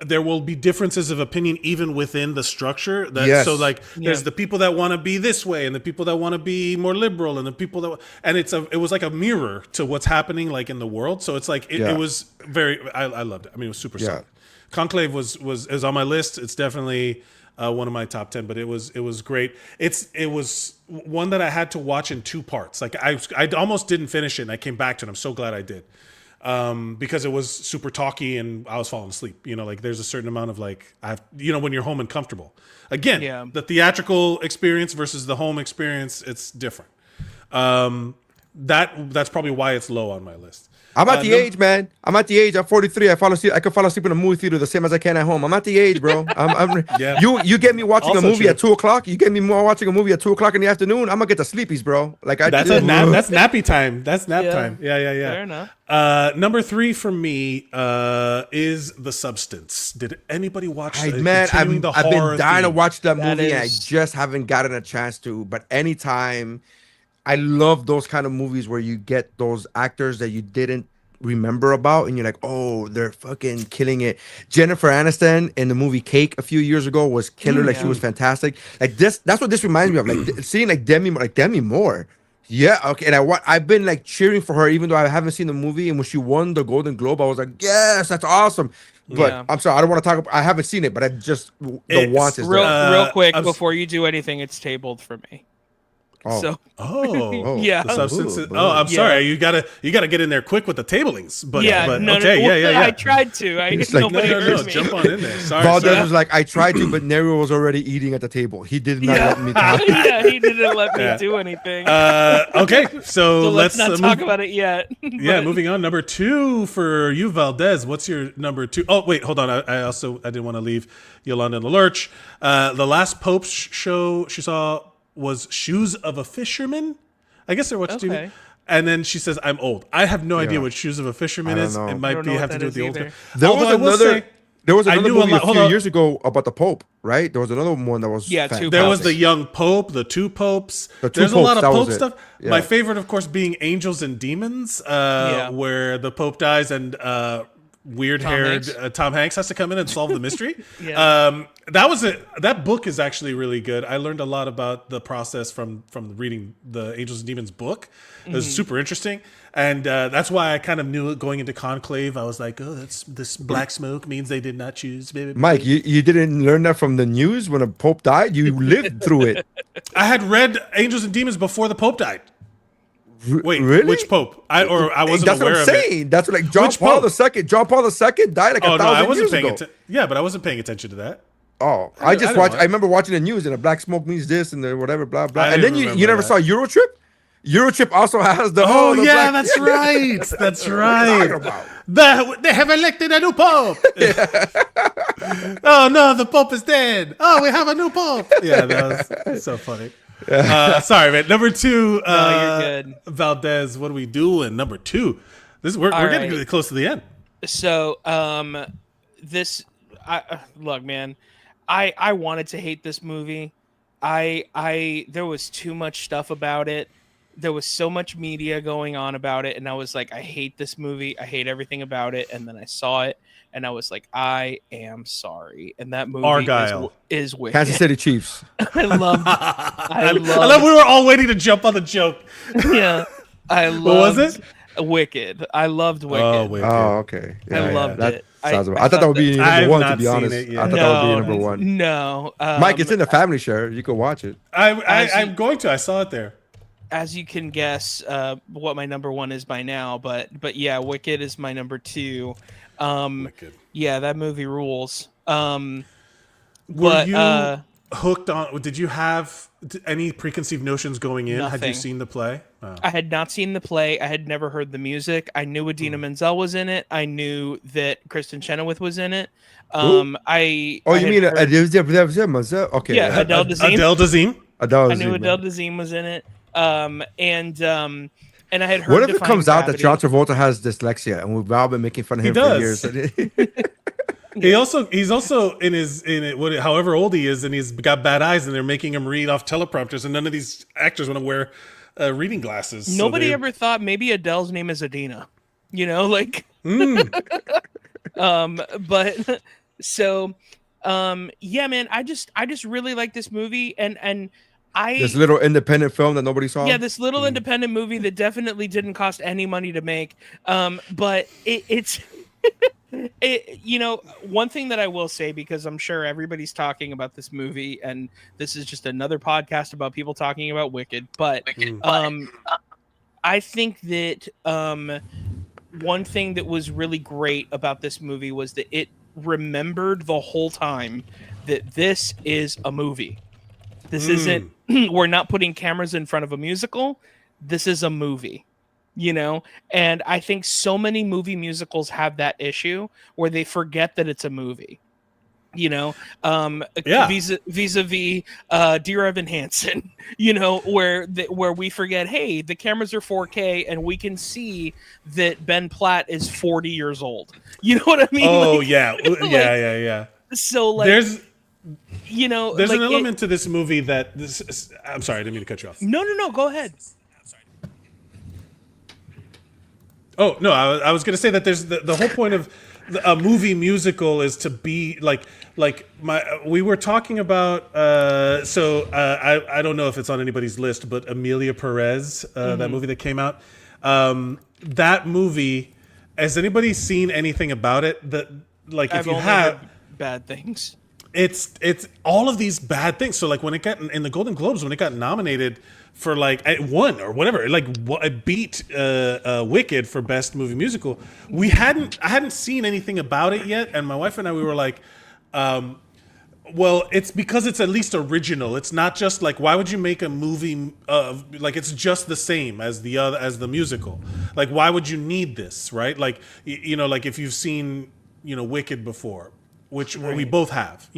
[SPEAKER 6] there will be differences of opinion even within the structure. So like there's the people that want to be this way and the people that want to be more liberal and the people that, and it was like a mirror to what's happening like in the world. So it's like it was very, I loved it. I mean, it was super solid. Conclave is on my list. It's definitely one of my top 10, but it was great. It was one that I had to watch in 2 parts. Like I almost didn't finish it, and I came back to it. I'm so glad I did, because it was super talky and I was falling asleep. You know, like there's a certain amount of like when you're home and comfortable. Again, the theatrical experience versus the home experience, it's different. That's probably why it's low on my list.
[SPEAKER 2] I'm at the age, man. I'm at the age. I'm 43. I fall asleep. I can fall asleep in a movie theater the same as I can at home. I'm at the age, bro. You get me watching a movie at 2 o'clock. You get me watching a movie at 2 o'clock in the afternoon. I'm gonna get the sleepies, bro. Like
[SPEAKER 6] that's nappy time. That's nap time. Yeah.
[SPEAKER 5] Fair enough.
[SPEAKER 6] Number 3 for me is The Substance. Did anybody watch?
[SPEAKER 2] I've been dying to watch that movie. And I just haven't gotten a chance to. But anytime. I love those kind of movies where you get those actors that you didn't remember about, and you're like, oh, they're fucking killing it. Jennifer Aniston in the movie Cake a few years ago was killer. Like she was fantastic. Like this, that's what this reminds me of. Like seeing like Demi Moore. Yeah, okay. And I've been like cheering for her, even though I haven't seen the movie. And when she won the Golden Globe, I was like, yes, that's awesome. But I'm sorry, I don't want to talk about. I haven't seen it, but I just the want is
[SPEAKER 5] real quick before you do anything. It's tabled for me.
[SPEAKER 2] Oh.
[SPEAKER 5] So
[SPEAKER 6] The Substance. I'm sorry. You gotta get in there quick with the tablings. But
[SPEAKER 5] I tried to. Nobody heard me.
[SPEAKER 6] Jump on in there. Sorry.
[SPEAKER 2] Valdez was like, I tried to, but Nery was already eating at the table. He did not let me talk.
[SPEAKER 5] He didn't let me do anything.
[SPEAKER 6] Okay, so let's
[SPEAKER 5] not talk about it yet.
[SPEAKER 6] Moving on. Number 2 for you, Valdez. What's your number 2? Oh, wait, hold on. I didn't want to leave Yolanda in the lurch. The last Pope's show she saw was Shoes of a Fisherman. I guess they're watching TV. And then she says, I'm old. I have no idea what Shoes of a Fisherman is. It might have to do with the old guy.
[SPEAKER 2] There was another movie a few years ago about the Pope, right? There was another one that was fantastic.
[SPEAKER 6] There was the young Pope, the 2 popes. There's a lot of Pope stuff. Yeah. My favorite, of course, being Angels and Demons, where the Pope dies and weird-haired Tom Hanks has to come in and solve the mystery. That book is actually really good. I learned a lot about the process from reading the Angels and Demons book. It was super interesting, and that's why I kind of knew it going into Conclave. I was like, oh, this black smoke means they did not choose.
[SPEAKER 2] Mike, you didn't learn that from the news when a Pope died? You lived through it.
[SPEAKER 6] I had read Angels and Demons before the Pope died. Wait,
[SPEAKER 2] really?
[SPEAKER 6] Which Pope? I wasn't
[SPEAKER 2] that's
[SPEAKER 6] aware
[SPEAKER 2] what I'm
[SPEAKER 6] of
[SPEAKER 2] saying.
[SPEAKER 6] it.
[SPEAKER 2] That's what, like John Paul II. John Paul II died like 1,000 years ago.
[SPEAKER 6] Yeah, but I wasn't paying attention to that.
[SPEAKER 2] Oh, I remember watching the news and the black smoke means this and the whatever, blah blah. And then you never saw Eurotrip. Eurotrip also has the
[SPEAKER 6] that's right. That's right. They have elected a new pope. Oh no, the pope is dead. Oh, we have a new pope. Yeah, that was so funny. Sorry, man. Number 2,
[SPEAKER 5] No, you're good.
[SPEAKER 6] Valdez, what are we doing? Number 2. We're getting really close to the end.
[SPEAKER 5] So, look, man, I wanted to hate this movie. There was too much stuff about it. There was so much media going on about it, and I was like, I hate this movie. I hate everything about it. And then I saw it, and I was like, I am sorry. And that movie
[SPEAKER 6] Argyle
[SPEAKER 5] is wicked.
[SPEAKER 2] Kansas City Chiefs.
[SPEAKER 5] I love.
[SPEAKER 6] I love. We were all waiting to jump on the joke.
[SPEAKER 5] Yeah, I love.
[SPEAKER 6] What was it?
[SPEAKER 5] Wicked. I loved Wicked.
[SPEAKER 6] Oh, Wicked.
[SPEAKER 2] Oh, okay.
[SPEAKER 5] I loved it.
[SPEAKER 2] I thought that would be number 1, to be honest. I thought that would be number 1.
[SPEAKER 5] No,
[SPEAKER 2] Mike, it's in the family share. You can watch it.
[SPEAKER 6] I'm going to. I saw it there.
[SPEAKER 5] As you can guess, what my number 1 is by now, but yeah, Wicked is my number 2.
[SPEAKER 6] Wicked.
[SPEAKER 5] Yeah, that movie rules.
[SPEAKER 6] Were you hooked on? Did you have any preconceived notions going in?
[SPEAKER 5] Nothing.
[SPEAKER 6] Had you seen the play? Oh.
[SPEAKER 5] I had not seen the play. I had never heard the music. I knew Idina Menzel was in it. I knew that Kristen Chenoweth was in it.
[SPEAKER 2] You mean
[SPEAKER 5] Okay.
[SPEAKER 2] Yeah,
[SPEAKER 5] Adele Dazeem.
[SPEAKER 6] Adele Dazeem.
[SPEAKER 5] I knew Adele Dazeem was in it. And I had heard.
[SPEAKER 2] What if it
[SPEAKER 5] Defying
[SPEAKER 2] comes out that
[SPEAKER 5] Gravity.
[SPEAKER 2] John Travolta has dyslexia, and we've all been making fun of him for years?
[SPEAKER 6] He's also however old he is, and he's got bad eyes, and they're making him read off teleprompters, and none of these actors want to wear reading glasses.
[SPEAKER 5] Nobody ever thought maybe Adele's name is Adina. Like. But so, yeah, man, I just really like this movie, and this little independent film that nobody saw. Yeah, this little independent movie that definitely didn't cost any money to make. But it's one thing that I will say, because I'm sure everybody's talking about this movie, and this is just another podcast about people talking about Wicked. But I think that one thing that was really great about this movie was that it remembered the whole time that this is a movie. This isn't, we're not putting cameras in front of a musical. This is a movie, and I think so many movie musicals have that issue where they forget that it's a movie. Vis-a-vis Dear Evan Hansen, where we forget, hey, the cameras are 4K and we can see that Ben Platt is 40 years old. You know what I mean?
[SPEAKER 6] Oh, yeah. Yeah.
[SPEAKER 5] So,
[SPEAKER 6] there's
[SPEAKER 5] an
[SPEAKER 6] element to this movie that I'm sorry, I didn't mean to cut you off.
[SPEAKER 5] No, go ahead.
[SPEAKER 6] Oh, no, I was going to say that there's the whole point of a movie musical is to be we were talking about I don't know if it's on anybody's list, but Amelia Perez, that movie that came out, that movie, has anybody seen anything about it? If you have
[SPEAKER 5] bad things,
[SPEAKER 6] it's all of these bad things. So when it got in the Golden Globes, when it got nominated for it won or whatever, it beat Wicked for best movie musical. I hadn't seen anything about it yet, and my wife and I, we were like, well, it's because it's at least original. It's not just why would you make a movie it's just the same as the musical? Why would you need this, right? If you've seen Wicked before, which we both have,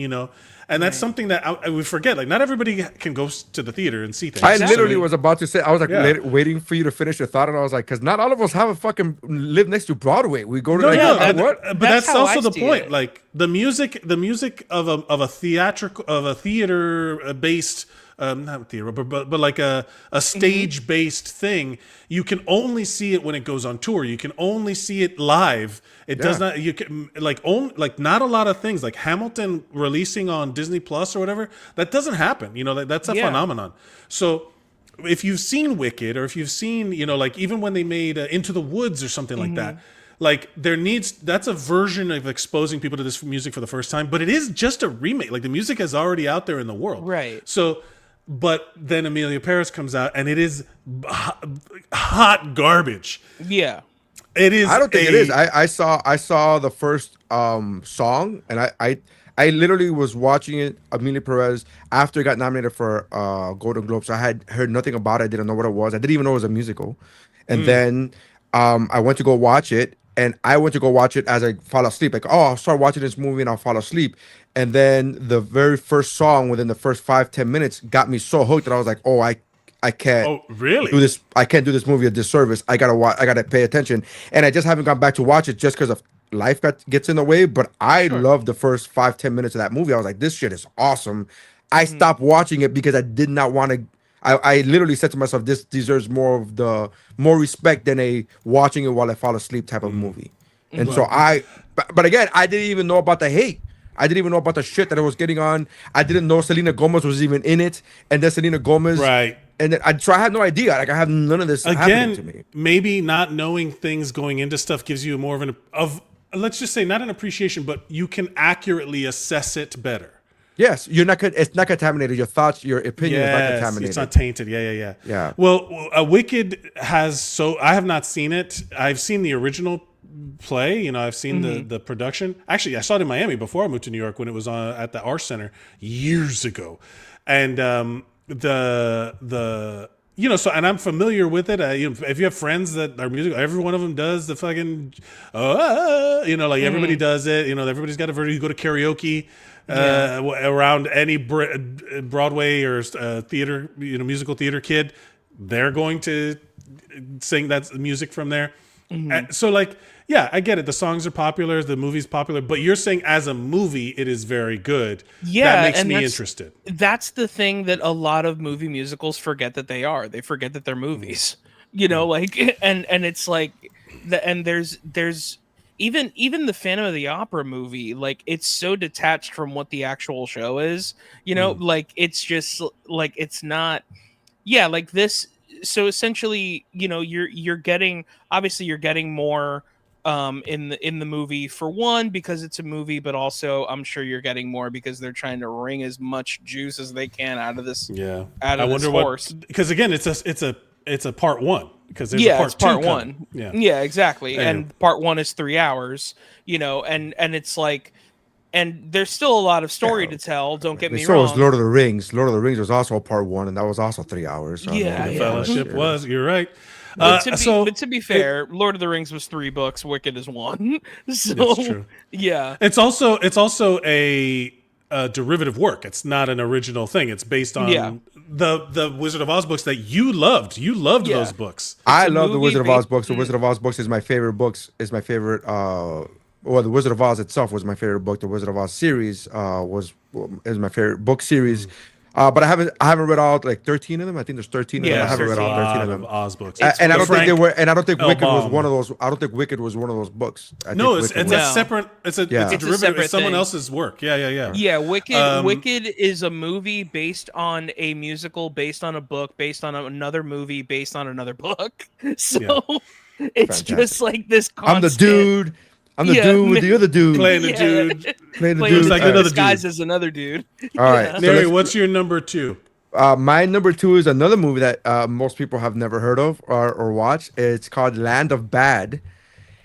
[SPEAKER 6] and that's something that we forget. Not everybody can go to the theater and see things.
[SPEAKER 2] I literally was about to say, I was waiting for you to finish your thought, and I was like, because not all of us have a fucking live next to Broadway. We go to
[SPEAKER 6] what? But that's also the point. The music of a theater based. Not theater, but a stage based thing. You can only see it when it goes on tour. You can only see it live. It does not. You can not a lot of things like Hamilton releasing on Disney Plus or whatever. That doesn't happen. That's a phenomenon. So if you've seen Wicked, or if you've seen even when they made Into the Woods or something like that. That's a version of exposing people to this music for the first time, but it is just a remake. The music is already out there in the world.
[SPEAKER 5] Right.
[SPEAKER 6] So, but then Amelia Perez comes out and it is hot garbage.
[SPEAKER 5] Yeah.
[SPEAKER 6] It is.
[SPEAKER 2] I don't think it is. I saw the first song, and I literally was watching it, Amelia Perez, after it got nominated for Golden Globe. So I had heard nothing about it. I didn't know what it was. I didn't even know it was a musical. And then I went to go watch it, and I went to go watch it as I fall asleep. Like, oh, I'll start watching this movie and I'll fall asleep. And then the very first song within the first 5-10 minutes got me so hooked that I was like, oh, I can't
[SPEAKER 6] really
[SPEAKER 2] do this. I can't do this movie a disservice. I gotta pay attention. And I just haven't gone back to watch it just because of life gets in the way. But I loved the first 5-10 minutes of that movie. I was like, this shit is awesome. I stopped watching it because I did not want to. I literally said to myself, this deserves more respect than a watching it while I fall asleep type of movie. And so but again, I didn't even know about the hate. I didn't even know about the shit that it was getting on. I didn't know Selena Gomez was even in it. And then Selena Gomez.
[SPEAKER 6] Right.
[SPEAKER 2] And then so I had no idea. Like, I have none of this happening to me.
[SPEAKER 6] Maybe not knowing things going into stuff gives you more of let's just say, not an appreciation, but you can accurately assess it better.
[SPEAKER 2] Yes, it's not contaminated. Your thoughts, your opinion is not contaminated.
[SPEAKER 6] It's not tainted. Yeah. Well, Wicked has I have not seen it. I've seen the original play. I've seen the production. Actually, I saw it in Miami before I moved to New York when it was on at the Arts Center years ago, and so, and I'm familiar with it. If you have friends that are musical, every one of them does the fucking, everybody does it. Everybody's got a version. You go to karaoke around any Broadway or theater, musical theater kid, they're going to sing that music from there. And so, I get it. The songs are popular, the movie's popular, but you're saying as a movie, it is very good.
[SPEAKER 5] Yeah,
[SPEAKER 6] that makes me interested.
[SPEAKER 5] That's the thing that a lot of movie musicals forget that they are. They forget that they're movies. And it's like, and there's even the Phantom of the Opera movie. Like, it's so detached from what the actual show is. Like, it's just like, it's not. Yeah, like this. So essentially, you're getting more in the movie, for one, because it's a movie, but also I'm sure you're getting more because they're trying to wring as much juice as they can out of this.
[SPEAKER 6] Yeah,
[SPEAKER 5] out of this horse.
[SPEAKER 6] Because again, it's a part one. Because there's a part
[SPEAKER 5] it's part
[SPEAKER 6] two
[SPEAKER 5] one.
[SPEAKER 6] Coming.
[SPEAKER 5] Yeah, exactly.
[SPEAKER 6] Anyway.
[SPEAKER 5] And part one is 3 hours. And it's like. And there's still a lot of story to tell. Don't get me
[SPEAKER 2] so
[SPEAKER 5] wrong.
[SPEAKER 2] was Lord of the Rings. Lord of the Rings was also part one, and that was also 3 hours. So
[SPEAKER 5] The
[SPEAKER 6] Fellowship was. You're right.
[SPEAKER 5] But to be fair, Lord of the Rings was 3 books. Wicked is 1. So
[SPEAKER 6] that's true.
[SPEAKER 5] Yeah,
[SPEAKER 6] it's also a derivative work. It's not an original thing. It's based on the Wizard of Oz books that you loved. You loved those books.
[SPEAKER 2] I love the Wizard of Oz books. The Wizard of Oz books is my favorite books. Is my favorite. Well, the Wizard of Oz itself was my favorite book. The Wizard of Oz series is my favorite book series. But I haven't read all 13 of them. I think there's 13 of them. I haven't read all 13 of them.
[SPEAKER 6] Oz books.
[SPEAKER 2] And I don't think they were. And I don't think Wicked was one of those. I don't think Wicked was one of those books.
[SPEAKER 6] It's a separate. It's a derivative. It's someone else's work. Yeah.
[SPEAKER 5] Yeah, Wicked is a movie based on a musical, based on a book, based on another movie, based on another book. So it's just like this constant.
[SPEAKER 2] I'm the dude. I'm the dude with the other dude.
[SPEAKER 6] Playing the dude.
[SPEAKER 5] Playing the dude. Like another disguised as another dude.
[SPEAKER 2] All right.
[SPEAKER 6] Nery, what's your number 2?
[SPEAKER 2] My number 2 is another movie that most people have never heard of or watched. It's called Land of Bad.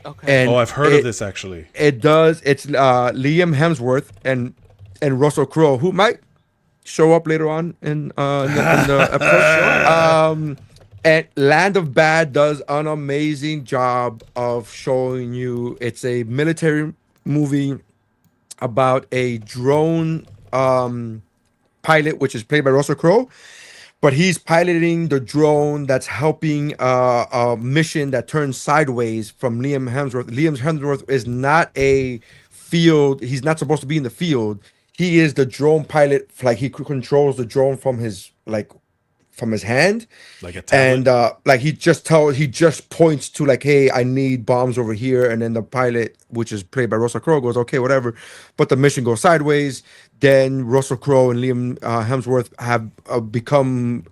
[SPEAKER 5] Okay.
[SPEAKER 2] And
[SPEAKER 6] I've heard of this actually.
[SPEAKER 2] It does. It's Liam Hemsworth and Russell Crowe, who might show up later on in the episode. And Land of Bad does an amazing job of showing you. It's a military movie about a drone pilot, which is played by Russell Crowe, but he's piloting the drone that's helping a mission that turns sideways from Liam Hemsworth. Liam Hemsworth is not a field. He's not supposed to be in the field. He is the drone pilot. Like, he controls the drone from his hand,
[SPEAKER 6] like a tablet.
[SPEAKER 2] And he just points to hey, I need bombs over here, and then the pilot, which is played by Russell Crowe, goes, okay, whatever, but the mission goes sideways. Then Russell Crowe and Liam Hemsworth have become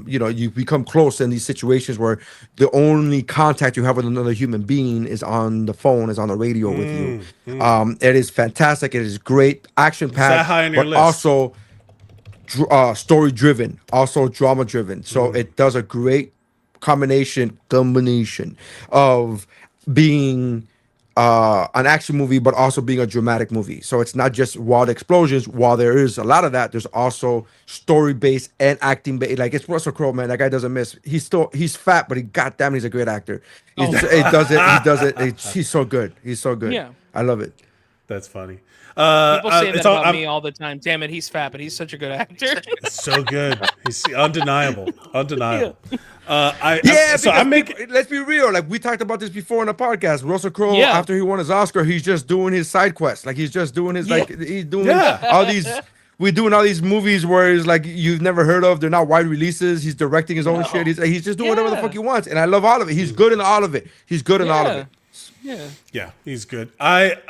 [SPEAKER 2] you become close in these situations where the only contact you have with another human being is on the phone, is on the radio with you. It is fantastic. It is great, action packed, but list? Also story driven, also drama driven. So it does a great combination of being an action movie, but also being a dramatic movie. So it's not just wild explosions. While there is a lot of that, there's also story based and acting based. Like it's Russell Crowe, man. That guy doesn't miss. He's fat, but goddamn, he's a great actor. He does it. He's so good. He's so good.
[SPEAKER 5] Yeah.
[SPEAKER 2] I love it.
[SPEAKER 6] That's funny.
[SPEAKER 5] People say that about me all the time. Damn it, he's fat, but he's such a good actor.
[SPEAKER 6] So good. He's undeniable. Undeniable.
[SPEAKER 2] I'm making. Let's be real. Like we talked about this before in the podcast. Russell Crowe, after he won his Oscar, he's just doing his side quests. Like he's just doing his he's doing all these. We're doing all these movies where it's like you've never heard of. They're not wide releases. He's directing his own shit. He's just doing whatever the fuck he wants, and I love all of it. He's good in all of it. He's good in all of it.
[SPEAKER 6] Yeah, he's good. It's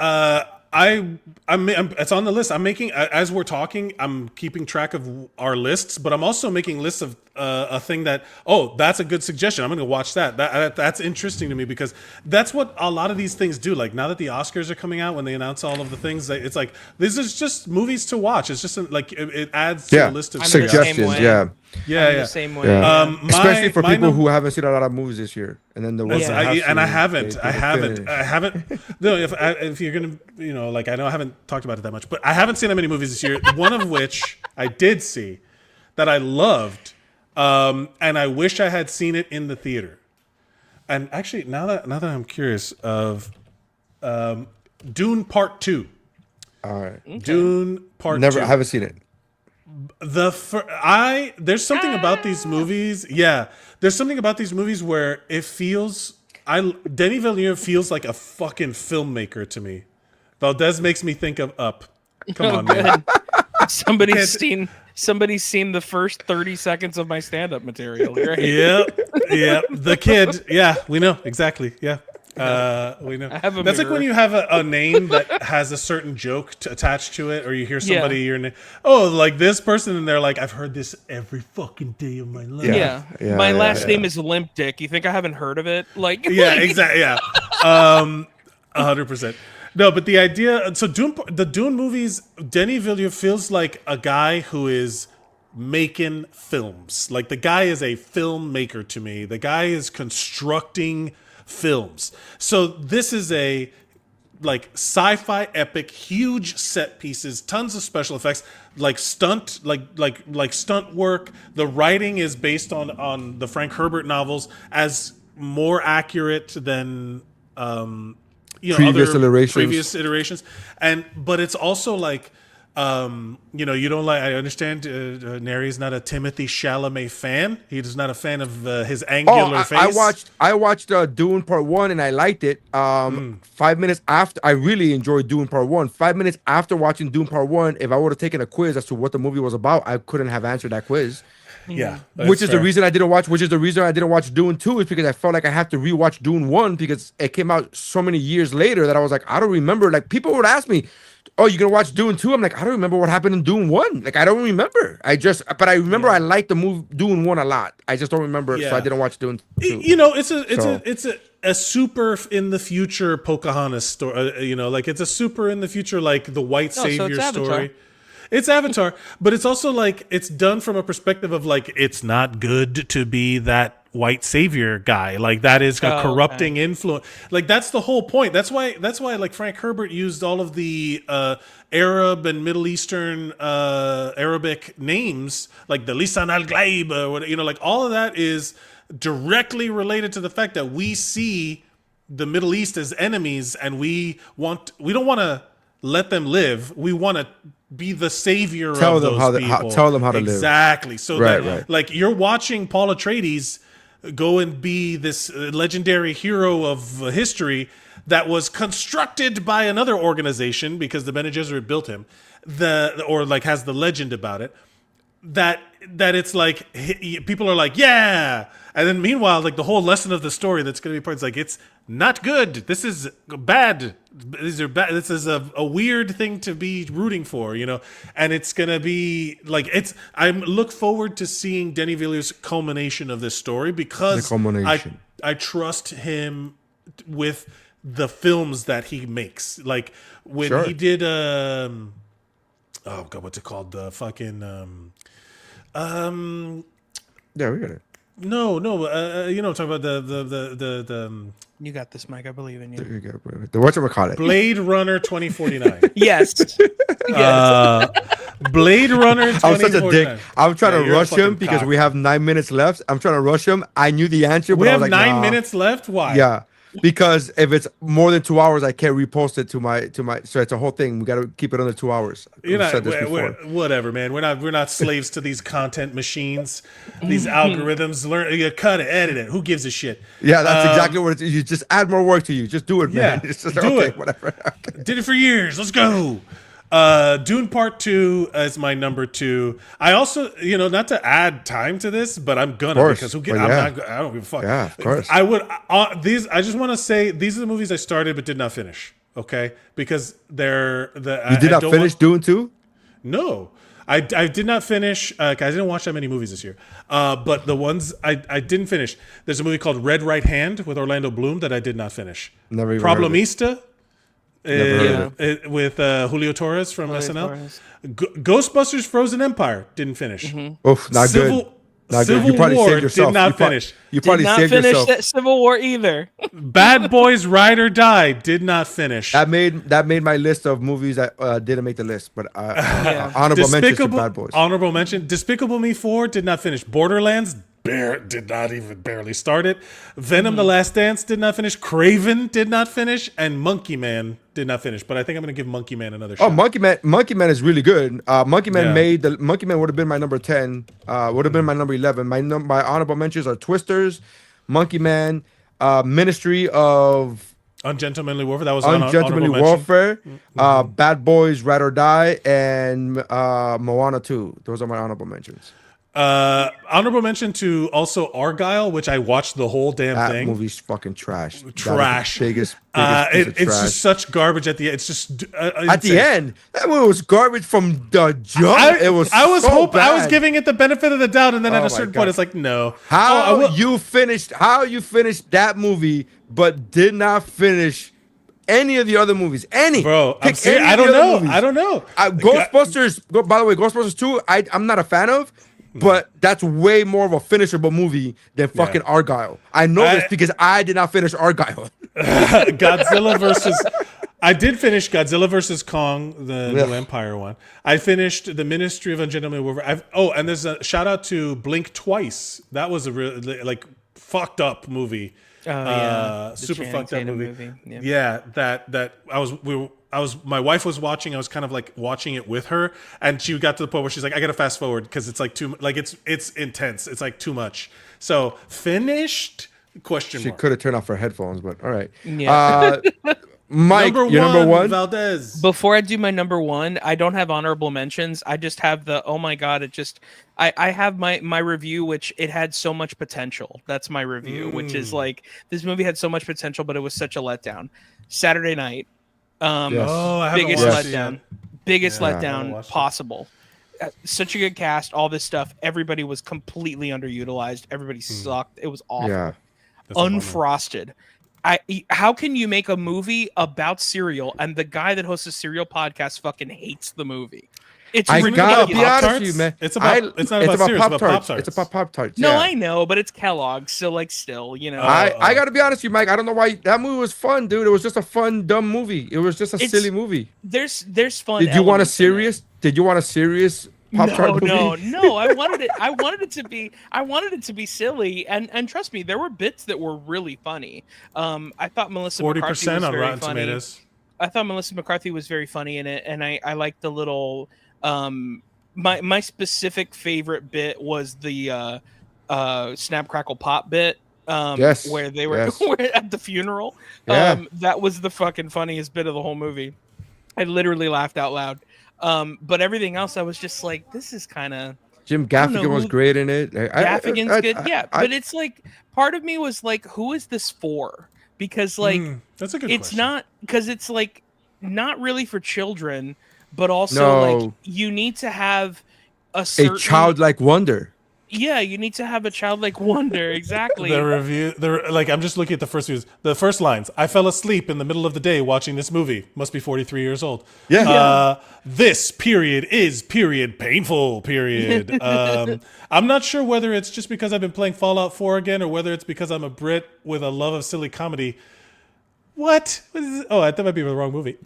[SPEAKER 6] on the list. I'm making, as we're talking, I'm keeping track of our lists, but I'm also making lists of a thing that, that's a good suggestion. I'm going to watch that. That's interesting to me because that's what a lot of these things do. Like now that the Oscars are coming out, when they announce all of the things, it's like this is just movies to watch. It's just like it adds to the list of
[SPEAKER 2] suggestions.
[SPEAKER 6] The
[SPEAKER 5] same way.
[SPEAKER 2] Especially for people who haven't seen a lot of movies this year, and then the ones
[SPEAKER 6] I haven't. No, if you're gonna, like I know I haven't talked about it that much, but I haven't seen that many movies this year. One of which I did see that I loved, and I wish I had seen it in the theater. And actually, now that I'm curious of Dune Part 2.
[SPEAKER 2] All right,
[SPEAKER 5] okay.
[SPEAKER 6] Dune Part 2.
[SPEAKER 2] I haven't seen it.
[SPEAKER 6] There's something about these movies. Yeah, there's something about these movies where it feels. Denis Villeneuve feels like a fucking filmmaker to me. Valdez makes me think of Up. Come on, man.
[SPEAKER 5] Somebody's seen the first 30 seconds of my stand-up material. Right?
[SPEAKER 6] Yeah. The kid. Yeah, we know exactly. Yeah. We know. That's like when you have a name that has a certain joke attached to it, or you hear somebody your name. Oh, like this person, and they're like, I've heard this every fucking day of my life.
[SPEAKER 5] Yeah. My last name is Limp Dick. You think I haven't heard of it? Like,
[SPEAKER 6] exactly. Yeah, 100%. No, but the idea. So the Dune movies, Denis Villeneuve feels like a guy who is making films. Like the guy is a filmmaker to me. The guy is constructing films. So this is a like sci-fi epic, huge set pieces, tons of special effects, like stunt work. The writing is based on the Frank Herbert novels as more accurate than previous iterations, but it's also like you don't like. I understand Nery's not a Timothée Chalamet fan. He is not a fan of his angular face.
[SPEAKER 2] I watched Dune Part 1 and I liked it. 5 minutes after, I really enjoyed Dune Part 1. 5 minutes after watching Dune Part 1, if I would have taken a quiz as to what the movie was about, I couldn't have answered that quiz.
[SPEAKER 6] Yeah,
[SPEAKER 2] which is the reason I didn't watch Dune 2, is because I felt like I have to rewatch Dune 1 because it came out so many years later that I was like, I don't remember. Like people would ask me, "Oh, you gonna watch Dune 2?" I'm like, I don't remember what happened in Dune 1. Like I don't remember. But I remember I liked the movie Dune 1 a lot. I just don't remember, so I didn't watch Dune 2.
[SPEAKER 6] It's a super in the future Pocahontas story. Like it's a super in the future, like the white savior story. It's Avatar, but it's also like it's done from a perspective of like it's not good to be that white savior guy. Like that is a corrupting influence. Like that's the whole point. That's why like Frank Herbert used all of the Arab and Middle Eastern Arabic names, like the Lisan al-Ghaib, like all of that is directly related to the fact that we see the Middle East as enemies, and we don't want to let them live. We want to be the savior of those people.
[SPEAKER 2] Tell them how to live.
[SPEAKER 6] Exactly. So like you're watching Paul Atreides go and be this legendary hero of history that was constructed by another organization because the Bene Gesserit built him, or like has the legend about it. That it's like people are like, yeah, and then meanwhile, like the whole lesson of the story that's going to be part is like, it's not good. This is bad. These are bad. This is a weird thing to be rooting for, and it's going to be like I look forward to seeing Denis Villeneuve's culmination of this story because I trust him with the films that he makes. Like when he did oh god, what's it called? The fucking
[SPEAKER 2] yeah, we got it.
[SPEAKER 6] No. You know, talking about the
[SPEAKER 5] You got this, Mike. I believe in you.
[SPEAKER 2] There you go, bro. The whatchamacallit.
[SPEAKER 6] Blade Runner 2049.
[SPEAKER 5] Yes.
[SPEAKER 6] Blade Runner 2049.
[SPEAKER 2] I'm such a dick. I'm trying to
[SPEAKER 6] you're a
[SPEAKER 2] rush him
[SPEAKER 6] fucking
[SPEAKER 2] because
[SPEAKER 6] cock.
[SPEAKER 2] we have 9 minutes left. I'm trying to rush him. I knew the answer, but
[SPEAKER 6] We
[SPEAKER 2] I
[SPEAKER 6] have
[SPEAKER 2] was like,
[SPEAKER 6] 9
[SPEAKER 2] nah.
[SPEAKER 6] minutes left. Why?
[SPEAKER 2] Yeah, because if it's more than 2 hours, I can't repost it to my. So it's a whole thing. We got to keep it under 2 hours.
[SPEAKER 6] You're
[SPEAKER 2] We've
[SPEAKER 6] not,
[SPEAKER 2] said this before.
[SPEAKER 6] whatever, man. We're not slaves to these content machines, these algorithms. Learn, you cut it, edit it. Who gives a shit?
[SPEAKER 2] Yeah, that's exactly what it is. You just add more work to you. Just do it, man.
[SPEAKER 6] Yeah,
[SPEAKER 2] It's just,
[SPEAKER 6] do
[SPEAKER 2] okay,
[SPEAKER 6] it.
[SPEAKER 2] whatever.
[SPEAKER 6] Did it for years. Let's go. Dune Part 2 is my number 2. I also, not to add time to this, but I'm gonna
[SPEAKER 2] course.
[SPEAKER 6] because
[SPEAKER 2] Well, yeah.
[SPEAKER 6] I don't give a fuck.
[SPEAKER 2] Yeah, of course.
[SPEAKER 6] I would I just want to say these are the movies I started but did not finish. Okay, because they're the
[SPEAKER 2] You did not finish Dune 2?
[SPEAKER 6] No. I did not finish. 'Cause I didn't watch that many movies this year. But the ones I didn't finish. There's a movie called Red Right Hand with Orlando Bloom that I did not finish.
[SPEAKER 2] Never even heard of it.
[SPEAKER 6] Problemista.
[SPEAKER 2] Never heard
[SPEAKER 6] With Julio Torres from SNL.
[SPEAKER 5] Torres.
[SPEAKER 6] Ghostbusters Frozen Empire didn't finish.
[SPEAKER 2] Oof, not good. Not good.
[SPEAKER 6] Civil
[SPEAKER 2] You probably
[SPEAKER 6] War
[SPEAKER 2] saved yourself.
[SPEAKER 6] did not finish.
[SPEAKER 2] You
[SPEAKER 5] Did
[SPEAKER 2] probably
[SPEAKER 5] not
[SPEAKER 2] saved
[SPEAKER 5] finish
[SPEAKER 2] yourself.
[SPEAKER 5] that Civil War either.
[SPEAKER 6] Bad Boys Ride or Die did not finish.
[SPEAKER 2] That made my list of movies that didn't make the list, but honorable mentions to Bad Boys.
[SPEAKER 6] Honorable mention. Despicable Me 4 did not finish. Borderlands did not even barely start it. Venom: The Last Dance did not finish. Craven did not finish, and Monkey Man did not finish. But I think I'm going to give Monkey Man another shot.
[SPEAKER 2] Oh, Monkey Man is really good. Monkey Man
[SPEAKER 6] Yeah.
[SPEAKER 2] Monkey Man would have been my number 10. Would have been my number 11. My honorable mentions are Twisters, Monkey Man, Ministry of
[SPEAKER 6] Ungentlemanly Warfare. That was
[SPEAKER 2] Ungentlemanly
[SPEAKER 6] honorable
[SPEAKER 2] Warfare, Bad Boys, Ride or Die, and Moana 2. Those are my honorable mentions.
[SPEAKER 6] Honorable mention to also Argyle, which I watched the whole damn
[SPEAKER 2] That
[SPEAKER 6] thing.
[SPEAKER 2] movie's fucking trash.
[SPEAKER 6] Trash.
[SPEAKER 2] That is the biggest piece of
[SPEAKER 6] It's
[SPEAKER 2] trash.
[SPEAKER 6] just such garbage at the end. It's just
[SPEAKER 2] At the end, that movie was garbage from the jump. It was.
[SPEAKER 6] I was
[SPEAKER 2] so
[SPEAKER 6] I was
[SPEAKER 2] bad.
[SPEAKER 6] giving it the benefit of the doubt, and then at
[SPEAKER 2] Oh
[SPEAKER 6] a
[SPEAKER 2] my
[SPEAKER 6] certain
[SPEAKER 2] God.
[SPEAKER 6] point, it's like no.
[SPEAKER 2] How you finished that movie, but did not finish any of the other movies?
[SPEAKER 6] Bro,
[SPEAKER 2] Pick any
[SPEAKER 6] I
[SPEAKER 2] of the
[SPEAKER 6] don't
[SPEAKER 2] other
[SPEAKER 6] know.
[SPEAKER 2] movies.
[SPEAKER 6] I don't know.
[SPEAKER 2] Ghostbusters. By the way, Ghostbusters 2. I'm not a fan of. But that's way more of a finishable movie than fucking Argyle. I know this because I did not finish Argyle.
[SPEAKER 6] Godzilla versus. I did finish Godzilla versus Kong, the new Empire one. I finished the Ministry of Ungentlemanly Warfare. And there's a shout out to Blink Twice. That was a really fucked up movie.
[SPEAKER 5] The
[SPEAKER 6] Super
[SPEAKER 5] Channing
[SPEAKER 6] fucked up
[SPEAKER 5] Tatum
[SPEAKER 6] movie.
[SPEAKER 5] Yeah.
[SPEAKER 6] Yeah, that my wife was watching. I was kind of like watching it with her, and she got to the point where she's like, "I gotta fast forward because it's like it's intense. It's like too much." So finished? Question
[SPEAKER 2] She
[SPEAKER 6] mark.
[SPEAKER 2] could have turned off her headphones, but all right.
[SPEAKER 5] Yeah.
[SPEAKER 2] Mike, your number one.
[SPEAKER 6] Valdez.
[SPEAKER 5] Before I do my number one, I don't have honorable mentions. I just have the oh my god! I have my review, which it had so much potential. That's my review, which is like this movie had so much potential, but it was such a letdown. Saturday Night.
[SPEAKER 2] Yes.
[SPEAKER 6] Oh, I haven't
[SPEAKER 5] Biggest
[SPEAKER 6] watched it
[SPEAKER 5] letdown.
[SPEAKER 6] yet.
[SPEAKER 5] Biggest
[SPEAKER 6] I haven't
[SPEAKER 5] letdown
[SPEAKER 6] watched it.
[SPEAKER 5] possible. Such a good cast, all this stuff. Everybody was completely underutilized. Everybody sucked. It was awful.
[SPEAKER 2] Yeah.
[SPEAKER 6] That's a bummer.
[SPEAKER 5] Unfrosted. How can you make a movie about cereal and the guy that hosts a cereal podcast fucking hates the movie? It's
[SPEAKER 2] I gotta be
[SPEAKER 5] ridiculous.
[SPEAKER 2] honest with you, man.
[SPEAKER 6] It's not about cereal, it's about
[SPEAKER 2] Pop-Tarts.
[SPEAKER 6] Pop-Tarts.
[SPEAKER 2] It's about Pop-Tarts.
[SPEAKER 5] No,
[SPEAKER 2] yeah.
[SPEAKER 5] I know, but it's Kellogg's, so like still, you know.
[SPEAKER 2] I gotta be honest with you, Mike. I don't know why that movie was fun, dude. It was just a fun, dumb movie. It was just a silly movie.
[SPEAKER 5] There's fun.
[SPEAKER 2] Did you want a
[SPEAKER 5] elements in it.
[SPEAKER 2] serious? Did you want a serious Pop-Tart movie?
[SPEAKER 5] No. I wanted it to be silly, and trust me, there were bits that were really funny. I thought Melissa McCarthy
[SPEAKER 6] 40%
[SPEAKER 5] was
[SPEAKER 6] on
[SPEAKER 5] very
[SPEAKER 6] Rotten
[SPEAKER 5] funny.
[SPEAKER 6] Tomatoes.
[SPEAKER 5] I thought Melissa McCarthy was very funny in it, and I liked the little. My specific favorite bit was the Snap Crackle Pop bit.
[SPEAKER 2] Yes,
[SPEAKER 5] where they were
[SPEAKER 2] yes.
[SPEAKER 5] at the funeral.
[SPEAKER 2] Yeah.
[SPEAKER 5] That was the fucking funniest bit of the whole movie. I literally laughed out loud. But everything else, I was just like, this is kind of.
[SPEAKER 2] Jim Gaffigan was great in it.
[SPEAKER 5] Gaffigan's good, yeah. But it's like, part of me was like, who is this for? Because like,
[SPEAKER 6] that's a good
[SPEAKER 5] it's
[SPEAKER 6] question.
[SPEAKER 5] not because it's like not really for children, but also like you need to have a
[SPEAKER 2] childlike wonder.
[SPEAKER 5] Yeah, you need to have a childlike wonder. Exactly.
[SPEAKER 6] The review, I'm just looking at the first reviews. The first lines: "I fell asleep in the middle of the day watching this movie. Must be 43 years old."
[SPEAKER 2] Yeah.
[SPEAKER 6] This period is period painful period. I'm not sure whether it's just because I've been playing Fallout 4 again or whether it's because I'm a Brit with a love of silly comedy. What is this? Oh, that might be the wrong movie.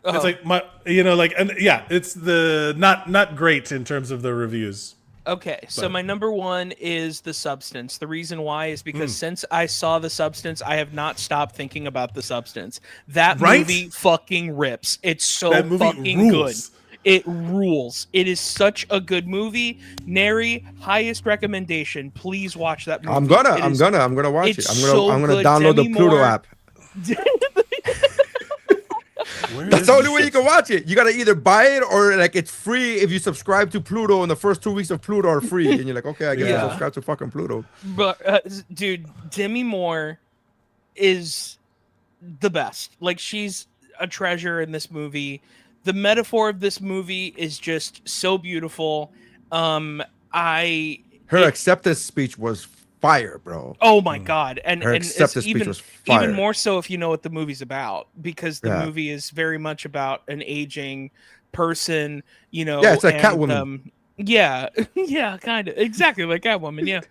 [SPEAKER 6] It's like it's the not great in terms of the reviews.
[SPEAKER 5] Okay, so my number one is The Substance. The reason why is because since I saw The Substance, I have not stopped thinking about The Substance. That movie fucking rips. It's so fucking
[SPEAKER 6] rules.
[SPEAKER 5] good. It rules. It is such a good movie. Nery, highest recommendation. Please watch that movie.
[SPEAKER 2] I'm gonna watch it. I'm gonna download the Pluto app. That's the only way you can watch it. You gotta either buy it or like it's free if you subscribe to Pluto, and the first 2 weeks of Pluto are free. And you're like, okay, I guess I'll subscribe to fucking Pluto.
[SPEAKER 5] But dude, Demi Moore is the best. Like, she's a treasure in this movie. The metaphor of this movie is just so beautiful. Her
[SPEAKER 2] acceptance speech was fire, bro.
[SPEAKER 5] Oh my god. And
[SPEAKER 2] acceptance
[SPEAKER 5] it's
[SPEAKER 2] speech was fire.
[SPEAKER 5] even more so if you know what the movie's about, because the movie is very much about an aging person, you know.
[SPEAKER 2] Yeah, it's like Catwoman.
[SPEAKER 5] Yeah, kind of. Exactly like Catwoman, yeah.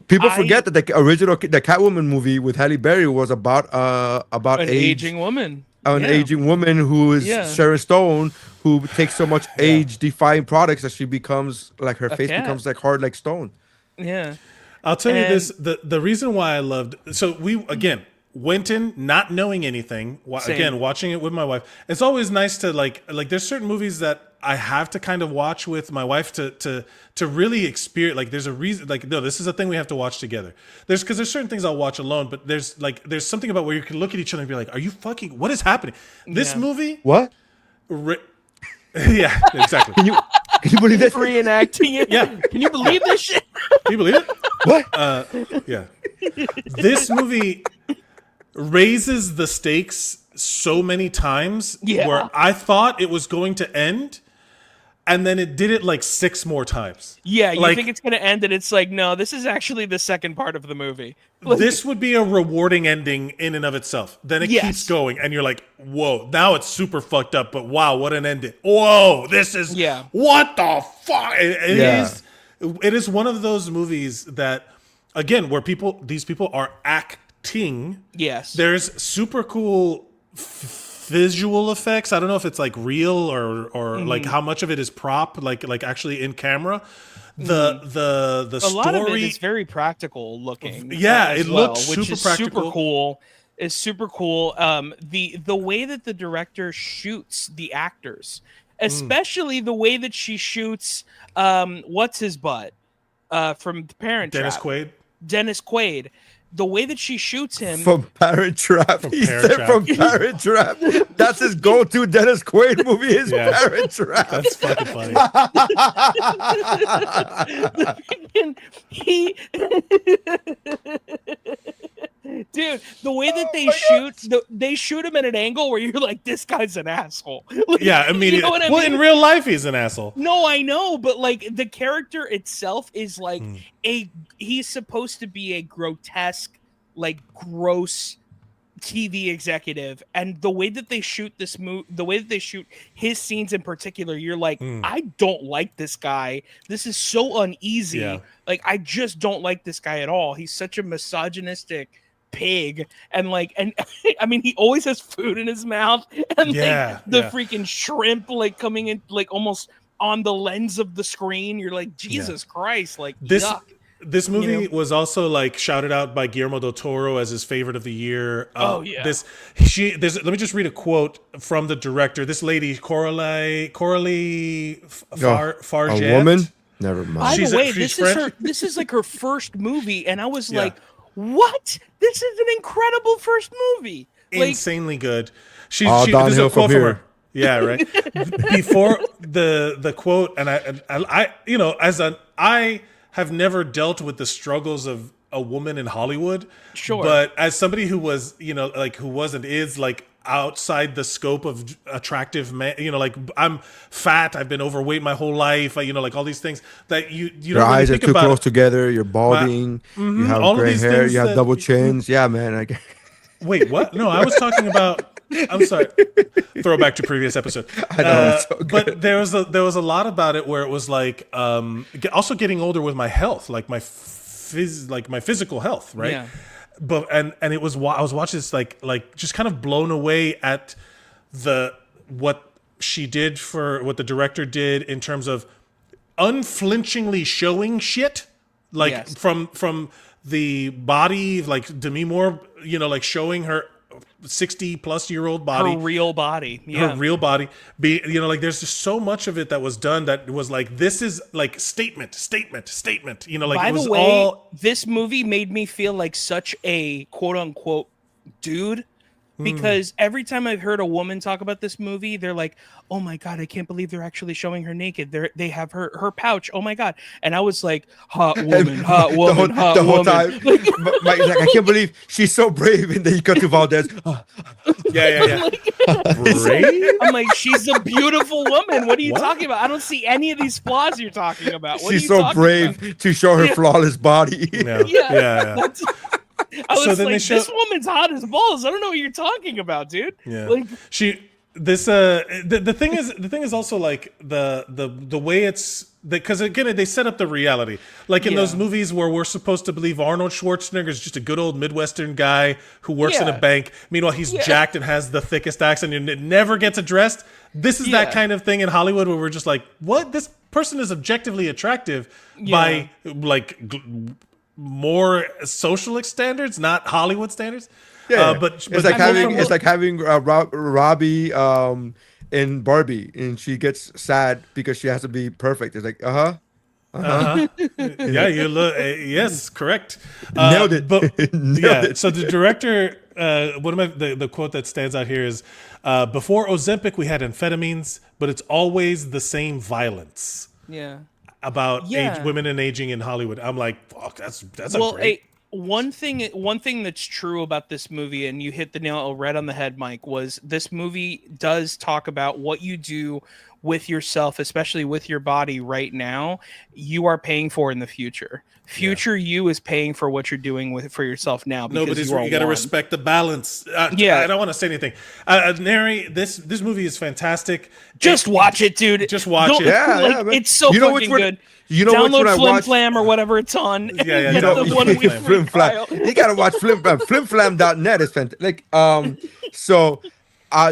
[SPEAKER 2] People forget that the Catwoman movie with Halle Berry was about
[SPEAKER 5] an aging woman.
[SPEAKER 2] An aging woman who is Sharon Stone, who takes so much age-defying products that she becomes like her face becomes like hard like stone.
[SPEAKER 5] Yeah,
[SPEAKER 6] I'll tell you this: the reason why I loved we went in not knowing anything. Again, watching it with my wife. It's always nice to like. There's certain movies that I have to kind of watch with my wife to really experience. Like, there's a reason. Like, no, this is a thing we have to watch together. Because there's certain things I'll watch alone, but there's something about where you can look at each other and be like, "Are you fucking? What is happening?" This movie.
[SPEAKER 2] What?
[SPEAKER 6] Yeah, exactly.
[SPEAKER 2] Can you believe this?
[SPEAKER 5] Reenacting it.
[SPEAKER 6] Yeah.
[SPEAKER 5] Can you believe this shit?
[SPEAKER 6] Can you believe it?
[SPEAKER 2] What?
[SPEAKER 6] Yeah. This movie raises the stakes so many times where I thought it was going to end, and then it did it like 6 more times.
[SPEAKER 5] Yeah, you think it's going to end, and it's like, no, this is actually the second part of the movie.
[SPEAKER 6] This would be a rewarding ending in and of itself. Then it keeps going, and you're like, whoa, now it's super fucked up, but wow, what an ending. Whoa, this is, what the fuck? It is one of those movies that, again, where these people are acting.
[SPEAKER 5] Yes.
[SPEAKER 6] There's super cool visual effects. I don't know if it's like real or like how much of it is prop, like actually in camera. The story,
[SPEAKER 5] a lot of it is very practical looking.
[SPEAKER 6] Yeah, it looks
[SPEAKER 5] which
[SPEAKER 6] super
[SPEAKER 5] is
[SPEAKER 6] practical.
[SPEAKER 5] Super cool. Is super cool. The way that the director shoots the actors, especially the way that she shoots what's his butt from The Parent Trap. Dennis Quaid. The way that she shoots him
[SPEAKER 2] from Parent Trap. From Parent Trap. That's his go-to Dennis Quaid movie. Is Parent Trap.
[SPEAKER 6] That's fucking funny.
[SPEAKER 5] Dude, the way that they shoot him at an angle where you're like, this guy's an asshole. Like,
[SPEAKER 6] yeah, immediately. You know what I mean? In real life, he's an asshole.
[SPEAKER 5] No, I know, but like the character itself is like he's supposed to be a grotesque, like gross TV executive, and the way that they shoot this the way that they shoot his scenes in particular, you're like, I don't like this guy. This is so uneasy. Yeah. Like, I just don't like this guy at all. He's such a misogynistic pig, and I mean, he always has food in his mouth, and freaking shrimp like coming in like almost on the lens of the screen. You're like, Jesus Christ, like yuck.
[SPEAKER 6] This movie was also like shouted out by Guillermo del Toro as his favorite of the year.
[SPEAKER 5] Let me
[SPEAKER 6] just read a quote from the director. This lady, Coralie Farget.
[SPEAKER 2] A woman? Never mind.
[SPEAKER 5] By the way, this is like her first movie, and I was like, what? This is an incredible first movie.
[SPEAKER 6] Insanely good.
[SPEAKER 2] All downhill from here.
[SPEAKER 6] Yeah, right. Before the quote, and I you know, I have never dealt with the struggles of a woman in Hollywood.
[SPEAKER 5] Sure.
[SPEAKER 6] But as somebody who was, you know, like who was and is like outside the scope of attractive man, you know, like I'm fat, I've been overweight my whole life, you know, like all these things that you
[SPEAKER 2] your
[SPEAKER 6] don't
[SPEAKER 2] eyes
[SPEAKER 6] really
[SPEAKER 2] are too close together, you're balding, you have
[SPEAKER 6] all
[SPEAKER 2] gray hair, you have double chins. Yeah, man.
[SPEAKER 6] Wait, what? No, I was talking about I'm sorry. Throwback to previous episode.
[SPEAKER 2] I know, it's so
[SPEAKER 6] but there was a lot about it where it was like also getting older with my health, like my physical health, right?
[SPEAKER 5] Yeah.
[SPEAKER 6] But and it was I was watching this like just kind of blown away at what she did for what the director did in terms of unflinchingly showing shit, like
[SPEAKER 5] Yes.
[SPEAKER 6] from the body, like Demi Moore, like showing her 60-plus-year-old body,
[SPEAKER 5] Her real body. Yeah.
[SPEAKER 6] her real body. Like there's just so much of it that was done that was like, this is like statement. Like
[SPEAKER 5] By
[SPEAKER 6] it was
[SPEAKER 5] the way,
[SPEAKER 6] all.
[SPEAKER 5] this movie made me feel like such a quote unquote dude. Because every time I've heard a woman talk about this movie, they're like, "Oh my god, I can't believe they're actually showing her naked. They have her pouch. Oh my god!" And I was like, "Hot woman, hot woman, hot
[SPEAKER 2] the whole
[SPEAKER 5] woman."
[SPEAKER 2] time. Mike's like, I can't believe she's so brave. And then you cut to Valdez.
[SPEAKER 6] Yeah. Brave?
[SPEAKER 5] I'm like, she's a beautiful woman. What are you talking about? I don't see any of these flaws you're talking about. What are
[SPEAKER 2] She's
[SPEAKER 5] you
[SPEAKER 2] so
[SPEAKER 5] talking
[SPEAKER 2] brave
[SPEAKER 5] about?
[SPEAKER 2] to show her flawless body.
[SPEAKER 6] Yeah.
[SPEAKER 5] I was
[SPEAKER 6] So then
[SPEAKER 5] like,
[SPEAKER 6] they
[SPEAKER 5] this woman's hot as balls. I don't know what you're talking about, dude.
[SPEAKER 6] Yeah.
[SPEAKER 5] Like,
[SPEAKER 6] The thing is also like the way it's because again they set up the reality, like in those movies where we're supposed to believe Arnold Schwarzenegger is just a good old Midwestern guy who works in a bank. Meanwhile, he's jacked and has the thickest accent and it never gets addressed. This is that kind of thing in Hollywood where we're just like, what? This person is objectively attractive by like more social standards, not Hollywood standards. But
[SPEAKER 2] it's like having Robbie in Barbie, and she gets sad because she has to be perfect. It's like,
[SPEAKER 6] yeah, you look. Yes, correct.
[SPEAKER 2] Nailed it.
[SPEAKER 6] But
[SPEAKER 2] Nailed it.
[SPEAKER 6] So the director, one of the quote that stands out here is, "Before Ozempic, we had amphetamines, but it's always the same violence."
[SPEAKER 5] yeah.
[SPEAKER 6] About women and aging in Hollywood. I'm like, fuck, that's a great.
[SPEAKER 5] One thing that's true about this movie, and you hit the nail right on the head, Mike, was this movie does talk about what you do with yourself, especially with your body right now, you are paying for in the future. Future you is paying for what you're doing for yourself now.
[SPEAKER 6] No, but you got to respect the balance. I don't want to say anything. Nary, this movie is fantastic.
[SPEAKER 5] Just watch it, dude.
[SPEAKER 6] Just watch it.
[SPEAKER 5] It's so fucking good. Download Flim Flam or whatever it's on.
[SPEAKER 6] Yeah.
[SPEAKER 5] Get the 1 week free trial.
[SPEAKER 2] You gotta watch Flim Flam. Flimflam.net is fantastic. So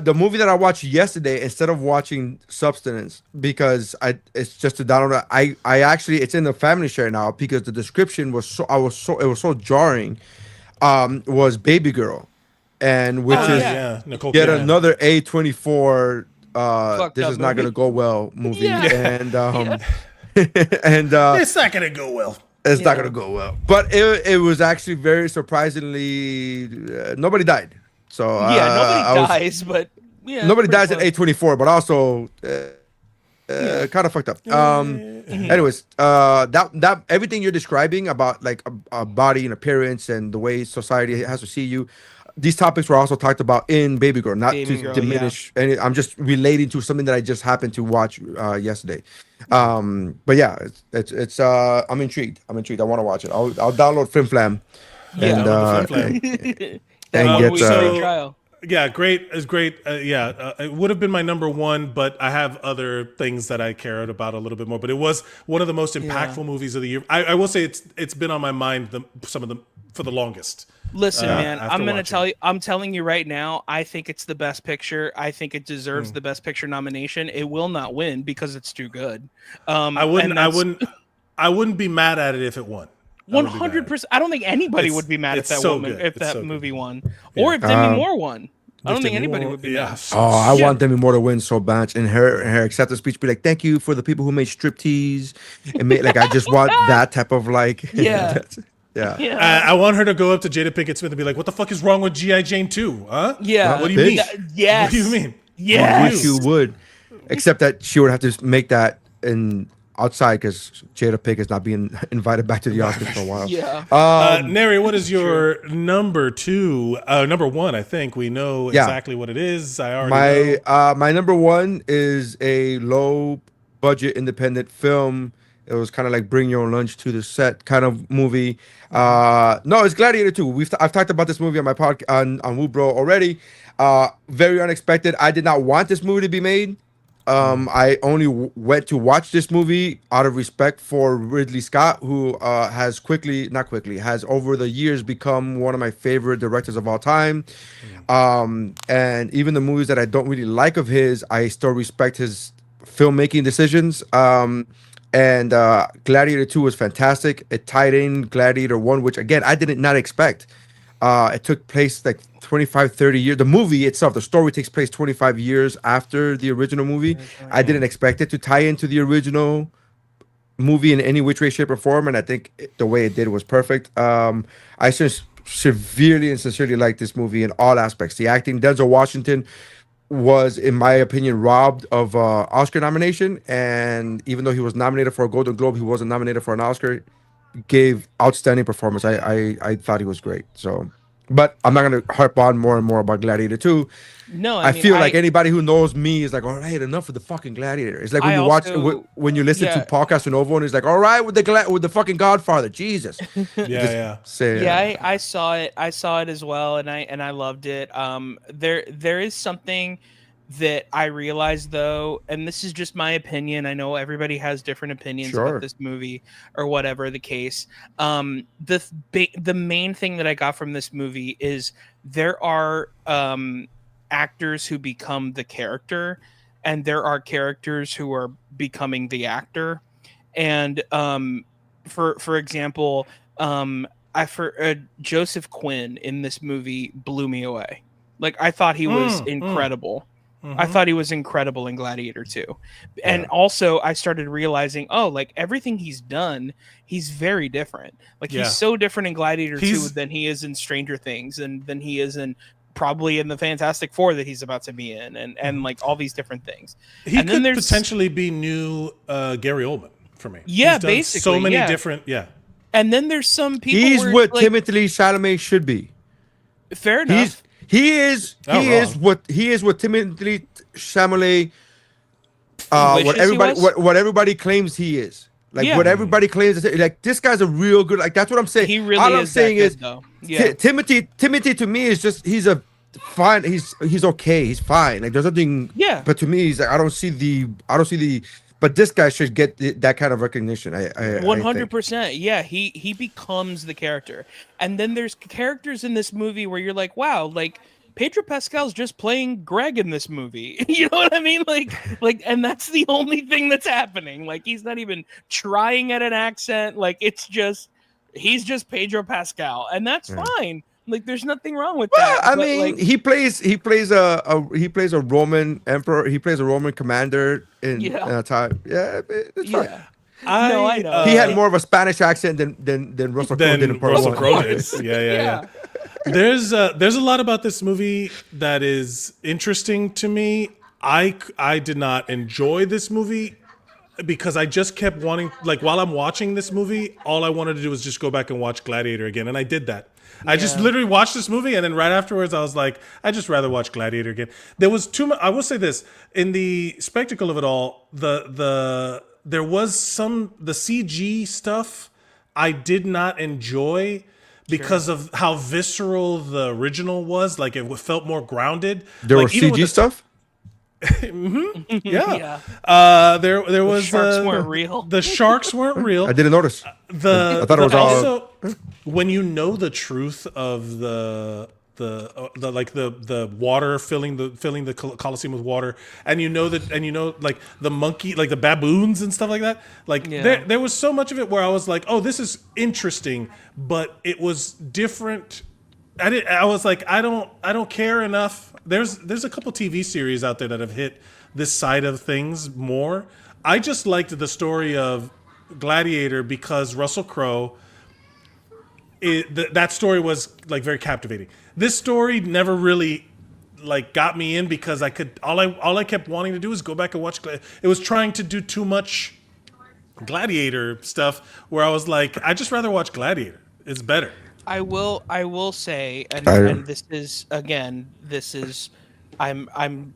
[SPEAKER 2] the movie that I watched yesterday, instead of watching Substance, because it's just to download it, I actually, it's in the family share now because the description was it was so jarring. Was Baby Girl, and which is
[SPEAKER 6] Nicole
[SPEAKER 2] yet
[SPEAKER 6] Kidman.
[SPEAKER 2] another A24 this is not
[SPEAKER 5] movie.
[SPEAKER 2] gonna go well movie. And and
[SPEAKER 6] it's not gonna go well.
[SPEAKER 2] It's not gonna go well, but it was actually very surprisingly nobody died. So
[SPEAKER 5] nobody dies, but
[SPEAKER 2] nobody dies at A24, but also kind of fucked up. Anyways, that everything you're describing about like a body and appearance and the way society has to see you, these topics were also talked about in Baby Girl, not
[SPEAKER 5] Baby
[SPEAKER 2] to
[SPEAKER 5] Girl,
[SPEAKER 2] diminish any. I'm just relating to something that I just happened to watch yesterday. But yeah, it's I'm intrigued. I want to watch it. I'll download Flim Flam and get
[SPEAKER 5] trial.
[SPEAKER 6] Yeah, great. It's great. It would have been my number one, but I have other things that I cared about a little bit more. But it was one of the most impactful movies of the year. I will say it's been on my mind for the longest.
[SPEAKER 5] Listen, man, I'm gonna tell you. I'm telling you right now. I think it's the best picture. I think it deserves the best picture nomination. It will not win because it's too good. I
[SPEAKER 6] wouldn't be mad at it if it won.
[SPEAKER 5] 100%. I don't think anybody would be mad at that woman if that movie won, or if Demi Moore won. I don't think anybody would be mad.
[SPEAKER 2] Oh, I want Demi Moore to win so bad, and her acceptance speech be like, "Thank you for the people who made striptease," and like I just want that type of like.
[SPEAKER 6] Yeah. I want her to go up to Jada Pinkett Smith and be like, "What the fuck is wrong with G.I. Jane 2? Huh?
[SPEAKER 5] Yeah.
[SPEAKER 6] What do you mean?
[SPEAKER 5] Yes.
[SPEAKER 6] What do you mean?
[SPEAKER 5] Yes.
[SPEAKER 2] You would, except that she would have to make that in outside because Jada Pinkett's not being invited back to the Oscars for a while.
[SPEAKER 5] Yeah.
[SPEAKER 6] Neri, what is your number one? I think we know exactly what it is. I already know.
[SPEAKER 2] My number one is a low budget independent film. It was kind of like bring your own lunch to the set kind of movie. No, it's Gladiator 2. I've talked about this movie on my podcast on WUBro already. Very unexpected. I did not want this movie to be made. I only went to watch this movie out of respect for Ridley Scott, who has has over the years become one of my favorite directors of all time. And even the movies that I don't really like of his, I still respect his filmmaking decisions. And Gladiator 2 was fantastic. It tied in Gladiator 1, which again I did not expect. It took place like 25, 30 years. The movie itself, the story takes place 25 years after the original movie. I didn't expect it to tie into the original movie in any which way, shape, or form. And I think the way it did was perfect. I just severely and sincerely like this movie in all aspects. The acting, Denzel Washington was, in my opinion, robbed of Oscar nomination. And even though he was nominated for a Golden Globe, he wasn't nominated for an Oscar. Gave outstanding performance. I thought he was great. So, but I'm not going to harp on more and more about Gladiator 2.
[SPEAKER 5] No,
[SPEAKER 2] I feel like anybody who knows me is like, all right, enough of the fucking Gladiator. It's like when when you listen to Paul Casanova and he's like, all right, with the fucking Godfather, Jesus.
[SPEAKER 6] Yeah.
[SPEAKER 5] I saw it. I saw it as well, and I loved it. There is something that I realized though, and this is just my opinion. I know everybody has different opinions about this movie or whatever the case. The main thing that I got from this movie is there are actors who become the character, and there are characters who are becoming the actor. And for example, Joseph Quinn in this movie blew me away. Like I thought he was incredible. I thought he was incredible in Gladiator 2. And also I started realizing, like everything he's done, he's very different. Like he's so different in Gladiator 2 than he is in Stranger Things, and than he is in probably in the Fantastic Four that he's about to be in, and like all these different things.
[SPEAKER 6] He could potentially be new Gary Oldman for me.
[SPEAKER 5] Yeah, basically.
[SPEAKER 6] So many different,
[SPEAKER 5] And then there's some people
[SPEAKER 2] He's what Timothée Chalamet should be.
[SPEAKER 5] Fair enough.
[SPEAKER 2] He is what Timothée Chalamet what everybody claims he is. Like what everybody claims is, like this guy's a real good, like that's what I'm saying.
[SPEAKER 5] He really
[SPEAKER 2] all
[SPEAKER 5] is
[SPEAKER 2] I'm saying is
[SPEAKER 5] though.
[SPEAKER 2] Timothy to me is just he's a fine, he's okay, he's fine. Like there's nothing but to me he's like I don't see the but this guy should get that kind of recognition.
[SPEAKER 5] 100%. Yeah, he becomes the character. And then there's characters in this movie where you're like, wow, like Pedro Pascal's just playing Greg in this movie. You know what I mean? Like, and that's the only thing that's happening. Like he's not even trying at an accent. Like he's just Pedro Pascal, and that's fine. Like there's nothing wrong with that.
[SPEAKER 2] I mean, like, he plays a Roman emperor. He plays a Roman commander in time. Yeah, it's fine.
[SPEAKER 5] I know.
[SPEAKER 2] He had more of a Spanish accent than Russell Crowe did in part
[SPEAKER 6] Russell
[SPEAKER 2] one.
[SPEAKER 6] Crowe did. Yeah. There's a lot about this movie that is interesting to me. I did not enjoy this movie because I just kept wanting, like while I'm watching this movie, all I wanted to do was just go back and watch Gladiator again, and I did that. I just literally watched this movie, and then right afterwards, I was like, I'd just rather watch Gladiator again. There was too much. I will say this: in the spectacle of it all, there was the CG stuff I did not enjoy because of how visceral the original was. Like it felt more grounded.
[SPEAKER 2] There was CG stuff.
[SPEAKER 5] Yeah.
[SPEAKER 6] There was
[SPEAKER 5] the sharks weren't real.
[SPEAKER 6] The sharks weren't real.
[SPEAKER 2] I didn't notice. I thought it was
[SPEAKER 6] also when you know the truth of the water filling the Colosseum with water, and you know like the monkey, like the baboons and stuff like that. Like there was so much of it where I was like, oh, this is interesting, but it was different. I was like, I don't care enough. There's a couple TV series out there that have hit this side of things more. I just liked the story of Gladiator because Russell Crowe. That story was like very captivating. This story never really like got me in because all I kept wanting to do was go back and watch. It was trying to do too much Gladiator stuff where I was like, I'd just rather watch Gladiator. It's better.
[SPEAKER 5] I will say, and this is I'm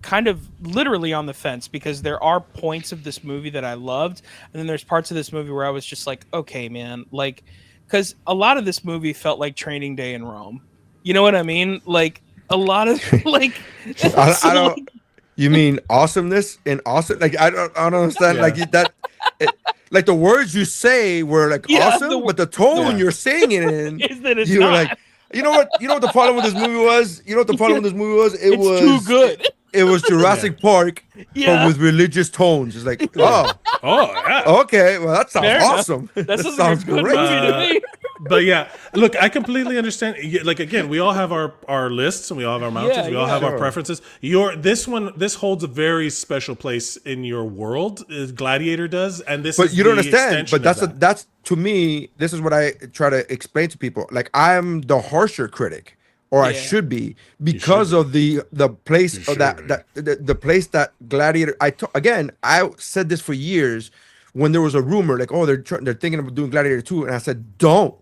[SPEAKER 5] kind of literally on the fence because there are points of this movie that I loved, and then there's parts of this movie where I was just like, okay, man, like, because a lot of this movie felt like Training Day in Rome. You know what I mean? Like a lot of like.
[SPEAKER 2] I don't. You mean awesomeness and awesome? Like I don't understand.
[SPEAKER 6] Yeah.
[SPEAKER 2] Like that. Like the words you say were like awesome, but the tone you're saying it in,
[SPEAKER 5] Is that it's
[SPEAKER 2] you were
[SPEAKER 5] not.
[SPEAKER 2] like, you know what? You know what the problem with this movie was? You know what the problem with this movie was? It
[SPEAKER 5] It's
[SPEAKER 2] was
[SPEAKER 5] too good.
[SPEAKER 2] It was Jurassic Park,
[SPEAKER 5] Yeah.
[SPEAKER 2] but with religious tones. It's like, oh,
[SPEAKER 6] yeah.
[SPEAKER 2] okay, well that sounds
[SPEAKER 5] Fair enough.
[SPEAKER 2] awesome.
[SPEAKER 5] That sounds like a good movie to me.
[SPEAKER 6] But yeah, look, I completely understand. Like again, we all have our lists and we all have our mountains.
[SPEAKER 5] Yeah,
[SPEAKER 6] we all have our
[SPEAKER 2] Sure.
[SPEAKER 6] preferences. This holds a very special place in your world. Gladiator does, and this.
[SPEAKER 2] But
[SPEAKER 6] is
[SPEAKER 2] you don't
[SPEAKER 6] the
[SPEAKER 2] understand.
[SPEAKER 6] extension
[SPEAKER 2] But
[SPEAKER 6] of that.
[SPEAKER 2] that's to me. This is what I try to explain to people. Like I'm the harsher critic, or I
[SPEAKER 5] Yeah.
[SPEAKER 2] should be, because of the place of that the place that Gladiator. Again, I said this for years when there was a rumor like, oh, they're thinking about doing Gladiator 2, and I said, don't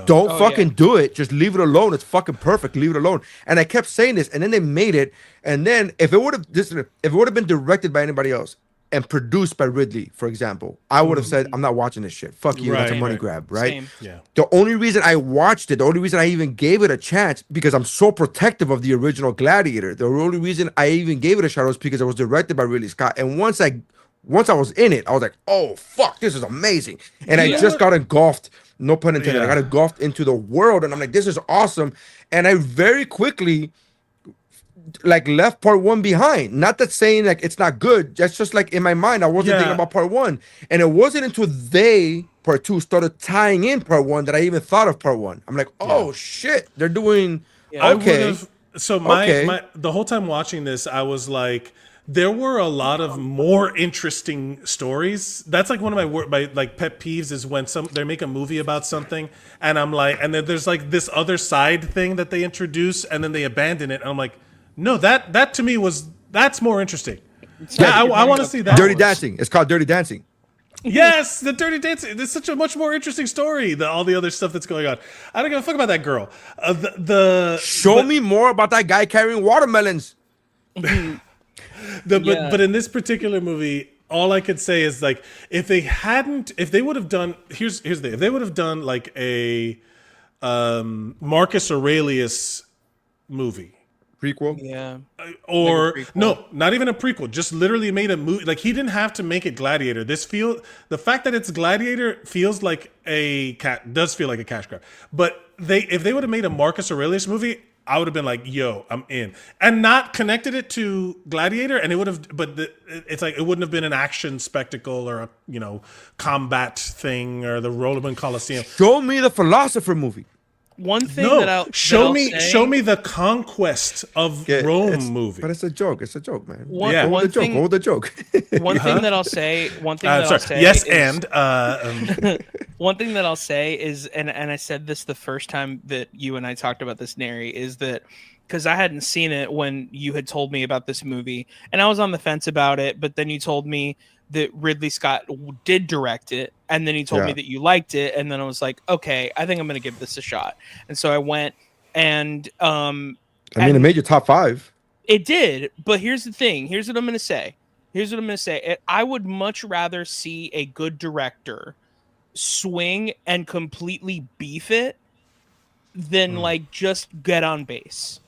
[SPEAKER 5] Oh,
[SPEAKER 2] fucking
[SPEAKER 5] yeah.
[SPEAKER 2] do it. Just leave it alone. It's fucking perfect. Leave it alone. And I kept saying this, and then they made it. And then if it would have been directed by anybody else and produced by Ridley, for example, I would have said, I'm not watching this shit. Fuck you. That's a
[SPEAKER 6] Right,
[SPEAKER 2] money
[SPEAKER 6] right.
[SPEAKER 2] grab, right?
[SPEAKER 5] Same.
[SPEAKER 6] Yeah.
[SPEAKER 2] The only reason I watched it, the only reason I even gave it a chance, because I'm so protective of the original Gladiator. The only reason I even gave it a shot was because it was directed by Ridley Scott. And once I was in it, I was like, oh fuck, this is amazing. And I just got engulfed, no pun intended.
[SPEAKER 6] Yeah.
[SPEAKER 2] I got engulfed into the world, and I'm like, this is awesome. And I very quickly like left part one behind. Not that saying like it's not good. That's just like in my mind, I wasn't thinking about part one. And it wasn't until part two started tying in part one that I even thought of part one. I'm like, oh shit, they're doing
[SPEAKER 6] I
[SPEAKER 2] okay.
[SPEAKER 6] would've- So the whole time watching this, I was like, there were a lot of more interesting stories. That's like one of my like pet peeves is when they make a movie about something, and I'm like, and then there's like this other side thing that they introduce, and then they abandon it, and I'm like, no, that to me that's more interesting. Yeah, I want to see that.
[SPEAKER 2] Dirty Dancing. It's called Dirty Dancing.
[SPEAKER 6] Yes, the Dirty Dancing. It's such a much more interesting story than all the other stuff that's going on. I don't give a fuck about that girl.
[SPEAKER 2] Show me more about that guy carrying watermelons.
[SPEAKER 6] But in this particular movie, all I could say is like if they would have done here's the thing. If they would have done like a Marcus Aurelius movie.
[SPEAKER 2] Prequel?
[SPEAKER 5] Yeah.
[SPEAKER 6] Or
[SPEAKER 5] Like a prequel.
[SPEAKER 6] no, not even a prequel. Just literally made a movie. Like he didn't have to make it Gladiator. The fact that it's Gladiator feels like does feel like a cash grab. But if they would have made a Marcus Aurelius movie, I would have been like, yo, I'm in, and not connected it to Gladiator, and it would have. But it's like it wouldn't have been an action spectacle or a combat thing or the Roman Coliseum.
[SPEAKER 2] Show me the Philosopher movie.
[SPEAKER 5] One thing
[SPEAKER 6] No,
[SPEAKER 5] that I'll
[SPEAKER 6] show
[SPEAKER 5] say-
[SPEAKER 6] me the conquest of Rome movie.
[SPEAKER 2] But it's a joke. It's a joke, man.
[SPEAKER 5] One,
[SPEAKER 6] Yeah.
[SPEAKER 5] one
[SPEAKER 2] Hold the joke.
[SPEAKER 5] thing,
[SPEAKER 2] Hold the joke.
[SPEAKER 5] one thing that I'll say. One thing that I'll say.
[SPEAKER 6] Yes,
[SPEAKER 5] is,
[SPEAKER 6] and
[SPEAKER 5] one thing that I'll say is, and I said this the first time that you and I talked about this, Nery, is that because I hadn't seen it when you had told me about this movie, and I was on the fence about it, but then you told me that Ridley Scott did direct it, and then he told me that you liked it, and then I was like, okay, I think I'm going to give this a shot. And so I went, and
[SPEAKER 2] I mean, it made your top 5.
[SPEAKER 5] it did, but here's the thing. Here's what I'm going to say. I would much rather see a good director swing and completely beef it than like just get on base.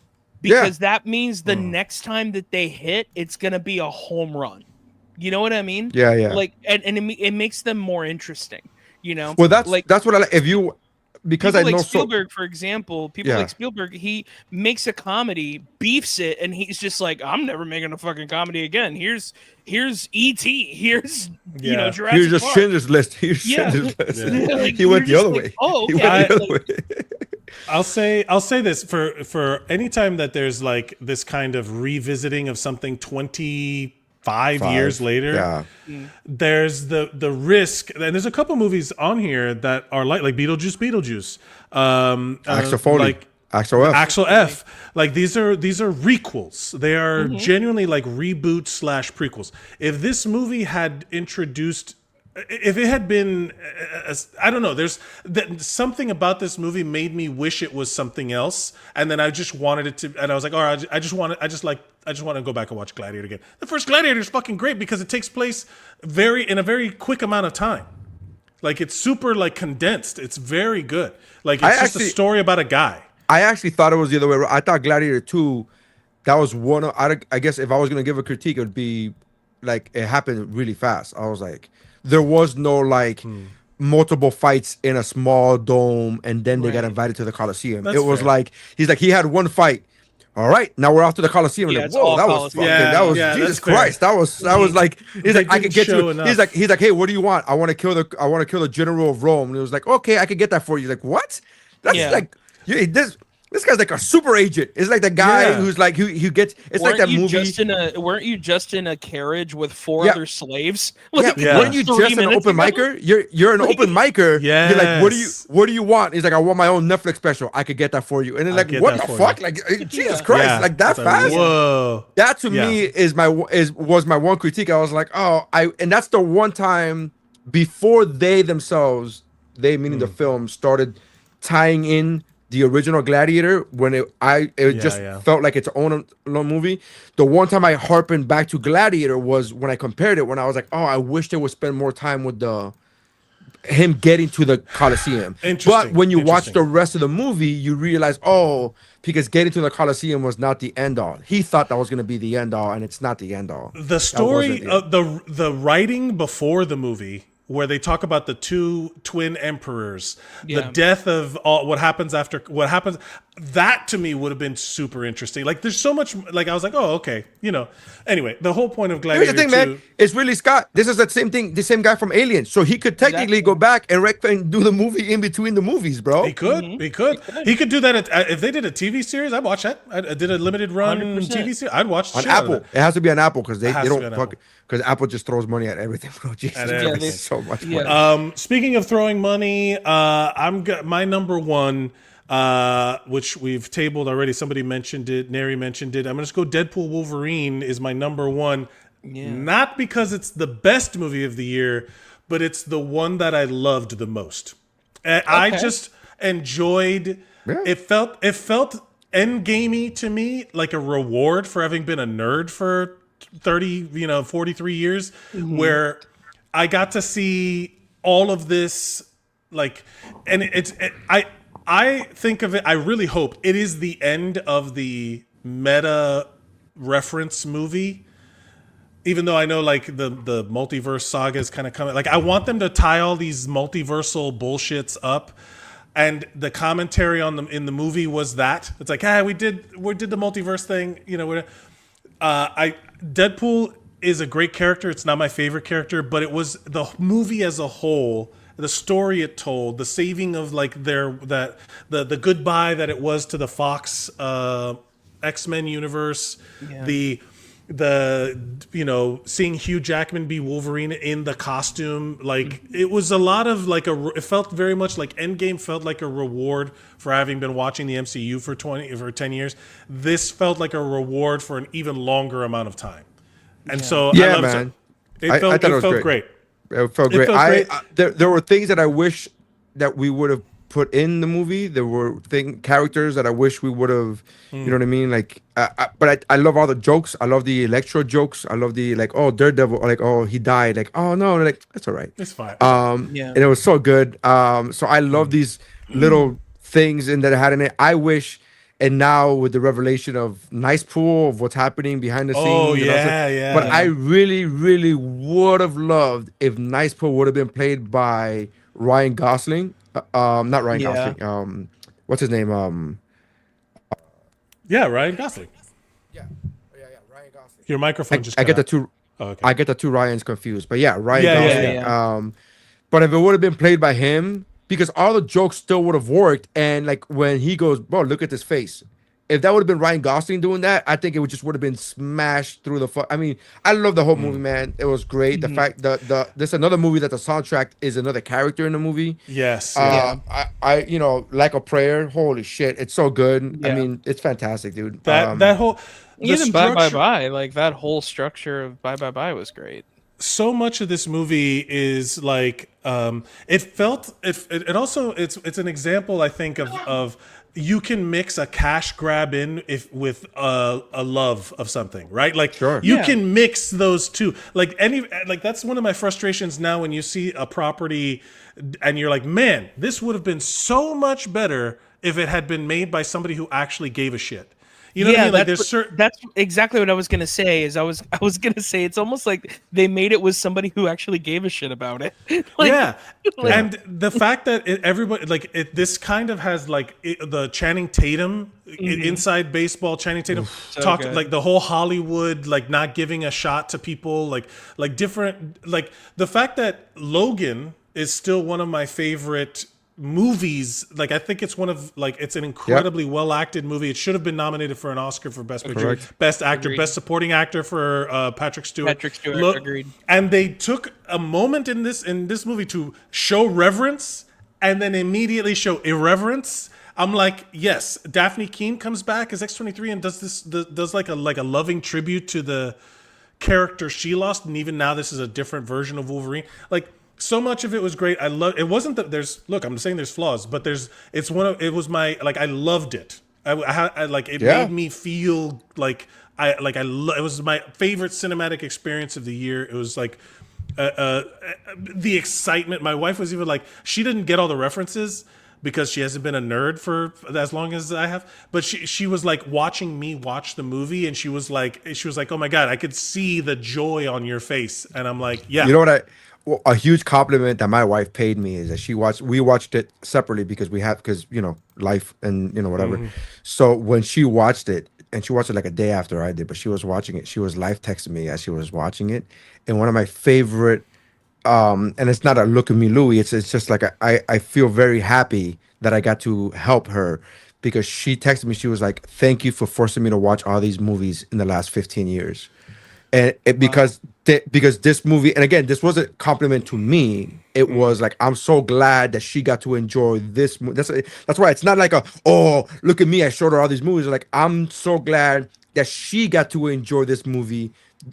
[SPEAKER 5] Because that means the next time that they hit, it's going to be a home run. You know what I mean?
[SPEAKER 2] Yeah, yeah.
[SPEAKER 5] Like, and it makes them more interesting,
[SPEAKER 2] Well, that's what I like. If you, because I
[SPEAKER 5] people
[SPEAKER 2] know
[SPEAKER 5] like Spielberg, for example,
[SPEAKER 2] Yeah.
[SPEAKER 5] like Spielberg, he makes a comedy, beefs it, and he's just like, I'm never making a fucking comedy again. Here's E.T. Here's Jurassic
[SPEAKER 2] here's just
[SPEAKER 5] Park.
[SPEAKER 2] Schindler's List. Here's
[SPEAKER 5] Yeah.
[SPEAKER 2] Schindler's List.
[SPEAKER 5] Like,
[SPEAKER 2] He went the
[SPEAKER 5] you're
[SPEAKER 2] other
[SPEAKER 5] just
[SPEAKER 2] way.
[SPEAKER 5] like, oh,
[SPEAKER 2] He
[SPEAKER 5] okay.
[SPEAKER 2] went the other
[SPEAKER 5] Like,
[SPEAKER 2] way.
[SPEAKER 6] I'll say this for any time that there's like this kind of revisiting of something 25 years later.
[SPEAKER 2] Yeah.
[SPEAKER 6] There's the risk, and there's a couple movies on here that are like Beetlejuice,
[SPEAKER 2] Axel Foley.
[SPEAKER 6] like
[SPEAKER 2] Axel F.
[SPEAKER 6] Axel F. Like these are requels. They are genuinely like reboot / prequels. If this movie had introduced, if it had been, I don't know. There's something about this movie made me wish it was something else, and then I just wanted it to. And I was like, all right, I just want to go back and watch Gladiator again. The first Gladiator is fucking great because it takes place in a very quick amount of time. Like it's super like condensed. It's very good. Like it's just a story about a guy.
[SPEAKER 2] I actually thought it was the other way around. I thought Gladiator 2, that was one of, I guess if I was going to give a critique, it would be like it happened really fast. I was like, there was no like multiple fights in a small dome and then they got invited to the Coliseum.
[SPEAKER 6] That's
[SPEAKER 2] it was
[SPEAKER 6] fair.
[SPEAKER 2] like, he's like, he had one fight. All right, now we're off to the Coliseum.
[SPEAKER 5] Yeah,
[SPEAKER 2] Like,
[SPEAKER 5] it's
[SPEAKER 2] whoa,
[SPEAKER 5] all
[SPEAKER 2] that was
[SPEAKER 5] Coliseum.
[SPEAKER 2] fucking, that was
[SPEAKER 6] Yeah,
[SPEAKER 2] Jesus
[SPEAKER 6] that's fair.
[SPEAKER 2] Christ. That was like, he's like, I
[SPEAKER 6] didn't
[SPEAKER 2] could get
[SPEAKER 6] show
[SPEAKER 2] you.
[SPEAKER 6] enough.
[SPEAKER 2] He's like, hey, what do you want? I want to kill the general of Rome. And it was like, okay, I could get that for you. Like, what? That's
[SPEAKER 5] Yeah.
[SPEAKER 2] like, this guy's like a super agent. It's like the guy
[SPEAKER 6] Yeah.
[SPEAKER 2] who's like, who gets. It's like that movie.
[SPEAKER 5] Weren't you just in a carriage with 4
[SPEAKER 2] Yeah.
[SPEAKER 5] other slaves?
[SPEAKER 2] Yeah,
[SPEAKER 6] Yeah.
[SPEAKER 2] weren't you
[SPEAKER 5] 3
[SPEAKER 2] just an
[SPEAKER 5] minutes
[SPEAKER 2] open
[SPEAKER 5] ago?
[SPEAKER 2] micer? You're an open micer. You're like,
[SPEAKER 6] Yes.
[SPEAKER 2] what do you want? He's like, I want my own Netflix special. I could get that for you. And then like,
[SPEAKER 6] get
[SPEAKER 2] what
[SPEAKER 6] that
[SPEAKER 2] the
[SPEAKER 6] for
[SPEAKER 2] fuck?
[SPEAKER 6] you.
[SPEAKER 2] Like, Jesus
[SPEAKER 5] Yeah.
[SPEAKER 2] Christ,
[SPEAKER 6] Yeah.
[SPEAKER 2] like that
[SPEAKER 6] It's like,
[SPEAKER 2] fast?
[SPEAKER 6] whoa.
[SPEAKER 2] That to
[SPEAKER 6] Yeah.
[SPEAKER 2] me was my one critique. I was like, and that's the one time before they themselves, they meaning the film, started tying in the original Gladiator when it just felt like its own movie. The one time I harpened back to Gladiator was when I compared it, when I was like, I wish they would spend more time with him getting to the Coliseum. But when you watch the rest of the movie, you realize, because getting to the Coliseum was not the end all. He thought that was going to be the end all, and it's not the end all.
[SPEAKER 6] The story, the writing before the movie, where they talk about the 2 twin emperors, the death of what happens, that to me would have been super interesting. Like, there's so much, like, I was like, okay, Anyway, the whole point of Gladiator
[SPEAKER 2] Here's the thing, man. It's Ridley Scott. This is the same thing, the same guy from Aliens. So he could technically go back and do the movie in between the movies, bro.
[SPEAKER 6] He could. He could do that. If they did a TV series, I'd watch that. I did a limited run
[SPEAKER 5] 100%.
[SPEAKER 6] TV series. I'd watch the
[SPEAKER 2] On
[SPEAKER 6] shit out of
[SPEAKER 2] Apple.
[SPEAKER 6] that.
[SPEAKER 2] It has to be on Apple because they
[SPEAKER 6] has to
[SPEAKER 2] don't
[SPEAKER 6] be on
[SPEAKER 2] fuck, because Apple just throws money at everything, bro. Jesus
[SPEAKER 6] At
[SPEAKER 2] Christ,
[SPEAKER 6] everything.
[SPEAKER 2] so much money.
[SPEAKER 6] Speaking of throwing money, my number one, which we've tabled already. Somebody mentioned it. Nery mentioned it. I'm gonna just go. Deadpool Wolverine is my number one. Yeah. Not because it's the best movie of the year, but it's the one that I loved the most. I just enjoyed. Yeah. It felt endgamey to me, like a reward for having been a nerd for 43 years, where I got to see all of this, like, and I think of it, I really hope it is the end of the meta reference movie, even though I know like the multiverse saga is kind of coming. Like, I want them to tie all these multiversal bullshits up. And the commentary in the movie was that it's like, we did the multiverse thing, Deadpool is a great character. It's not my favorite character, but it was the movie as a whole, the story it told, the saving of like the goodbye that it was to the Fox X-Men universe, the seeing Hugh Jackman be Wolverine in the costume, like it was a lot of like it felt very much like Endgame felt like a reward for having been watching the MCU for 10 years. This felt like a reward for an even longer amount of time. And so I loved it. It felt great.
[SPEAKER 2] It felt great. There were things that I wish that we would have put in the movie. There were characters that I wish we would have, you know what I mean? Like, but I love all the jokes. I love the Electro jokes. I love the, like, Daredevil, like, he died. Like, no, like, that's all right.
[SPEAKER 6] It's fine.
[SPEAKER 2] And it was so good. So I love these little things that it had in it. I wish, and now with the revelation of Nice Pool, of what's happening behind the scenes. But I really, really would have loved if Nice Pool would have been played by Ryan Gosling. Not Ryan Gosling. What's his name?
[SPEAKER 6] Ryan Gosling.
[SPEAKER 2] Yeah, Ryan Gosling.
[SPEAKER 6] Your microphone just.
[SPEAKER 2] I get the two.
[SPEAKER 6] Oh, okay.
[SPEAKER 2] I get the two Ryans confused, but Ryan Gosling. But if it would have been played by him, because all the jokes still would have worked, and like when he goes, "Bro, look at this face." If that would have been Ryan Gosling doing that, I think it would have been smashed through the. I mean, I love the whole movie, man. It was great. The fact that there's another movie that the soundtrack is another character in the movie.
[SPEAKER 6] Yes.
[SPEAKER 2] I Like a Prayer. Holy shit, it's so good. Yeah. I mean, it's fantastic, dude.
[SPEAKER 6] That whole
[SPEAKER 5] even Bye Bye, like that whole structure of Bye Bye was great.
[SPEAKER 6] So much of this movie is like it's an example, I think, of you can mix a cash grab with a love of something, right? Like, you can mix those two. Like that's one of my frustrations now when you see a property and you're like, man, this would have been so much better if it had been made by somebody who actually gave a shit. You know what I mean? Like
[SPEAKER 5] that's exactly what I was gonna say. I was gonna say it's almost like they made it with somebody who actually gave a shit about it.
[SPEAKER 6] And the fact that everybody this kind of has the Channing Tatum inside baseball. Channing Tatum talked like the whole Hollywood not giving a shot to people like different the fact that Logan is still one of my favorite movies. I think it's one of it's an incredibly well acted movie. It should have been nominated for an Oscar for best picture, best actor, best supporting actor for Patrick Stewart.
[SPEAKER 5] Agreed.
[SPEAKER 6] And they took a moment in this movie to show reverence and then immediately show irreverence. I'm like, yes, Daphne Keane comes back as X-23 and does like a loving tribute to the character she lost, and even now this is a different version of Wolverine. So much of it was great. I love it. Wasn't that I'm saying there's flaws, but it was my I loved it. It made me feel it was my favorite cinematic experience of the year. It was the excitement. My wife was even she didn't get all the references because she hasn't been a nerd for as long as I have, but she was watching me watch the movie, and she was like, oh my God, I could see the joy on your face. And I'm like, yeah.
[SPEAKER 8] You know what a huge compliment that my wife paid me is that we watched it separately because life and whatever. Mm-hmm. So when she watched it, and she watched it a day after I did, but she was watching it, she was live texting me as she was watching it. And one of my favorite, and it's not a look at me Louie, it's just I feel very happy that I got to help her, because she texted me, she was like, thank you for forcing me to watch all these movies in the last 15 years. And because this movie, and again, this wasn't a compliment to me. It was I'm so glad that she got to enjoy this movie. That's why it's not look at me, I showed her all these movies. I'm so glad that she got to enjoy this movie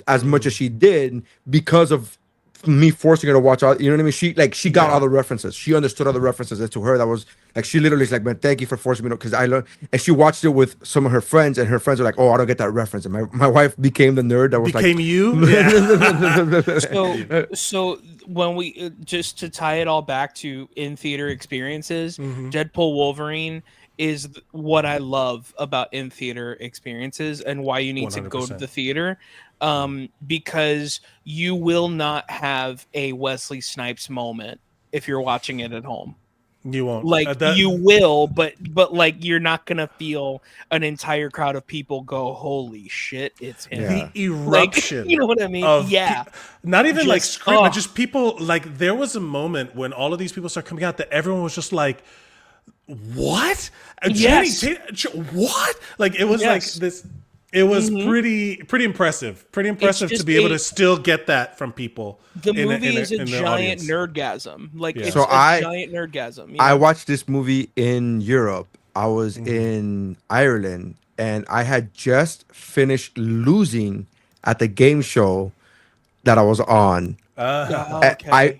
[SPEAKER 8] as much as she did because of me forcing her to watch all. You know what I mean? She got all the references. She understood all the references. And to her, that was she literally is man, thank you for forcing me to, because I learned. And she watched it with some of her friends, and her friends are oh, I don't get that reference. And my wife became the nerd that was
[SPEAKER 6] you.
[SPEAKER 5] Yeah. So when we just to tie it all back to in theater experiences, Deadpool Wolverine is what I love about in theater experiences and why you need 100%. To go to the theater. Because you will not have a Wesley Snipes moment if you're watching it at home.
[SPEAKER 6] You won't.
[SPEAKER 5] You will, but you're not gonna feel an entire crowd of people go, "Holy shit, it's him!"
[SPEAKER 6] Yeah. The eruption.
[SPEAKER 5] You know what I mean?
[SPEAKER 6] Not even scream, but just people. There was a moment when all of these people started coming out that everyone was just like, "What?
[SPEAKER 5] Yes.
[SPEAKER 6] What?" It was this. It was pretty impressive. Pretty impressive to be able to still get that from people.
[SPEAKER 5] The movie is a giant nerdgasm. It's
[SPEAKER 8] so
[SPEAKER 5] a giant nerdgasm.
[SPEAKER 8] I watched this movie in Europe. I was in Ireland, and I had just finished losing at the game show that I was on.
[SPEAKER 5] Okay.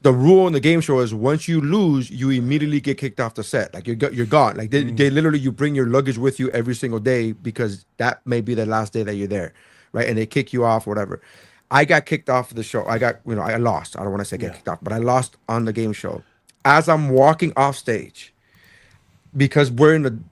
[SPEAKER 8] The rule in the game show is once you lose, you immediately get kicked off the set. You're gone. They literally, you bring your luggage with you every single day because that may be the last day that you're there, right? And they kick you off, whatever. I got kicked off of the show. I lost. I don't want to say get kicked off, but I lost on the game show. As I'm walking off stage, because you're in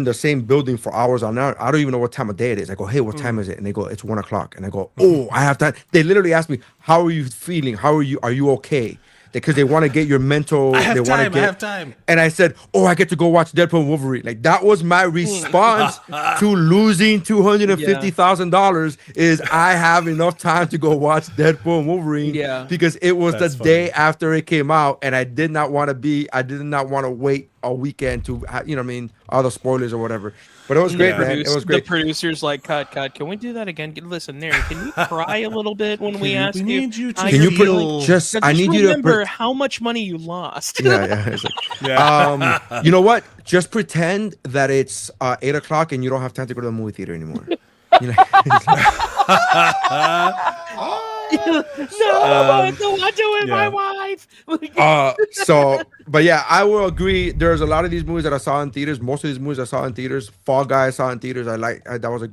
[SPEAKER 8] the same building for hours on hour. I don't even know what time of day it is. I go, hey, what time is it? And they go, it's 1 o'clock. And I go, oh, I have time. They literally ask me, how are you feeling? Are you okay? Because they want to get your mental.
[SPEAKER 6] I have time.
[SPEAKER 8] And I said, oh, I get to go watch Deadpool and Wolverine. That was my response to losing $250,000 is I have enough time to go watch Deadpool and Wolverine.
[SPEAKER 5] Yeah.
[SPEAKER 8] Because it was the day after it came out, and I did not want to wait a weekend to, all the spoilers or whatever. But it was great, man. It was great.
[SPEAKER 5] The producers cut. Can we do that again? Listen, Nery, can you cry a little bit when we ask you?
[SPEAKER 6] We need you to
[SPEAKER 8] I need you to
[SPEAKER 5] remember how much money you lost.
[SPEAKER 8] Yeah. You know what? Just pretend that it's 8 o'clock and you don't have time to go to the movie theater anymore.
[SPEAKER 5] I don't want to with my wife.
[SPEAKER 8] But yeah, I will agree. There's a lot of these movies that I saw in theaters. Most of these movies I saw in theaters. Fall Guy I saw in theaters. That was a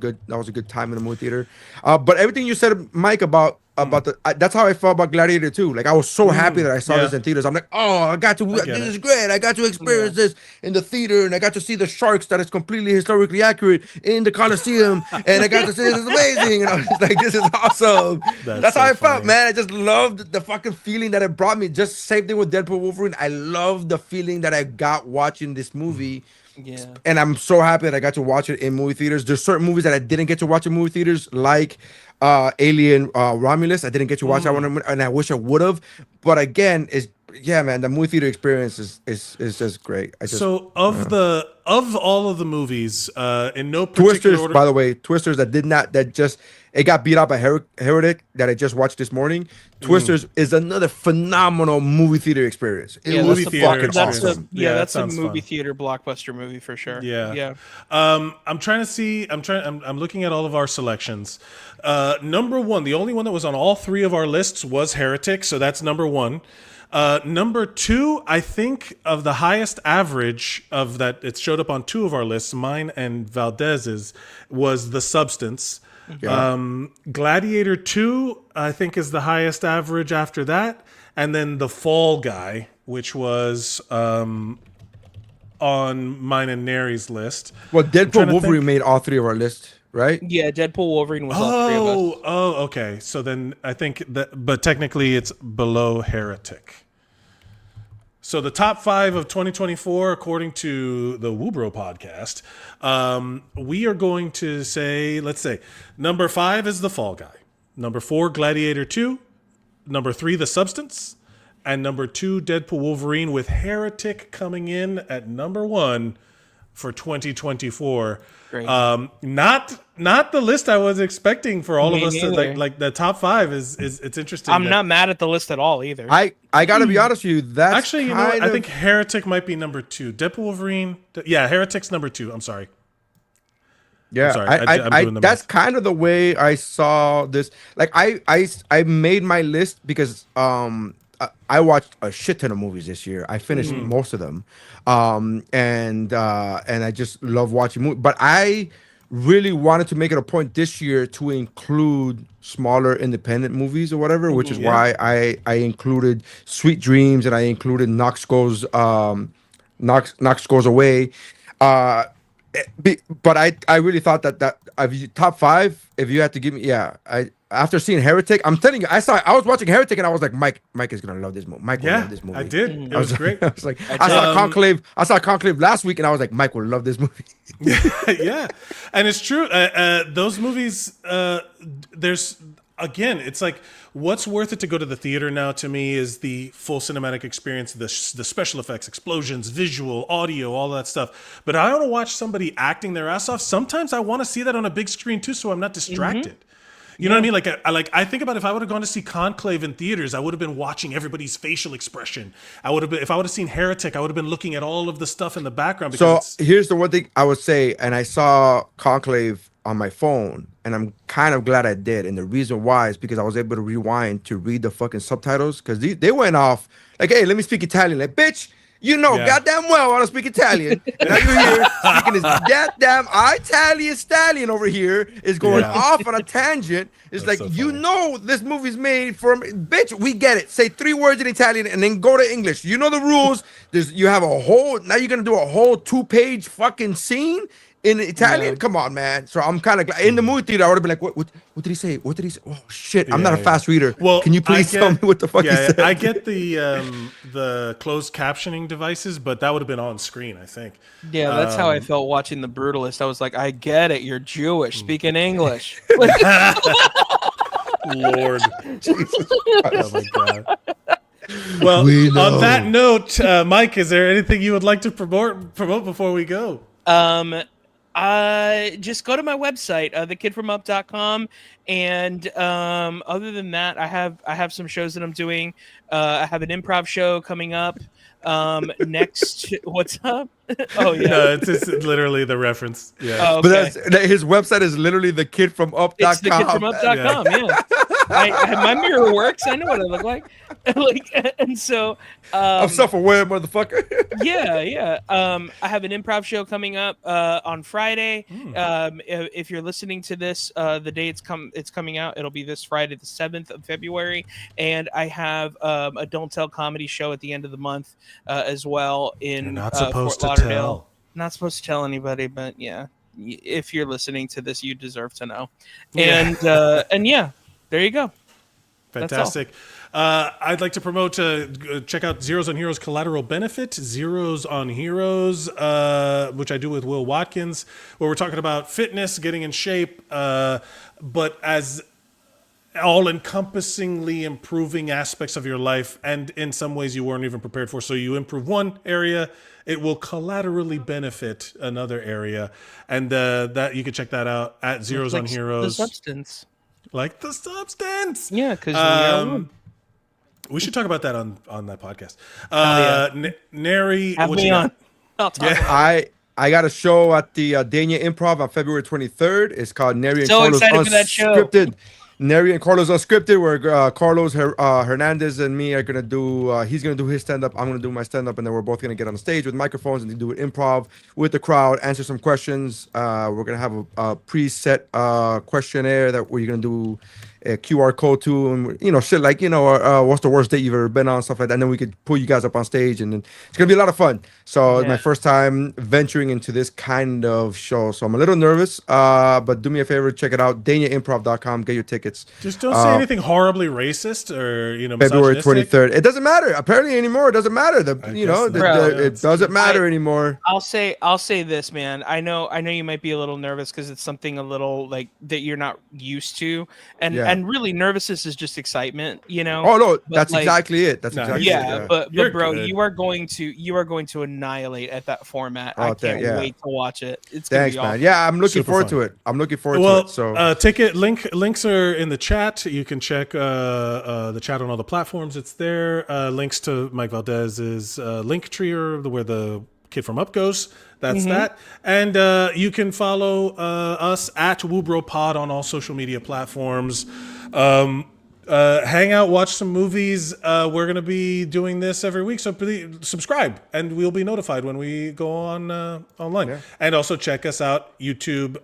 [SPEAKER 8] good time in the movie theater. But everything you said, Mike, about
[SPEAKER 2] that's how I felt about Gladiator 2. Like I was so happy that I saw this in theaters. I'm like, oh, I got to. This is great. I got to experience this in the theater, and I got to see the sharks that is completely historically accurate in the Coliseum, and I got to see this is amazing. And I was like, this is awesome. That's
[SPEAKER 6] so
[SPEAKER 2] how I
[SPEAKER 6] funny.
[SPEAKER 2] felt, man. I just loved the fucking feeling that it brought me. Just same thing with Deadpool Wolverine. I love the feeling that I got watching this movie.
[SPEAKER 5] Yeah.
[SPEAKER 2] And I'm so happy that I got to watch it in movie theaters. There's certain movies that I didn't get to watch in movie theaters, like Alien Romulus. I didn't get to watch that one, and I wish I would have. But again, man, the movie theater experience is just great.
[SPEAKER 6] So of all of the movies, in no particular
[SPEAKER 2] Twisters,
[SPEAKER 6] order.
[SPEAKER 2] by the way, Twisters it got beat out by Heretic that I just watched this morning. Twisters is another phenomenal movie theater experience.
[SPEAKER 5] Yeah,
[SPEAKER 6] movie
[SPEAKER 5] that's
[SPEAKER 6] theater
[SPEAKER 5] a, that's a,
[SPEAKER 6] experience.
[SPEAKER 5] yeah,
[SPEAKER 6] that
[SPEAKER 5] that's a
[SPEAKER 6] sounds
[SPEAKER 5] movie
[SPEAKER 6] fun.
[SPEAKER 5] theater blockbuster movie for sure.
[SPEAKER 6] Yeah.
[SPEAKER 5] Yeah.
[SPEAKER 6] I'm trying to see. I'm looking at all of our selections. Number one, the only one that was on all three of our lists was Heretic, so that's number one. Number two, I think of the highest average of that, it showed up on two of our lists, mine and Valdez's, was The Substance. Yeah. Gladiator 2, I think, is the highest average after that. And then The Fall Guy, which was on mine and Nery's list.
[SPEAKER 2] Well, Deadpool Wolverine made all three of our lists, right?
[SPEAKER 5] Yeah, Deadpool Wolverine was all three of us.
[SPEAKER 6] Oh, okay. So then I think that, but technically it's below Heretic. So the top 5 of 2024, according to the WUBro podcast, we are going to say, let's say, number 5 is The Fall Guy. Number 4, Gladiator 2. Number 3, The Substance. And number 2, Deadpool Wolverine, with Heretic coming in at number 1 for 2024.
[SPEAKER 5] Great.
[SPEAKER 6] Not the list I was expecting for all
[SPEAKER 5] Me
[SPEAKER 6] of us to,
[SPEAKER 5] neither.
[SPEAKER 6] like the top 5 is it's interesting.
[SPEAKER 5] I'm not mad at the list at all either.
[SPEAKER 2] I gotta be honest with you. That's
[SPEAKER 6] Actually, you know what? I think Heretic might be number 2. Deadpool Wolverine. Yeah, Heretic's number 2. I'm sorry.
[SPEAKER 2] Yeah,
[SPEAKER 6] sorry, I'm doing the
[SPEAKER 2] that's
[SPEAKER 6] math.
[SPEAKER 2] kind of the way I saw this. Like I made my list because I watched a shit ton of movies this year. I finished most of them, and I just love watching movies. But I really wanted to make it a point this year to include smaller independent movies or whatever, which is why I included Sweet Dreams and I included Knox Goes Away. But I really thought that top 5, if you had to give me, after seeing Heretic, I'm telling you, I was watching Heretic and I was like, Mike is gonna love this movie. Mike will love this movie.
[SPEAKER 6] I did. It was great.
[SPEAKER 2] I was like, I saw Conclave last week and I was like, Mike will love this movie.
[SPEAKER 6] Yeah, and it's true. Those movies, there's again, it's like what's worth it to go to the theater now to me is the full cinematic experience, the special effects, explosions, visual, audio, all that stuff. But I want to watch somebody acting their ass off. Sometimes I want to see that on a big screen too, so I'm not distracted. You know what I mean? I think about if I would have gone to see Conclave in theaters, I would have been watching everybody's facial expression. If I would have seen Heretic, I would have been looking at all of the stuff in the background.
[SPEAKER 2] So here's the one thing I would say, and I saw Conclave on my phone, and I'm kind of glad I did. And the reason why is because I was able to rewind to read the fucking subtitles because they went off like, hey, let me speak Italian. Like, bitch, you know goddamn well I want to speak Italian. And now you're here speaking this goddamn Italian stallion over here is going off on a tangent. It's
[SPEAKER 6] That's
[SPEAKER 2] like,
[SPEAKER 6] so
[SPEAKER 2] you
[SPEAKER 6] funny.
[SPEAKER 2] know this movie's made from, bitch, we get it. Say 3 words in Italian and then go to English. You know the rules. You have now you're going to do a whole 2-page fucking scene in Italian?
[SPEAKER 5] Yeah.
[SPEAKER 2] Come on, man. So I'm kind of glad. In the movie theater, I would have been like, what did he say? What did he say? Oh, shit. I'm not a fast reader.
[SPEAKER 6] Well,
[SPEAKER 2] can you please tell me what the fuck he said?
[SPEAKER 6] I get the closed captioning devices, but that would have been on screen, I think.
[SPEAKER 5] Yeah, that's how I felt watching The Brutalist. I was like, I get it. You're Jewish. Speaking English.
[SPEAKER 6] Lord. Oh my God. Well, on that note, Mike, is there anything you would like to promote before we go?
[SPEAKER 5] Just go to my website, thekidfromup.com, and other than that, I have some shows that I'm doing. I have an improv show coming up next. What's up? Oh yeah,
[SPEAKER 6] No, it's just literally the reference. Yeah.
[SPEAKER 5] Oh, okay.
[SPEAKER 2] But his website is literally thekidfromup.com.
[SPEAKER 5] It's thekidfromup.com. Yeah. my mirror works. I know what I look like. And so
[SPEAKER 2] I'm self-aware, motherfucker.
[SPEAKER 5] yeah. I have an improv show coming up on Friday. If you're listening to this, the day it's coming out, it'll be this Friday, the 7th of February. And I have a Don't Tell comedy show at the end of the month as well in
[SPEAKER 6] You're not supposed
[SPEAKER 5] Fort
[SPEAKER 6] to
[SPEAKER 5] Lauderdale.
[SPEAKER 6] tell.
[SPEAKER 5] Not supposed to tell anybody, but yeah, if you're listening to this, you deserve to know. And yeah, there you go.
[SPEAKER 6] Fantastic. I'd like to promote check out Zeros on Heroes Collateral Benefit, Zeros on Heroes, which I do with Will Watkins, where we're talking about fitness, getting in shape, but as all-encompassingly improving aspects of your life, and in some ways you weren't even prepared for. So you improve one area, it will collaterally benefit another area, and that you can check that out at Zeros on Heroes.
[SPEAKER 5] The substance.
[SPEAKER 6] Like the substance.
[SPEAKER 5] Yeah, because
[SPEAKER 6] we should talk about that on that podcast.
[SPEAKER 5] Yeah.
[SPEAKER 6] Nary,
[SPEAKER 5] Have
[SPEAKER 6] what
[SPEAKER 5] me
[SPEAKER 6] you
[SPEAKER 5] on.
[SPEAKER 6] got?
[SPEAKER 5] I'll talk about it.
[SPEAKER 2] I got a show at the Dania Improv on February 23rd. It's called Nery and
[SPEAKER 5] So
[SPEAKER 2] Carlos
[SPEAKER 5] excited for that show.
[SPEAKER 2] Unscripted. Nery and Carlos Unscripted, where Carlos Hernandez and me are gonna do. He's gonna do his stand up. I'm gonna do my stand up, and then we're both gonna get on the stage with microphones and do it improv with the crowd, answer some questions. We're gonna have a preset questionnaire that we're gonna do a QR code to, and shit like what's the worst date you've ever been on, stuff like that. And then we could pull you guys up on stage, and then it's gonna be a lot of fun. So it's my first time venturing into this kind of show, so I'm a little nervous. But do me a favor, check it out, DaniaImprov.com. Get your tickets.
[SPEAKER 6] Just don't say anything horribly racist or
[SPEAKER 2] February
[SPEAKER 6] misogynistic.
[SPEAKER 2] 23rd. It doesn't matter apparently anymore. It doesn't matter. It doesn't matter anymore.
[SPEAKER 5] I'll say this, man. I know you might be a little nervous because it's something a little like that you're not used to, and really nervousness is just excitement,
[SPEAKER 2] Oh no, that's
[SPEAKER 5] like,
[SPEAKER 2] exactly it. That's exactly it.
[SPEAKER 5] But
[SPEAKER 6] You're
[SPEAKER 5] bro,
[SPEAKER 6] good.
[SPEAKER 5] you are going to annihilate at that format. I can't wait to watch it. It's gonna
[SPEAKER 2] Thanks,
[SPEAKER 5] be
[SPEAKER 2] man.
[SPEAKER 5] awesome.
[SPEAKER 2] Yeah, I'm looking
[SPEAKER 6] Super
[SPEAKER 2] forward
[SPEAKER 6] fun.
[SPEAKER 2] to it. I'm looking forward to it. So
[SPEAKER 6] ticket links are in the chat. You can check the chat on all the platforms. It's there. Links to Mike Valdez's Linktree, or where the kid from Up goes. That's that. And you can follow us at WUBro Pod on all social media platforms. Hang out, watch some movies. We're going to be doing this every week, so please subscribe, and we'll be notified when we go on online. Yeah. And also check us out, YouTube,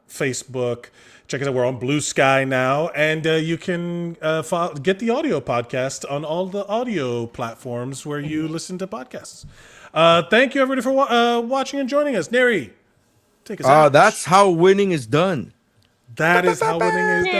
[SPEAKER 6] Facebook. Check us out. We're on Blue Sky now, and you can get the audio podcast on all the audio platforms where you listen to podcasts. Thank you, everybody, for watching and joining us. Neri, take us out.
[SPEAKER 2] that's how winning is done.
[SPEAKER 6] That is how winning is done.